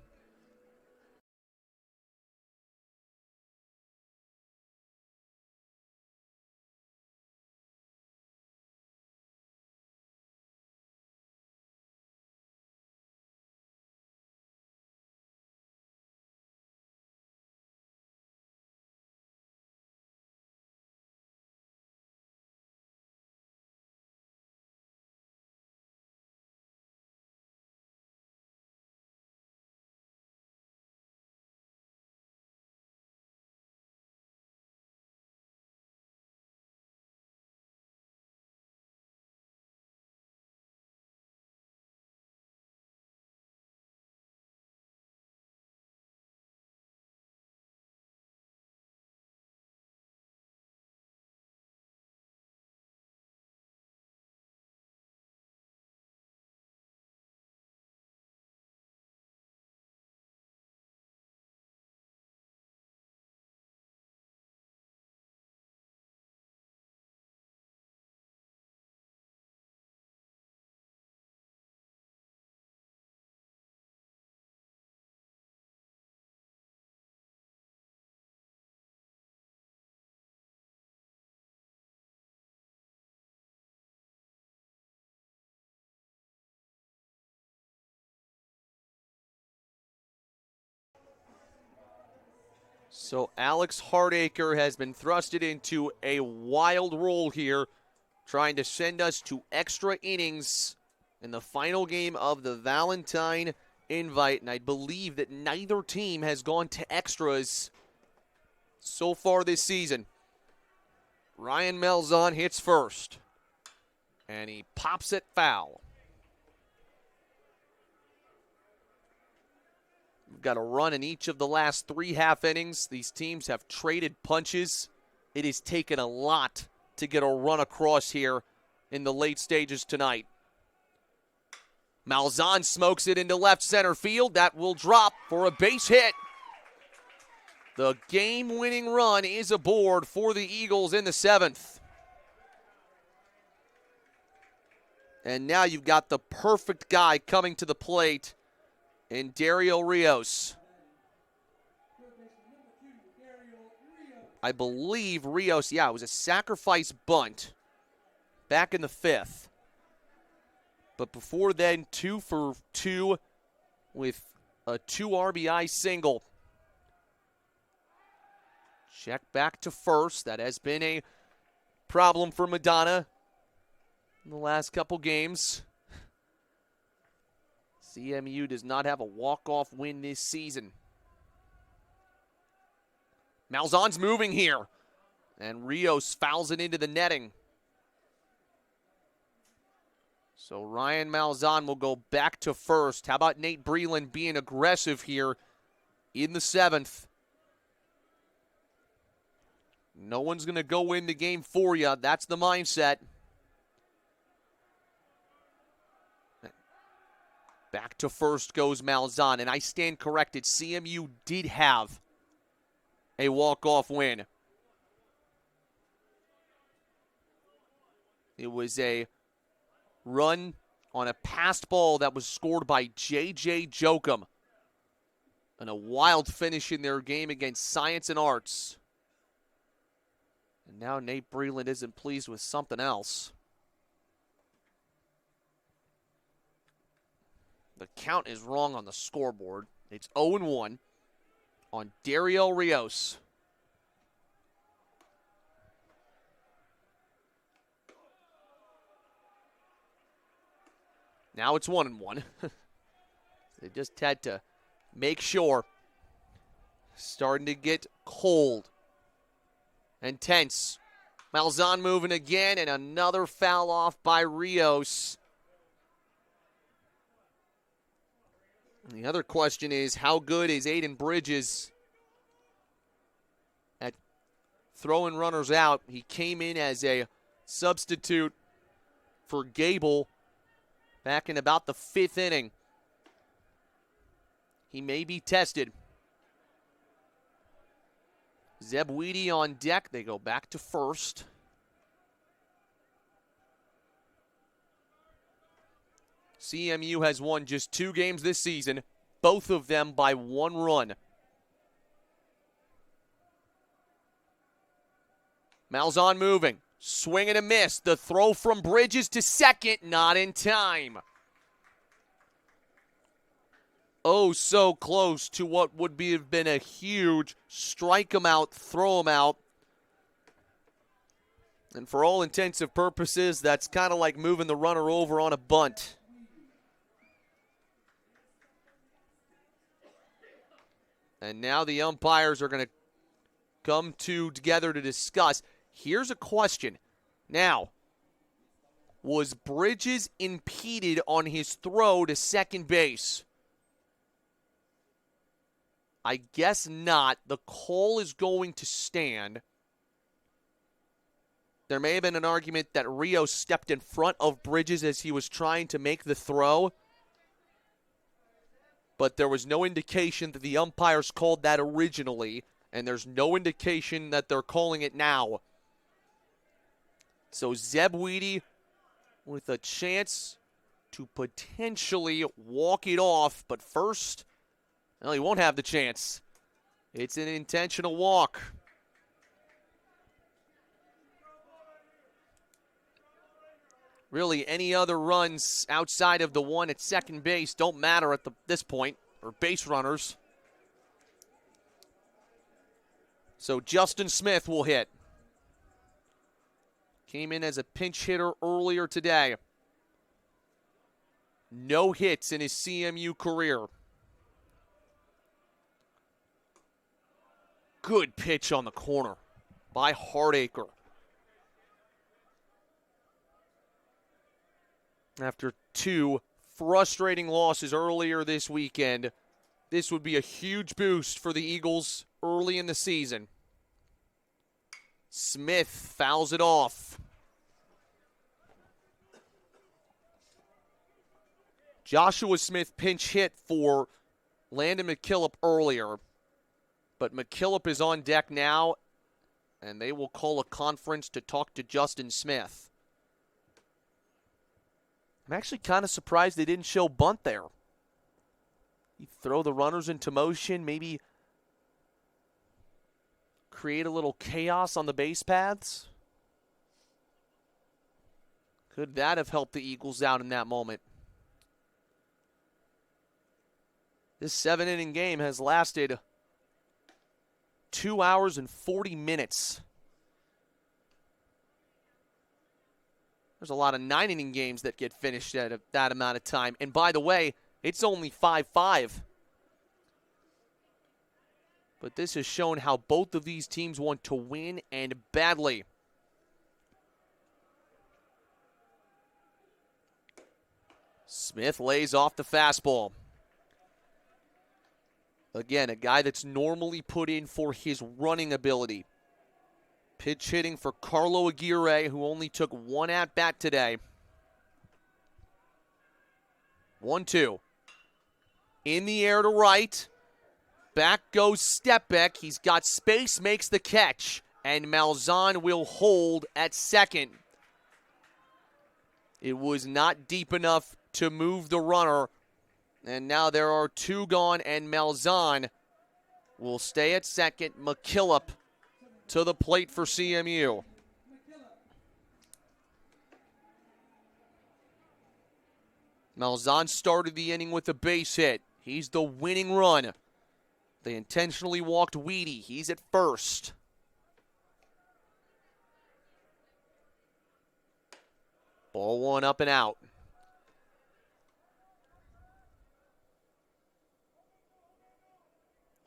So Alex Hardacre has been thrusted into a wild role here, trying to send us to extra innings in the final game of the Valentine Invite. And I believe that neither team has gone to extras so far this season. Ryan Malzahn hits first, and he pops it foul. We've got a run in each of the last 3 half innings. These teams have traded punches. It has taken a lot to get a run across here in the late stages tonight. Malzahn smokes it into left center field. That will drop for a base hit. The game-winning run is aboard for the Eagles in the 7th. And now you've got the perfect guy coming to the plate in Dario Rios. I believe Rios, it was a sacrifice bunt back in the 5th. But before then, 2 for 2 with a 2 RBI single. Check back to first. That has been a problem for Madonna in the last couple games. CMU does not have a walk-off win this season. Malzahn's moving here, and Rios fouls it into the netting. So Ryan Malzahn will go back to first. How about Nate Breland being aggressive here in the 7th? No one's going to go win the game for you. That's the mindset. Back to first goes Malzahn, and I stand corrected. CMU did have a walk-off win. It was a run on a passed ball that was scored by J.J. Jokum. And a wild finish in their game against Science and Arts. And now Nate Breland isn't pleased with something else. The count is wrong on the scoreboard. It's 0-1 on Dario Rios. Now it's 1-1. They just had to make sure. Starting to get cold and tense. Malzahn moving again, and another foul off by Rios. And the other question is, how good is Aiden Bridges at throwing runners out? He came in as a substitute for Gable back in about the 5th inning. He may be tested. Zeb Weedy on deck. They go back to first. CMU has won just 2 games this season, both of them by 1 run. Malzahn moving. Swing and a miss. The throw from Bridges to second, not in time. Oh, so close to what would have been a huge strike him out, throw him out. And for all intents and purposes, that's kind of like moving the runner over on a bunt. And now the umpires are going to come together to discuss. Here's a question. Now, was Bridges impeded on his throw to second base? I guess not. The call is going to stand. There may have been an argument that Rios stepped in front of Bridges as he was trying to make the throw. But there was no indication that the umpires called that originally, and there's no indication that they're calling it now. So Zeb Weedy with a chance to potentially walk it off, but first, well, he won't have the chance. It's an intentional walk. Really, any other runs outside of the one at second base don't matter at this point, or base runners. So Justin Smith will hit. Came in as a pinch hitter earlier today. No hits in his CMU career. Good pitch on the corner by Hardacre. After two frustrating losses earlier this weekend, this would be a huge boost for the Eagles early in the season. Smith fouls it off. Joshua Smith pinch hit for Landon McKillop earlier, but McKillop is on deck now, and they will call a conference to talk to Justin Smith. I'm actually kind of surprised they didn't show bunt there. You throw the runners into motion, maybe create a little chaos on the base paths. Could that have helped the Eagles out in that moment? This 7-inning game has lasted 2 hours and 40 minutes. There's a lot of 9-inning games that get finished at that amount of time. And by the way, it's only 5-5. But this has shown how both of these teams want to win, and badly. Smith lays off the fastball. Again, a guy that's normally put in for his running ability. Pitch hitting for Carlo Aguirre, who only took one at-bat today. 1-2. In the air to right. Back goes Stepbeck. He's got space, makes the catch. And Malzahn will hold at second. It was not deep enough to move the runner. And now there are two gone, and Malzahn will stay at second. McKillop to the plate for CMU. Malzahn started the inning with a base hit. He's the winning run. They intentionally walked Weedy. He's at first. Ball one up and out.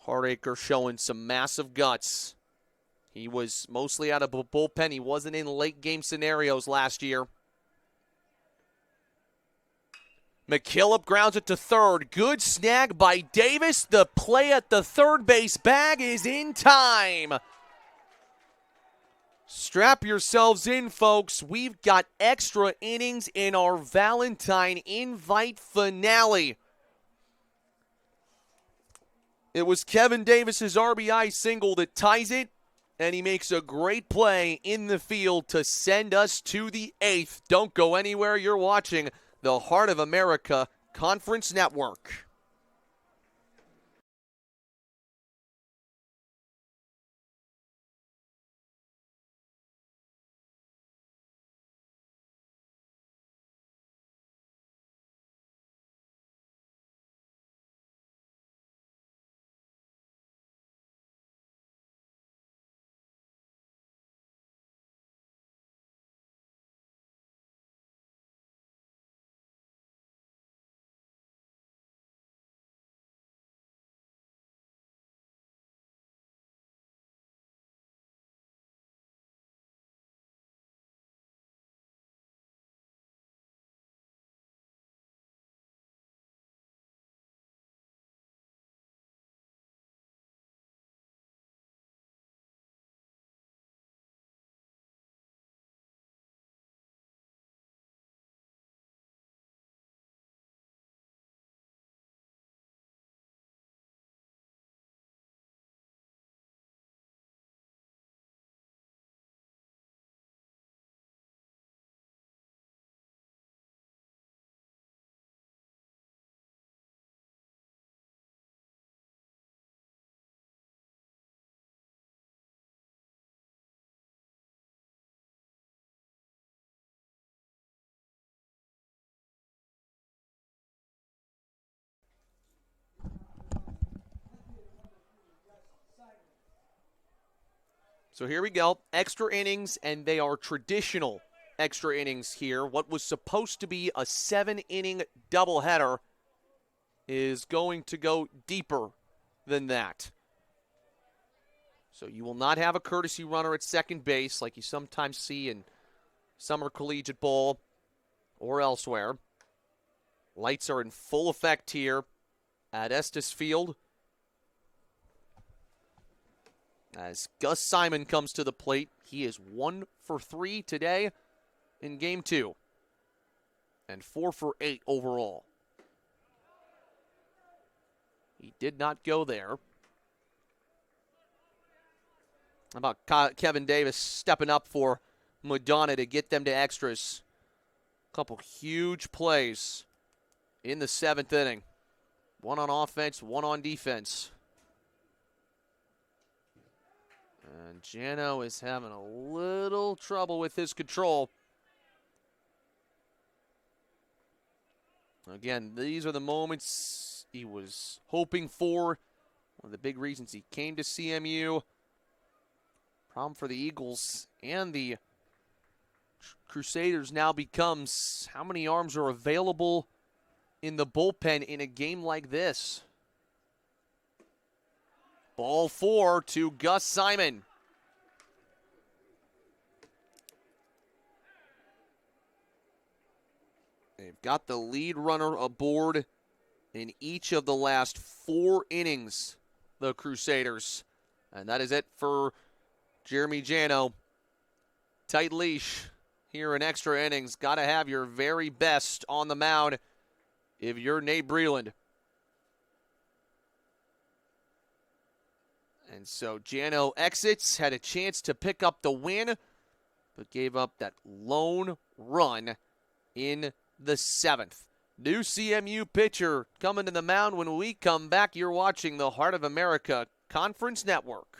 Hardacre showing some massive guts. He was mostly out of a bullpen. He wasn't in late game scenarios last year. McKillop grounds it to third. Good snag by Davis. The play at the third base bag is in time. Strap yourselves in, folks. We've got extra innings in our Valentine Invite finale. It was Kevin Davis's RBI single that ties it, and he makes a great play in the field to send us to the eighth. Don't go anywhere. You're watching the Heart of America Conference Network. So here we go. Extra innings, and they are traditional extra innings here. What was supposed to be a 7-inning doubleheader is going to go deeper than that. So you will not have a courtesy runner at second base like you sometimes see in summer collegiate ball or elsewhere. Lights are in full effect here at Estes Field as Gus Simon comes to the plate. He is 1 for 3 today in Game 2 and 4 for 8 overall. He did not go there. How about Kevin Davis stepping up for Madonna to get them to extras? A couple huge plays in the 7th inning. One on offense, one on defense. And Jano is having a little trouble with his control. Again, these are the moments he was hoping for. One of the big reasons he came to CMU. Problem for the Eagles and the Crusaders now becomes how many arms are available in the bullpen in a game like this. Ball 4 to Gus Simon. They've got the lead runner aboard in each of the last 4 innings, the Crusaders. And that is it for Jeremy Jano. Tight leash here in extra innings. Got to have your very best on the mound if you're Nate Breland. And so Jano exits, had a chance to pick up the win, but gave up that lone run in the 7th. New CMU pitcher coming to the mound when we come back. You're watching the Heart of America Conference Network.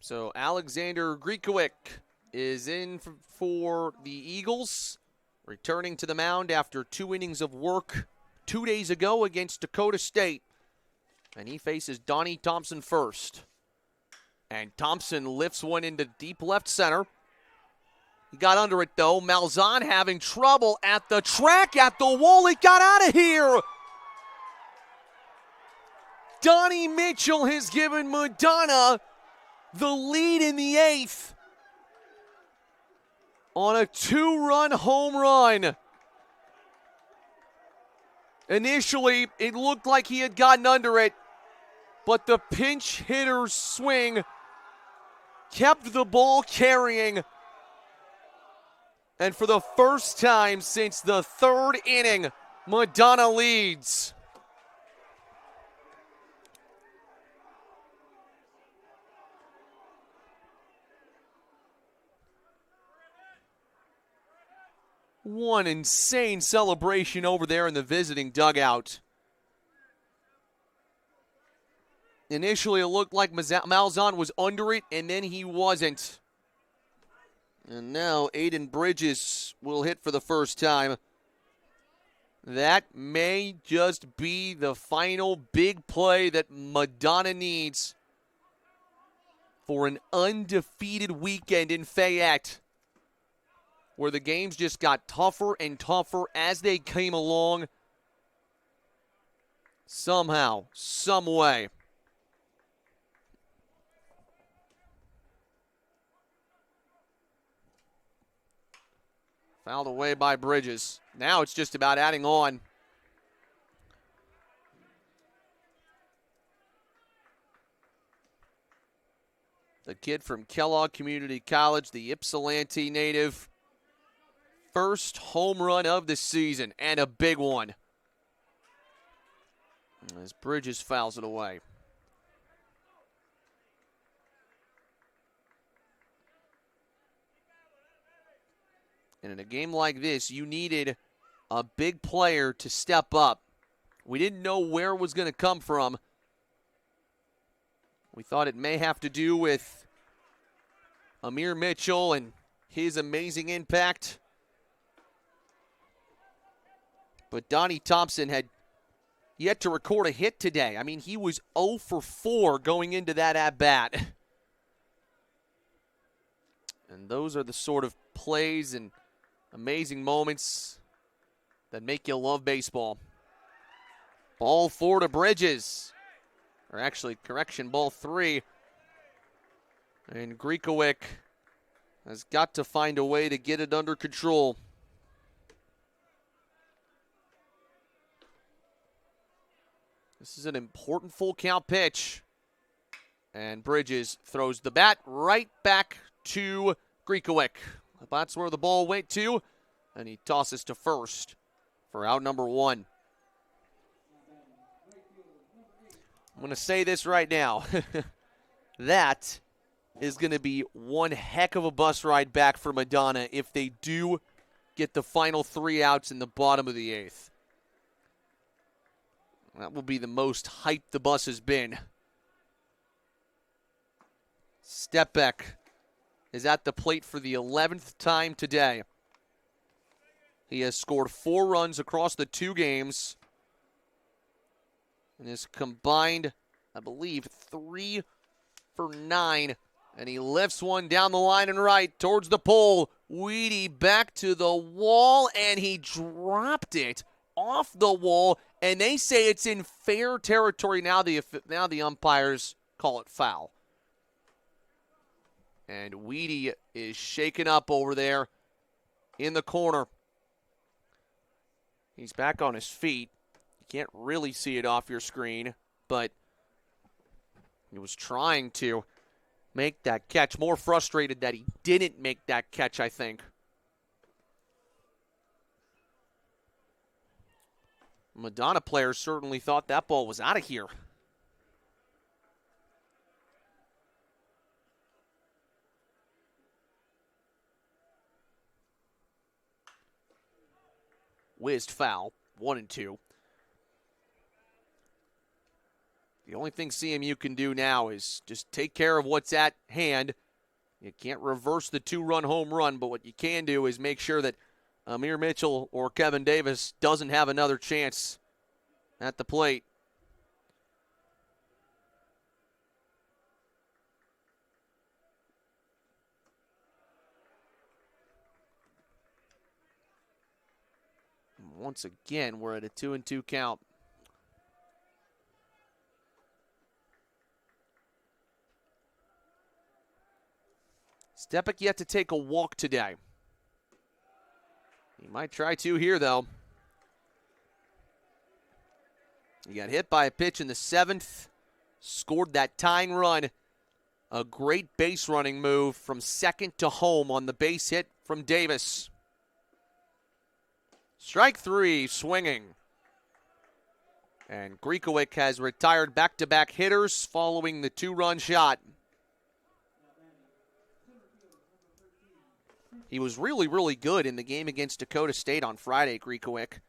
So Alexander Griekowic is in for the Eagles, returning to the mound after 2 innings of work 2 days ago against Dakota State. And he faces Donnie Thompson first. And Thompson lifts one into deep left center. He got under it, though. Malzahn having trouble at the track, at the wall. He got out of here. Donnie Mitchell has given Madonna the lead in the 8th on a 2-run home run. Initially, it looked like he had gotten under it, but the pinch hitter's swing kept the ball carrying. And for the first time since the 3rd inning, Madonna leads. One insane celebration over there in the visiting dugout. Initially, it looked like Malzahn was under it, and then he wasn't. And now Aiden Bridges will hit for the first time. That may just be the final big play that Madonna needs for an undefeated weekend in Fayette, where the games just got tougher and tougher as they came along. Somehow, some way. Fouled away by Bridges. Now it's just about adding on. The kid from Kellogg Community College, the Ypsilanti native. First home run of the season, and a big one. As Bridges fouls it away. And in a game like this, you needed a big player to step up. We didn't know where it was going to come from. We thought it may have to do with Amir Mitchell and his amazing impact. But Donnie Thompson had yet to record a hit today. I mean, he was 0 for 4 going into that at-bat. And those are the sort of plays and amazing moments that make you love baseball. Ball 4 to Bridges. Or actually, correction, ball 3. And Griekowick has got to find a way to get it under control. This is an important full count pitch. And Bridges throws the bat right back to Griekowick. That's where the ball went to. And he tosses to first for out number 1. I'm going to say this right now. That is going to be one heck of a bus ride back for Madonna if they do get the final 3 outs in the bottom of the 8th. That will be the most hyped the bus has been. Stepbeck is at the plate for the 11th time today. He has scored 4 runs across the 2 games. And is combined, I believe, 3 for 9. And he lifts one down the line and right towards the pole. Weedy back to the wall, and he dropped it off the wall. And they say it's in fair territory. Now the umpires call it foul. And Weedy is shaken up over there in the corner. He's back on his feet. You can't really see it off your screen, but he was trying to make that catch. More frustrated that he didn't make that catch, I think. Madonna players certainly thought that ball was out of here. Whizzed foul, 1-2. The only thing CMU can do now is just take care of what's at hand. You can't reverse the 2-run home run, but what you can do is make sure that Amir Mitchell or Kevin Davis doesn't have another chance at the plate. Once again, we're at a 2-2 count. Stepek yet to take a walk today. He might try to here, though. He got hit by a pitch in the 7th, scored that tying run. A great base running move from second to home on the base hit from Davis. Strike 3, swinging. And Griekowick has retired back-to-back hitters following the 2-run shot. He was really, really good in the game against Dakota State on Friday, Griekowick.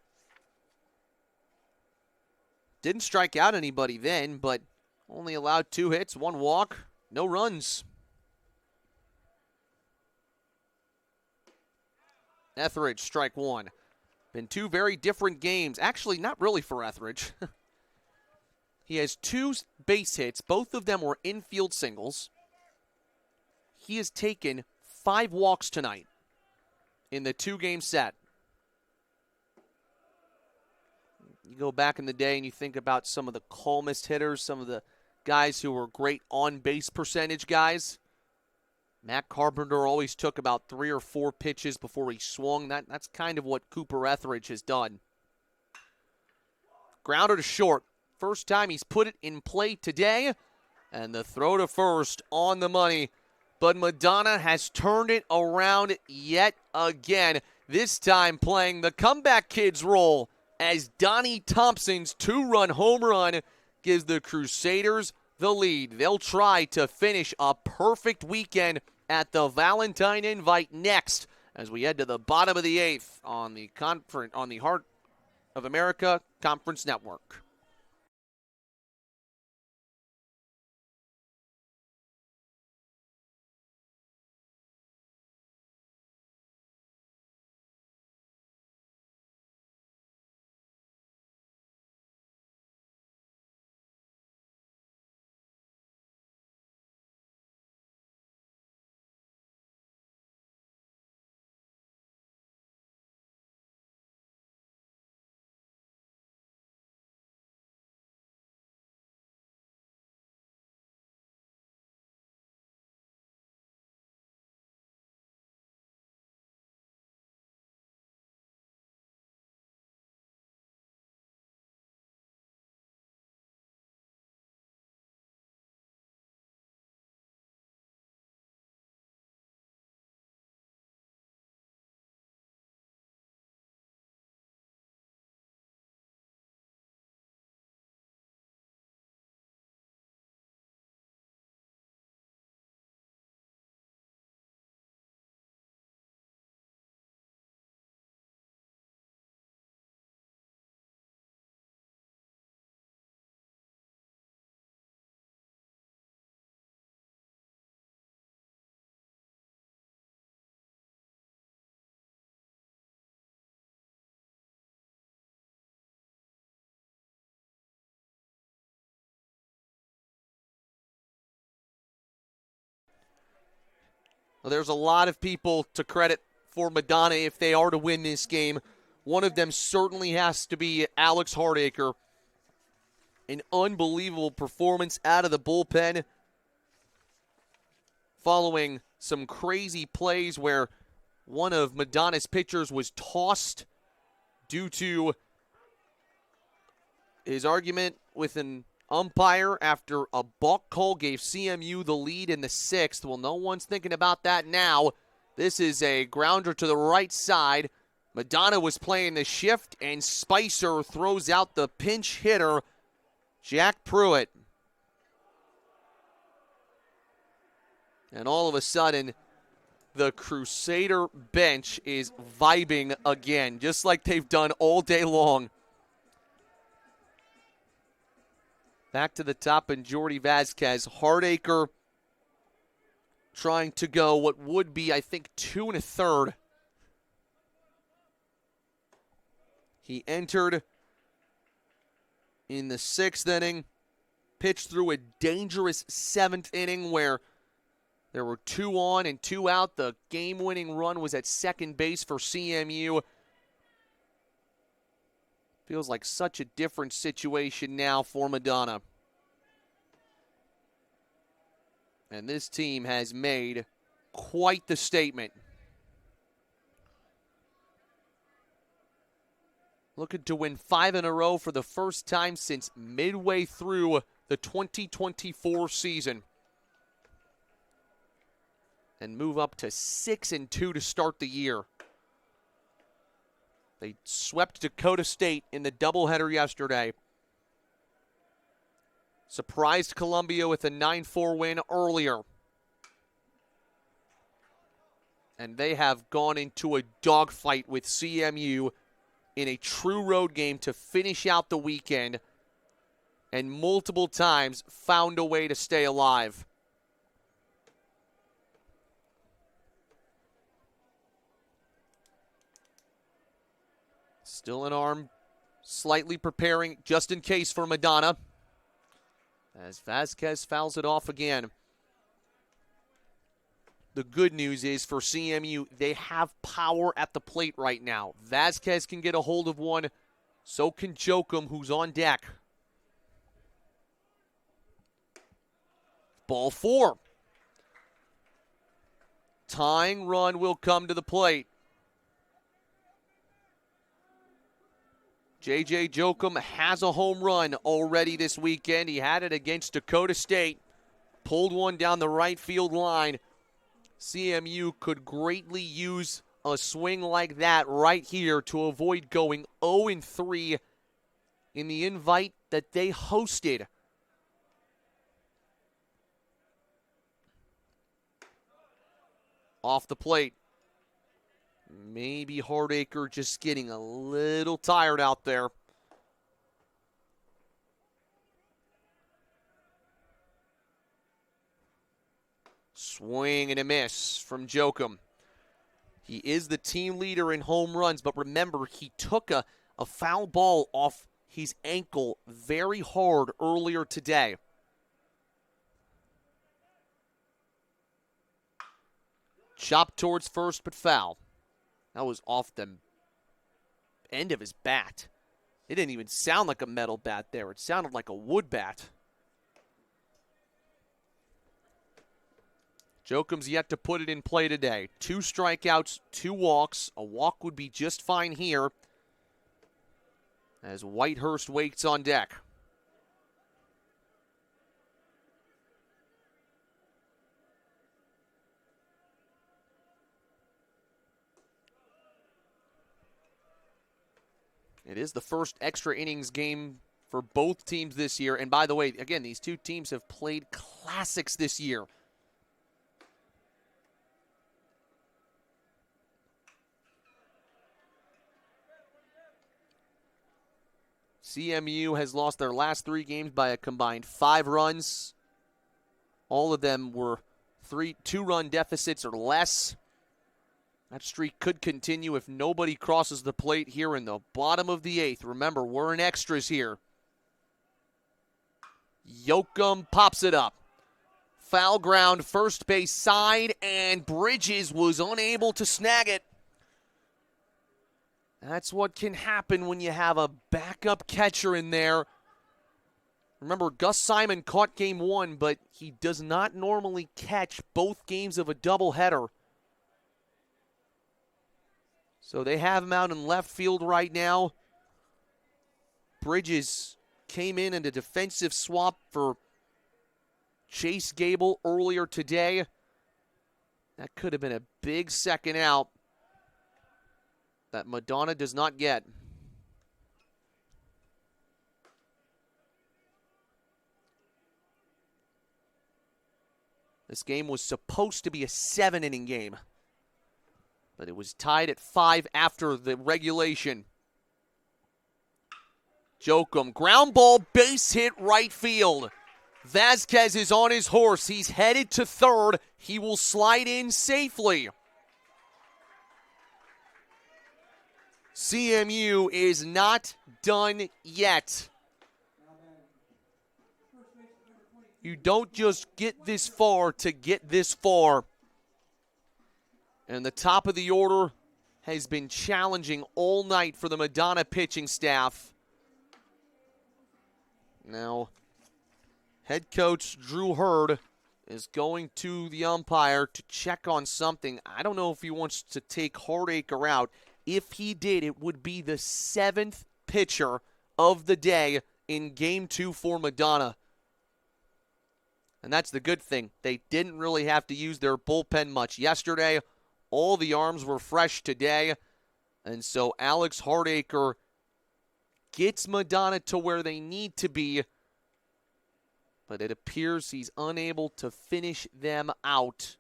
Didn't strike out anybody then, but only allowed 2 hits, 1 walk, no runs. Etheridge, strike 1. Been 2 very different games. Actually, not really for Etheridge. He has 2 base hits. Both of them were infield singles. He has taken 5 walks tonight in the 2-game set. You go back in the day and you think about some of the calmest hitters, some of the guys who were great on-base percentage guys. Matt Carpenter always took about 3 or 4 pitches before he swung. That's kind of what Cooper Etheridge has done. Grounder to short. First time he's put it in play today. And the throw to first on the money. But Madonna has turned it around yet again. This time playing the comeback kid's role as Donnie Thompson's 2-run home run gives the Crusaders the lead. They'll try to finish a perfect weekend at the Valentine Invite next as we head to the bottom of the 8th on the Heart of America Conference Network. Well, there's a lot of people to credit for Madonna if they are to win this game. One of them certainly has to be Alex Hardacre. An unbelievable performance out of the bullpen following some crazy plays where one of Madonna's pitchers was tossed due to his argument with an umpire after a balk call gave CMU the lead in the 6th. Well, no one's thinking about that now. This is a grounder to the right side. Madonna was playing the shift, and Spicer throws out the pinch hitter, Jack Pruitt. And all of a sudden, the Crusader bench is vibing again, just like they've done all day long. Back to the top, and Jordy Vasquez. Hardacre trying to go what would be, I think, 2 1/3. He entered in the 6th inning, pitched through a dangerous 7th inning where there were 2 on and 2 out. The game-winning run was at second base for CMU. Feels like such a different situation now for Madonna. And this team has made quite the statement. Looking to win 5 in a row for the first time since midway through the 2024 season. And move up to 6-2 to start the year. They swept Dakota State in the doubleheader yesterday. Surprised Columbia with a 9-4 win earlier. And they have gone into a dogfight with CMU in a true road game to finish out the weekend, and multiple times found a way to stay alive. Still an arm slightly preparing just in case for Madonna, as Vasquez fouls it off again. The good news is for CMU, they have power at the plate right now. Vasquez can get a hold of one. So can Jokum, who's on deck. Ball 4. Tying run will come to the plate. J.J. Jokum has a home run already this weekend. He had it against Dakota State. Pulled one down the right field line. CMU could greatly use a swing like that right here to avoid going 0-3 in the invite that they hosted. Off the plate. Maybe Hardacre just getting a little tired out there. Swing and a miss from Jokum. He is the team leader in home runs, but remember, he took a foul ball off his ankle very hard earlier today. Chopped towards first, but foul. That was off the end of his bat. It didn't even sound like a metal bat there. It sounded like a wood bat. Jokum's yet to put it in play today. 2 strikeouts, 2 walks. A walk would be just fine here as Whitehurst waits on deck. It is the first extra innings game for both teams this year. And by the way, again, these two teams have played classics this year. CMU has lost their last 3 games by a combined 5 runs. All of them were 2-run deficits or less. That streak could continue if nobody crosses the plate here in the bottom of the 8th. Remember, we're in extras here. Jokum pops it up. Foul ground, first base side, and Bridges was unable to snag it. That's what can happen when you have a backup catcher in there. Remember, Gus Simon caught game 1, but he does not normally catch both games of a doubleheader. So they have him out in left field right now. Bridges came in a defensive swap for Chase Gable earlier today. That could have been a big second out that Madonna does not get. This game was supposed to be a 7-inning game, but it was tied at 5 after the regulation. Jokum, ground ball, base hit, right field. Vasquez is on his horse. He's headed to third. He will slide in safely. CMU is not done yet. You don't just get this far to get this far. And the top of the order has been challenging all night for the Madonna pitching staff. Now, head coach Drew Hurd is going to the umpire to check on something. I don't know if he wants to take Hardacre out. If he did, it would be the 7th pitcher of the day in Game 2 for Madonna. And that's the good thing. They didn't really have to use their bullpen much yesterday. All the arms were fresh today. And so Alex Hardacre gets Madonna to where they need to be. But it appears he's unable to finish them out.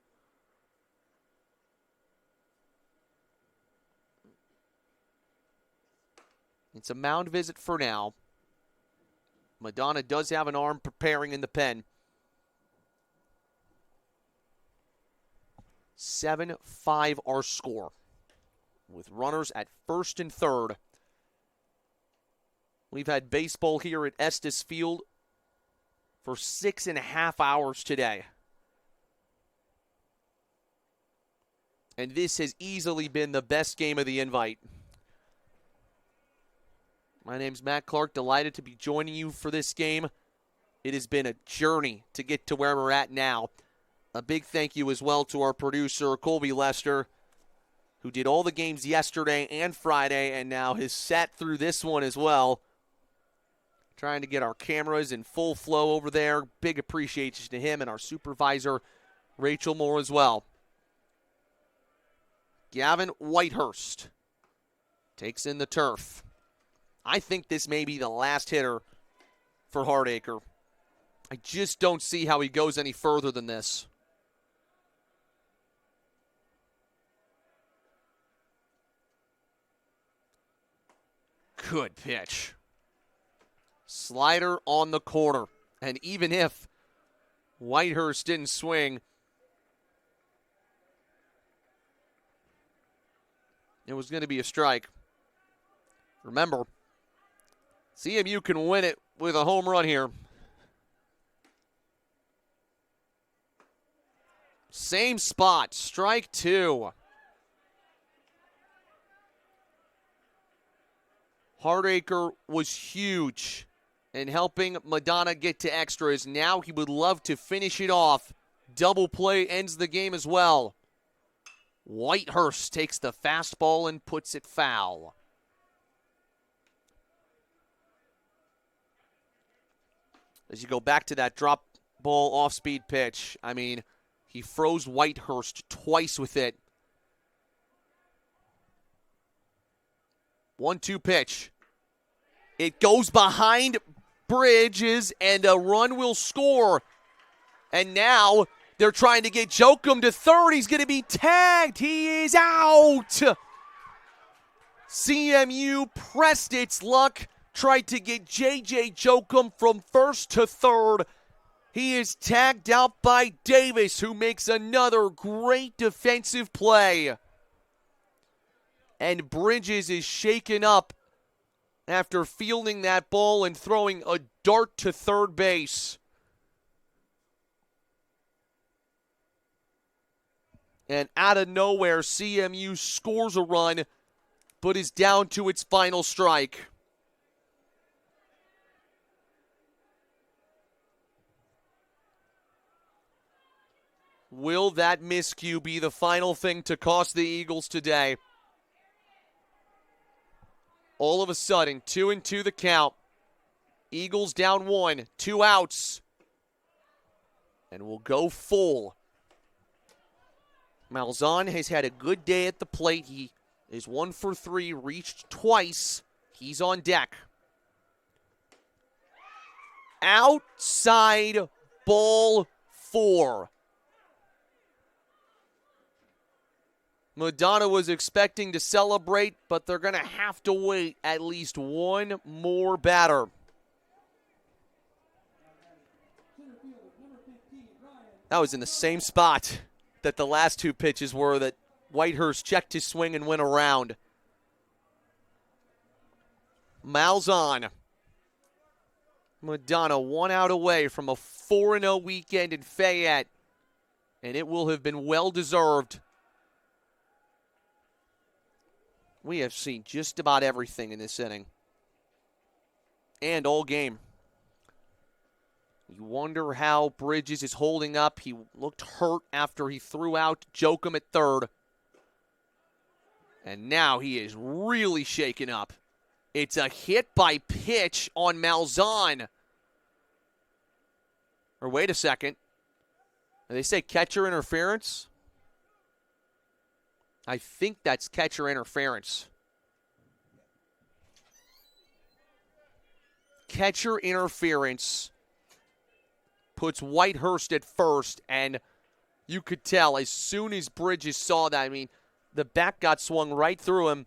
It's a mound visit for now. Madonna does have an arm preparing in the pen. 7-5 our score, with runners at first and third. We've had baseball here at Estes Field for 6.5 hours today. And this has easily been the best game of the invite. My name's Matt Clark, delighted to be joining you for this game. It has been a journey to get to where we're at now. A big thank you as well to our producer, Colby Lester, who did all the games yesterday and Friday and now has sat through this one as well. Trying to get our cameras in full flow over there. Big appreciation to him and our supervisor, Rachel Moore, as well. Gavin Whitehurst takes in the turf. I think this may be the last hitter for Hardacre. I just don't see how he goes any further than this. Good pitch. Slider on the corner. And even if Whitehurst didn't swing, it was going to be a strike. Remember, CMU can win it with a home run here. Same spot, strike two. Hardacre was huge in helping Madonna get to extras. Now he would love to finish it off. Double play ends the game as well. Whitehurst takes the fastball and puts it foul. As you go back to that drop ball off-speed pitch, I mean, he froze Whitehurst twice with it. 1-2 pitch. It goes behind Bridges, and a run will score. And now they're trying to get Jokum to third. He's going to be tagged. He is out. CMU pressed its luck, tried to get J.J. Jokum from first to third. He is tagged out by Davis, who makes another great defensive play. And Bridges is shaken up after fielding that ball and throwing a dart to third base. And out of nowhere, CMU scores a run, but is down to its final strike. Will that miscue be the final thing to cost the Eagles today? All of a sudden, 2-2 the count. Eagles down 1, 2 outs. And we'll go full. Malzahn has had a good day at the plate. He is 1 for 3, reached twice. He's on deck. Outside ball 4. Madonna was expecting to celebrate, but they're going to have to wait at least one more batter. That was in the same spot that the last 2 pitches were that Whitehurst checked his swing and went around. Malzahn. Madonna 1 out away from a 4-0 weekend in Fayette, and it will have been well-deserved. We have seen just about everything in this inning. And all game. You wonder how Bridges is holding up. He looked hurt after he threw out Jokum at third. And now he is really shaken up. It's a hit by pitch on Malzahn. Or wait a second. They say catcher interference? I think that's catcher interference. Catcher interference puts Whitehurst at first, and you could tell as soon as Bridges saw that, I mean, the bat got swung right through him.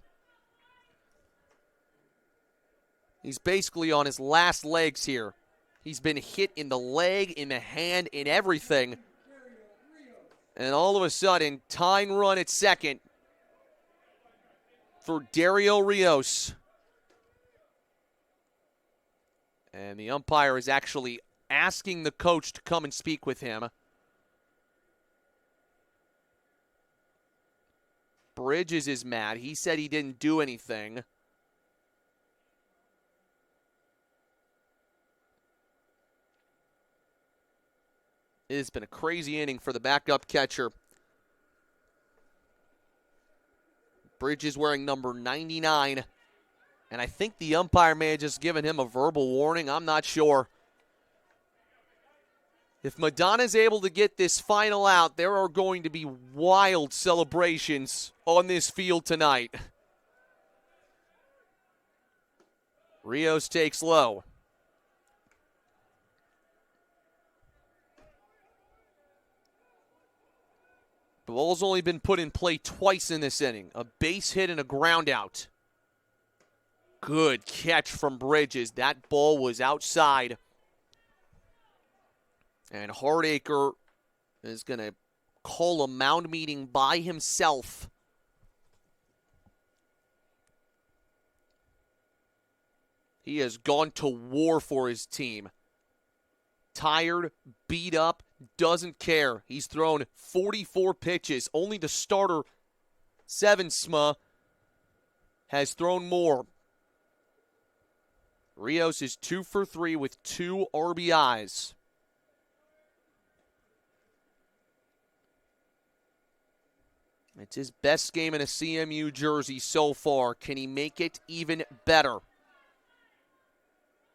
He's basically on his last legs here. He's been hit in the leg, in the hand, in everything. And all of a sudden, tying run at second for Dario Rios. And the umpire is actually asking the coach to come and speak with him. Bridges is mad. He said he didn't do anything. It has been a crazy inning for the backup catcher. Bridges wearing number 99. And I think the umpire may have just given him a verbal warning. I'm not sure. If Madonna's able to get this final out, there are going to be wild celebrations on this field tonight. Rios takes low. The ball's only been put in play twice in this inning. A base hit and a ground out. Good catch from Bridges. That ball was outside. And Hardacre is going to call a mound meeting by himself. He has gone to war for his team. Tired, beat up, doesn't care. He's thrown 44 pitches. Only the starter, Seven Sma, has thrown more. Rios is 2 for 3 with 2 RBIs. It's his best game in a CMU jersey so far. Can he make it even better?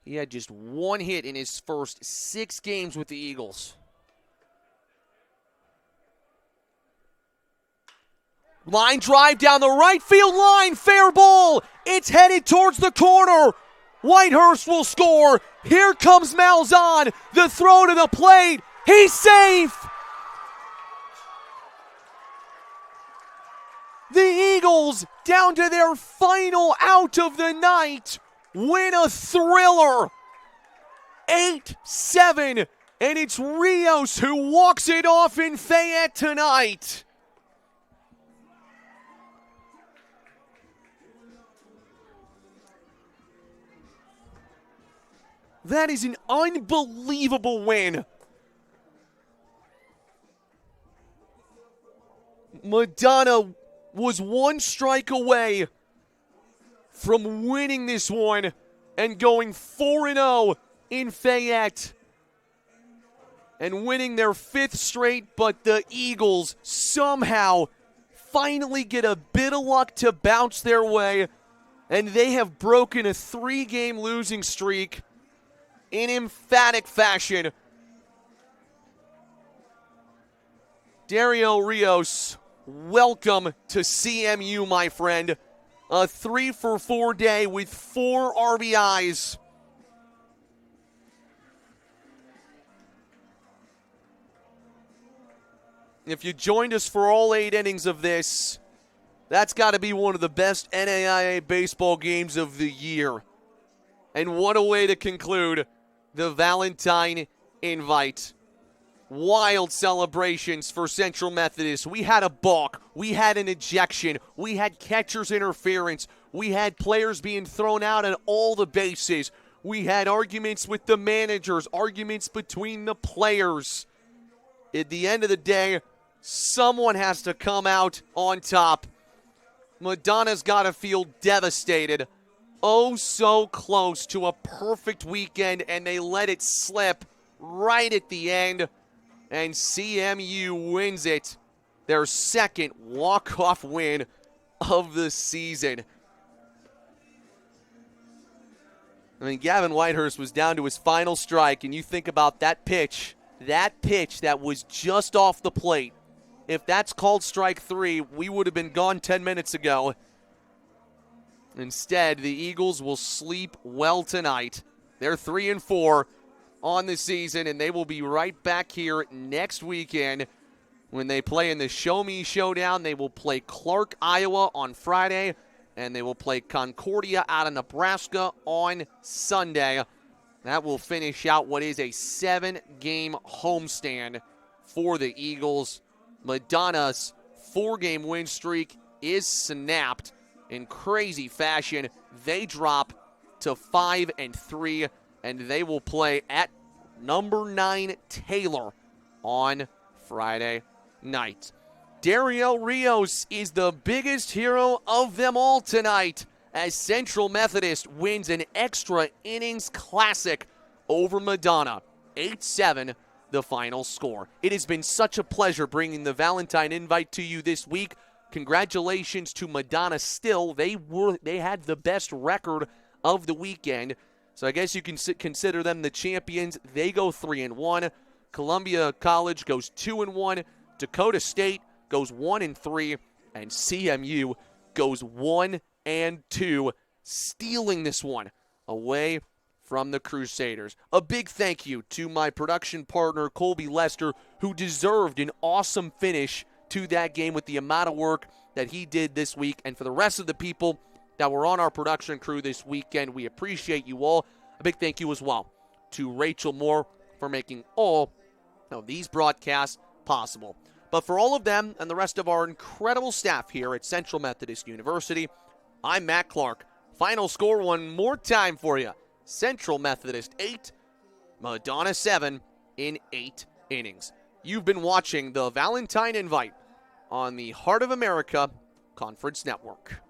He had just 1 hit in his first 6 games with the Eagles. Line drive down the right field line. Fair ball. It's headed towards the corner. Whitehurst will score. Here comes Malzahn. The throw to the plate. He's safe. The Eagles, down to their final out of the night, win a thriller. 8-7. And it's Rios who walks it off in Fayette tonight. That is an unbelievable win. Madonna was 1 strike away from winning this one and going 4-0 in Fayette and winning their 5th straight, but the Eagles somehow finally get a bit of luck to bounce their way, and they have broken a 3-game losing streak in emphatic fashion. Dario Rios, welcome to CMU, my friend. A 3 for 4 day with 4 RBIs. If you joined us for all 8 innings of this, that's got to be one of the best NAIA baseball games of the year. And what a way to conclude the Valentine Invite. Wild celebrations for Central Methodist. We had a balk. We had an ejection. We had catcher's interference. We had players being thrown out at all the bases. We had arguments with the managers, arguments between the players. At the end of the day, someone has to come out on top. Madonna's got to feel devastated. Oh, so close to a perfect weekend, and they let it slip right at the end. And CMU wins it, their 2nd walk-off win of the season. I mean, Gavin Whitehurst was down to his final strike, and you think about that pitch that was just off the plate. If that's called strike 3, we would have been gone 10 minutes ago. Instead, the Eagles will sleep well tonight. They're 3-4 on the season, and they will be right back here next weekend when they play in the Show Me Showdown. They will play Clark, Iowa on Friday, and they will play Concordia out of Nebraska on Sunday. That will finish out what is a 7-game homestand for the Eagles. Madonna's 4-game win streak is snapped in crazy fashion. They drop to 5-3, and they will play at number 9 Taylor on Friday night. Dario Rios is the biggest hero of them all tonight as Central Methodist wins an extra innings classic over Madonna. 8-7, the final score. It has been such a pleasure bringing the Valentine Invite to you this week. Congratulations to Madonna still. They had the best record of the weekend, so I guess you can consider them the champions. They go 3-1. Columbia College goes 2-1. Dakota State goes 1-3, and CMU goes 1-2, stealing this one away from the Crusaders. A big thank you to my production partner, Colby Lester, who deserved an awesome finish to that game with the amount of work that he did this week. And for the rest of the people that were on our production crew this weekend, we appreciate you all. A big thank you as well to Rachel Moore for making all of these broadcasts possible. But for all of them and the rest of our incredible staff here at Central Methodist University, I'm Matt Clark. Final score one more time for you. Central Methodist 8, Madonna 7 in 8 innings. You've been watching the Valentine Invite on the Heart of America Conference Network.